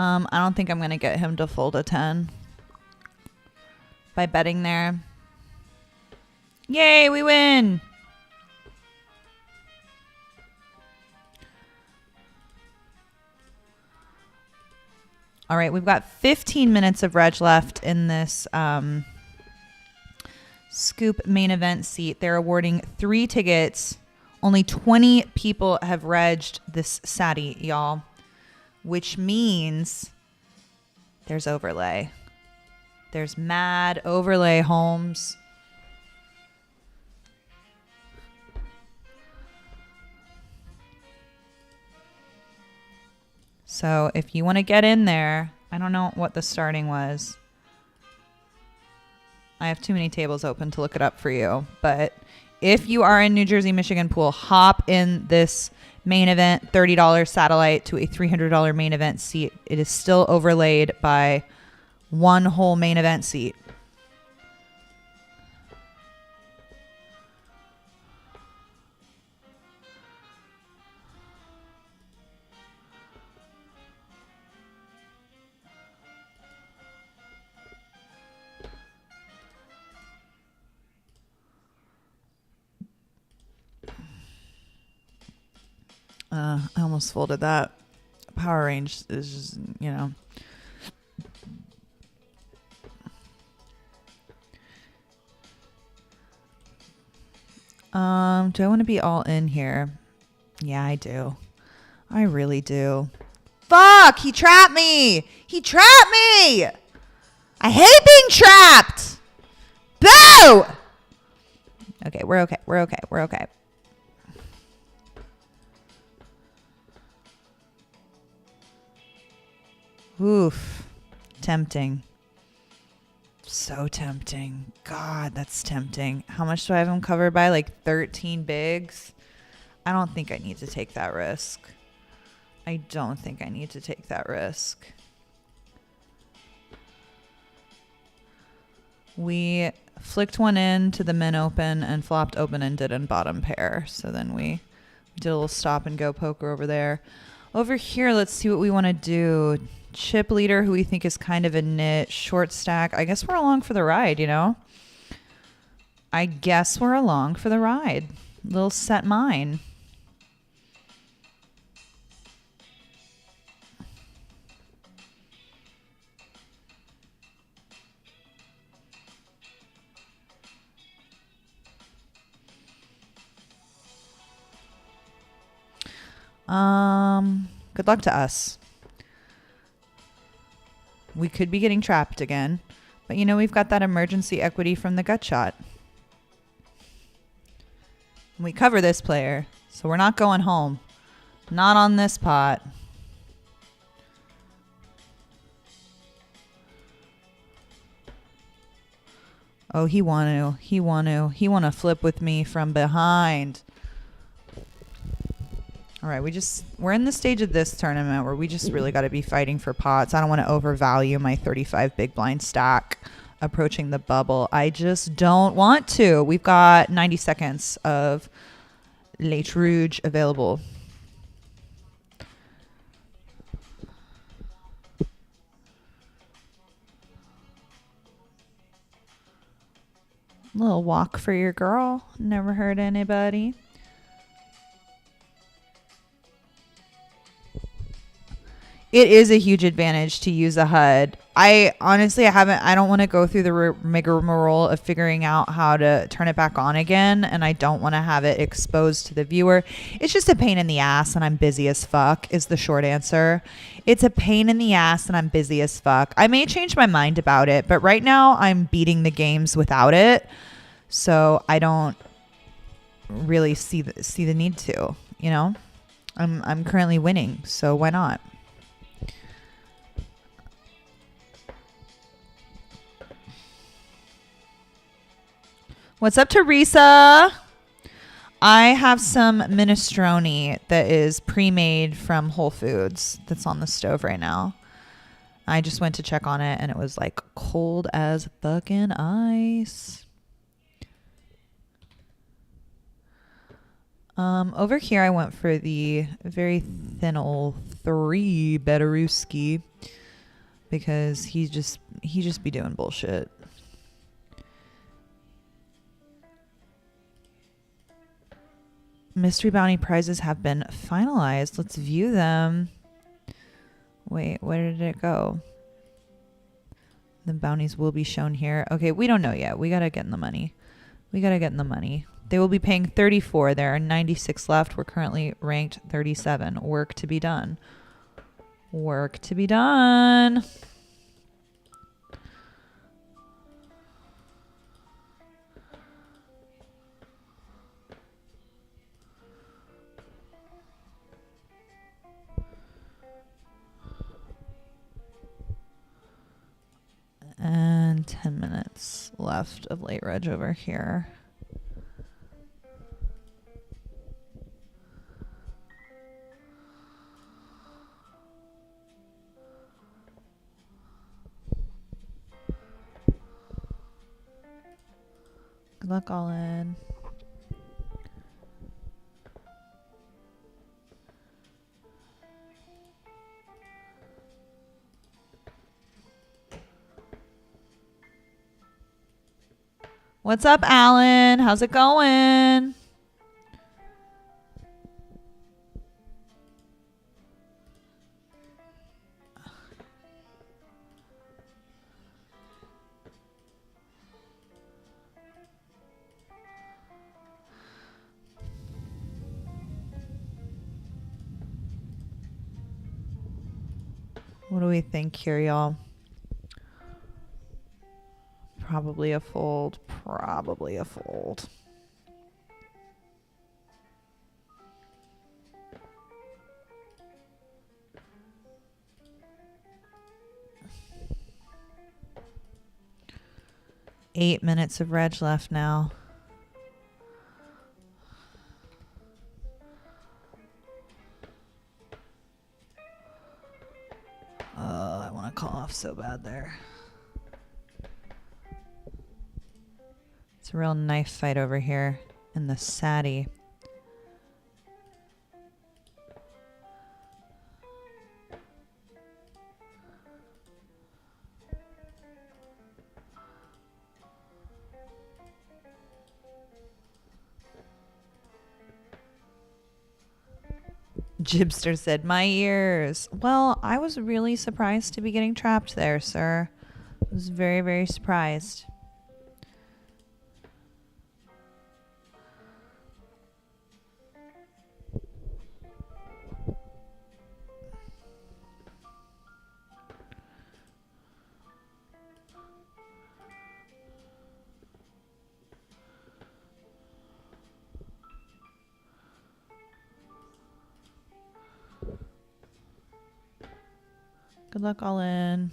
I don't think I'm going to get him to fold a 10 by betting there. Yay, we win. All right, we've got 15 minutes of reg left in this Scoop main event seat. They're awarding 3 tickets. Only 20 people have regged this Saturday, y'all. Which means there's overlay. There's mad overlay, Holmes. So if you want to get in there, I don't know what the starting was. I have too many tables open to look it up for you. But if you are in New Jersey, Michigan pool, hop in this main event $30 satellite to a $300 main event seat. It is still overlaid by one whole main event seat. I almost folded that. Power range is just, you know. Do I want to be all in here? Yeah, I do. I really do. Fuck! He trapped me! He trapped me! I hate being trapped! Boo! Okay, we're okay. We're okay. We're okay. Oof. Tempting. So tempting. God, that's tempting. How much do I have him covered by? Like 13 bigs? I don't think I need to take that risk. I don't think I need to take that risk. We flicked one in to the min open and flopped open ended and bottom pair. So then we did a little stop and go poker over there. Over here, let's see what we want to do. Chip leader, who we think is kind of a nit. Short stack. I guess we're along for the ride, you know? I guess we're along for the ride. Little set mine. Good luck to us. We could be getting trapped again, but you know, we've got that emergency equity from the gut shot. We cover this player, so we're not going home. Not on this pot. Oh, he want to flip with me from behind. All right, we're in the stage of this tournament where we just really got to be fighting for pots. I don't want to overvalue my 35 big blind stack approaching the bubble. I just don't want to. We've got 90 seconds of Late Rouge available. Little walk for your girl. Never hurt anybody. It is a huge advantage to use a HUD. I don't want to go through the rigmarole of figuring out how to turn it back on again, and I don't want to have it exposed to the viewer. It's just a pain in the ass, and I'm busy as fuck is the short answer. It's a pain in the ass, and I'm busy as fuck. I may change my mind about it, but right now I'm beating the games without it, so I don't really see the need to, you know? I'm currently winning, so why not? What's up, Teresa? I have some minestrone that is pre-made from Whole Foods that's on the stove right now. I just went to check on it and it was like cold as fucking ice. Over here I went for the very thin old 3 Betaruski because he just be doing bullshit. Mystery bounty prizes have been finalized. Let's view them. Wait, where did it go? The bounties will be shown here. Okay, we don't know yet. We gotta get in the money. They will be paying 34. There are 96 left. We're currently ranked 37. Work to be done. Work to be done. And 10 minutes left of late reg over here. Good luck, all in. What's up, Alan? How's it going? What do we think here, y'all? Probably a fold. Probably a fold. Eight minutes of reg left now. Oh, I want to call off so bad there. It's a real knife fight over here in the Sadie. Jibster said, my ears. Well, I was really surprised to be getting trapped there, sir. I was very, very surprised. Good luck, all in.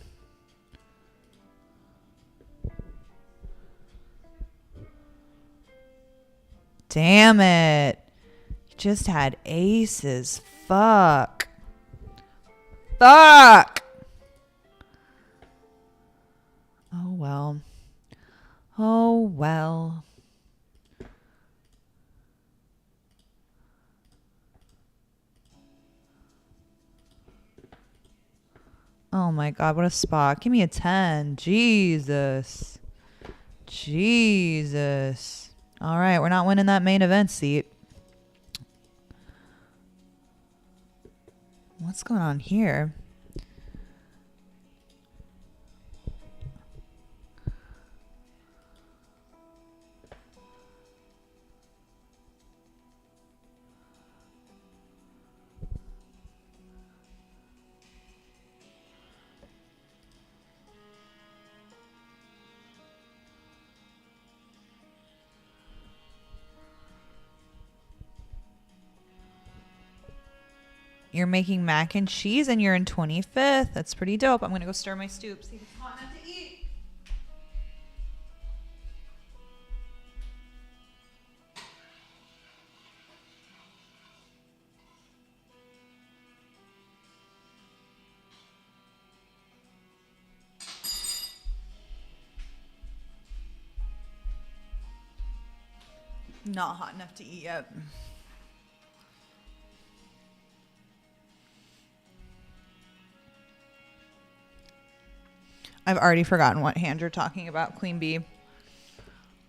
Damn it. You just had aces. Fuck. Fuck. Oh, well. Oh, well. Oh my God, what a spot. Give me a 10. Jesus. Jesus. All right, we're not winning that main event seat. What's going on here? You're making mac and cheese and you're in 25th. That's pretty dope. I'm going to go stir my stoop. See if it's hot enough to eat. Not hot enough to eat yet. I've already forgotten what hand you're talking about, Queen Bee.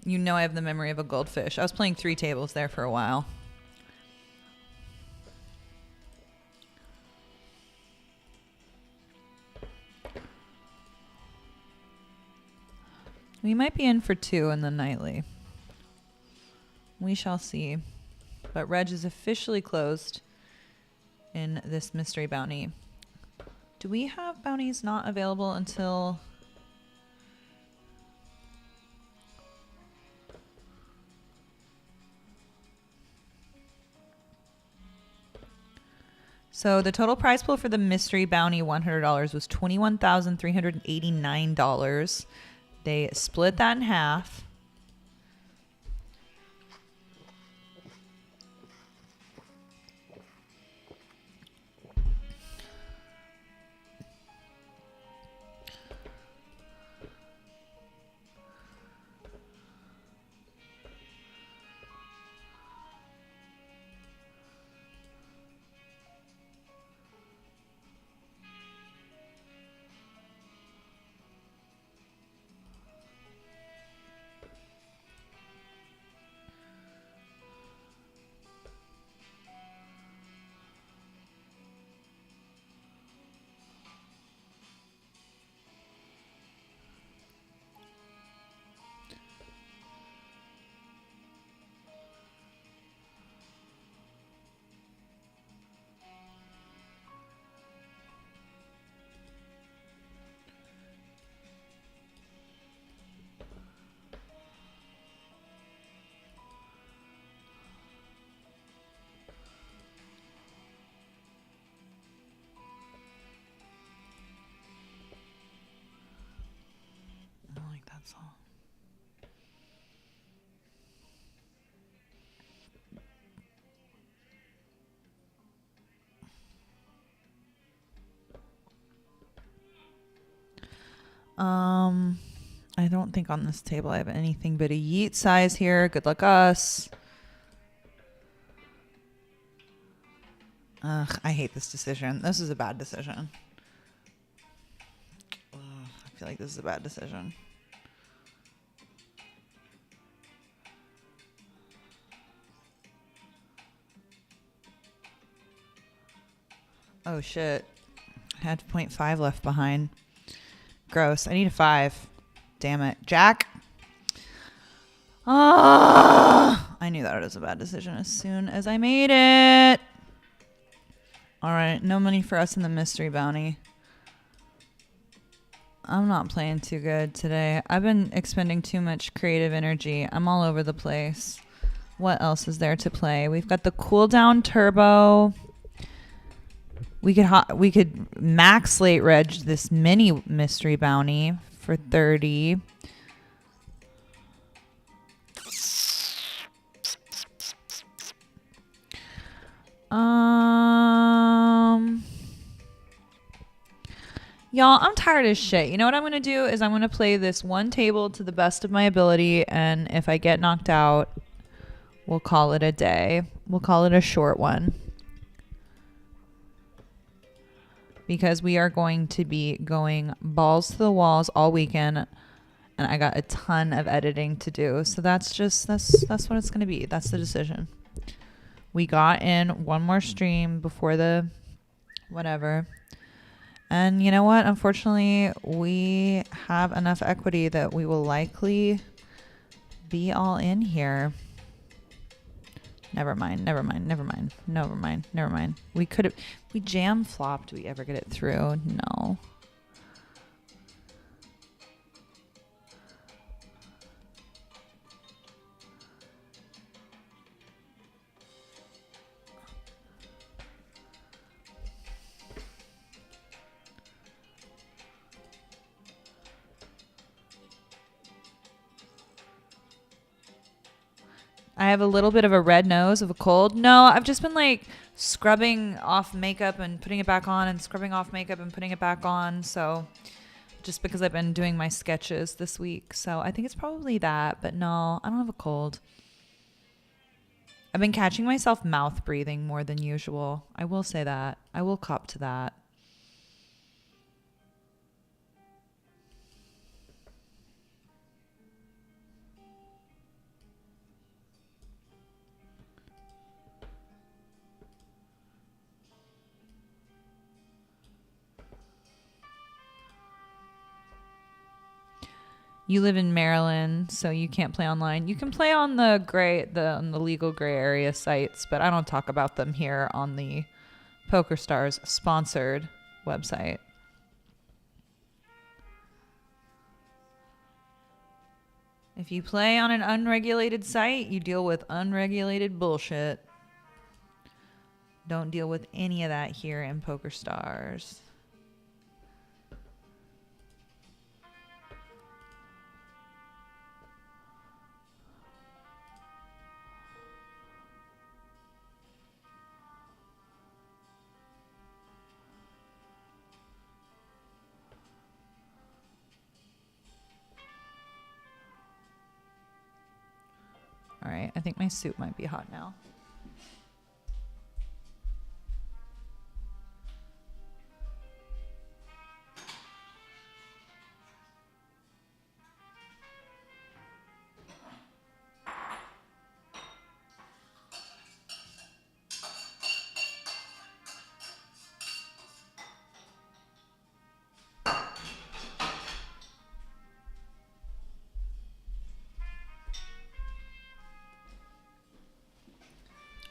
You know I have the memory of a goldfish. I was playing 3 tables there for a while. We might be in for 2 in the nightly. We shall see. But Reg is officially closed in this mystery bounty. Do we have bounties not available until... So the total prize pool for the mystery bounty $100 was $21,389. They split that in half. I don't think on this table I have anything but a yeet size here. Good luck us. Ugh, I hate this decision. This is a bad decision. Ugh, I feel like this is a bad decision. Oh shit. I had 0.5 left behind. Gross. I need a 5. Damn it. Jack. Ah, I knew that was a bad decision as soon as I made it. All right. No money for us in the mystery bounty. I'm not playing too good today. I've been expending too much creative energy. I'm all over the place. What else is there to play? We've got the cooldown turbo. We could max late reg this mini mystery bounty for 30. Y'all, I'm tired as shit. You know what I'm going to do is I'm going to play this one table to the best of my ability, and if I get knocked out, we'll call it a day. We'll call it a short one. Because we are going to be going balls to the walls all weekend, and I got a ton of editing to do. So that's what it's going to be. That's the decision. We got in one more stream before the whatever. And you know what? Unfortunately, we have enough equity that we will likely be all in here. Never mind. We jam flopped. Do we ever get it through? No. I have a little bit of a red nose of a cold. No, I've just been like scrubbing off makeup and putting it back on and scrubbing off makeup and putting it back on. So just because I've been doing my sketches this week. So I think it's probably that. But no, I don't have a cold. I've been catching myself mouth breathing more than usual. I will say that. I will cop to that. You live in Maryland, so you can't play online. You can play on the legal gray area sites, but I don't talk about them here on the PokerStars sponsored website. If you play on an unregulated site, you deal with unregulated bullshit. Don't deal with any of that here in PokerStars. All right, I think my soup might be hot now.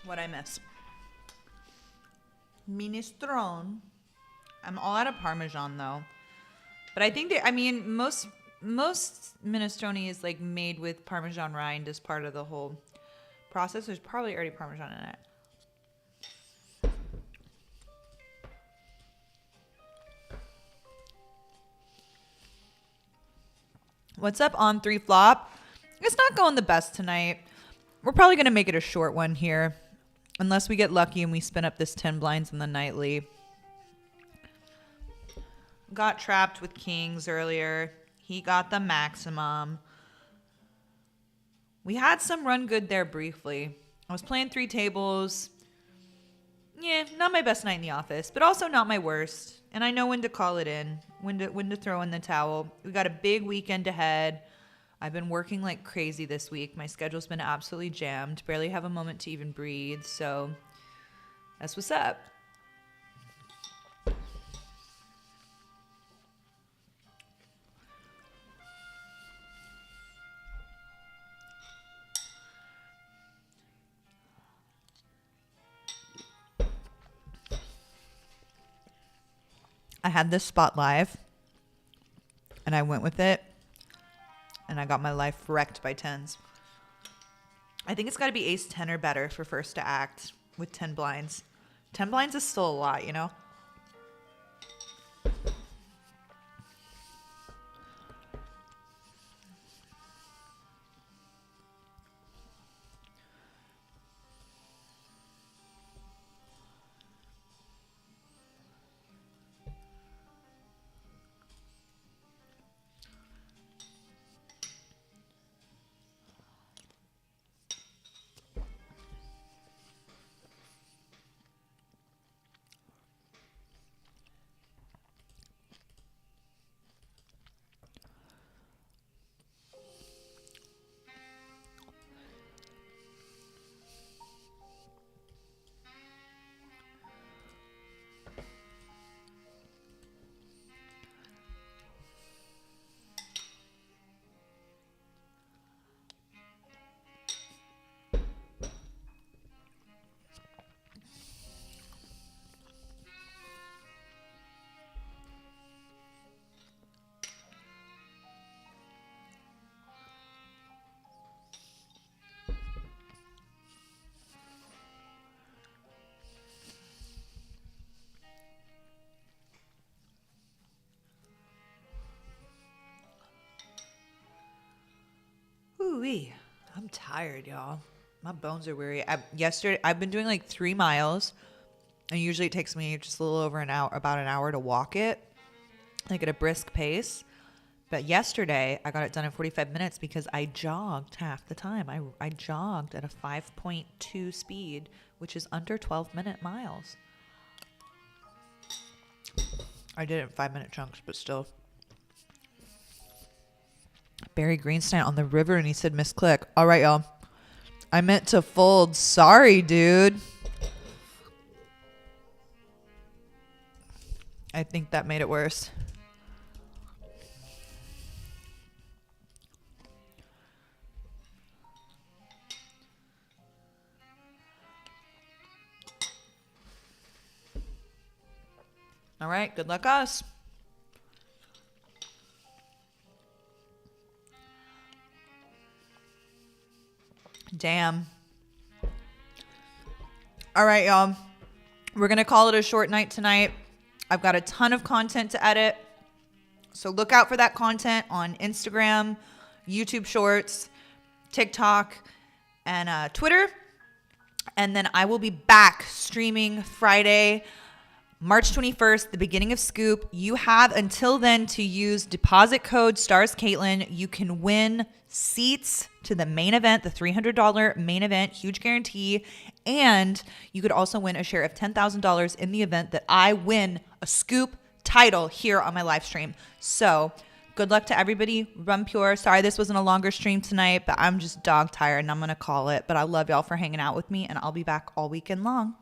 What I miss. Minestrone. I'm all out of Parmesan though. But I think most minestrone is like made with Parmesan rind as part of the whole process. There's probably already Parmesan in it. What's up on 3 flop? It's not going the best tonight. We're probably going to make it a short one here. Unless we get lucky and we spin up this 10 blinds in the nightly. Got trapped with kings earlier. He got the maximum. We had some run good there briefly. I was playing 3 tables. Yeah, not my best night in the office, but also not my worst. And I know when to call it in, when to throw in the towel. We got a big weekend ahead. I've been working like crazy this week. My schedule's been absolutely jammed. Barely have a moment to even breathe. So that's what's up. I had this spot live and I went with it and I got my life wrecked by 10s. I think it's got to be ace 10 or better for first to act with 10 blinds. 10 blinds is still a lot, you know? Ooh-wee. I'm tired, y'all. My bones are weary. Yesterday, I've been doing like 3 miles, and usually it takes me just a little over an hour, about an hour to walk it, like at a brisk pace. But yesterday, I got it done in 45 minutes because I jogged half the time. I jogged at a 5.2 speed, which is under 12-minute miles. I did it in 5-minute chunks, but still. Barry Greenstein on the river, and he said misclick. All right, y'all. I meant to fold. Sorry, dude. I think that made it worse. All right, good luck us. Damn. All right, y'all. We're going to call it a short night tonight. I've got a ton of content to edit. So look out for that content on Instagram, YouTube Shorts, TikTok, and Twitter. And then I will be back streaming Friday, March 21st, the beginning of Scoop. You have until then to use deposit code Stars Caitlin. You can win seats to the main event, the $300 main event, huge guarantee. And you could also win a share of $10,000 in the event that I win a Scoop title here on my live stream. So good luck to everybody. Run pure. Sorry this wasn't a longer stream tonight, but I'm just dog tired and I'm going to call it. But I love y'all for hanging out with me, and I'll be back all weekend long.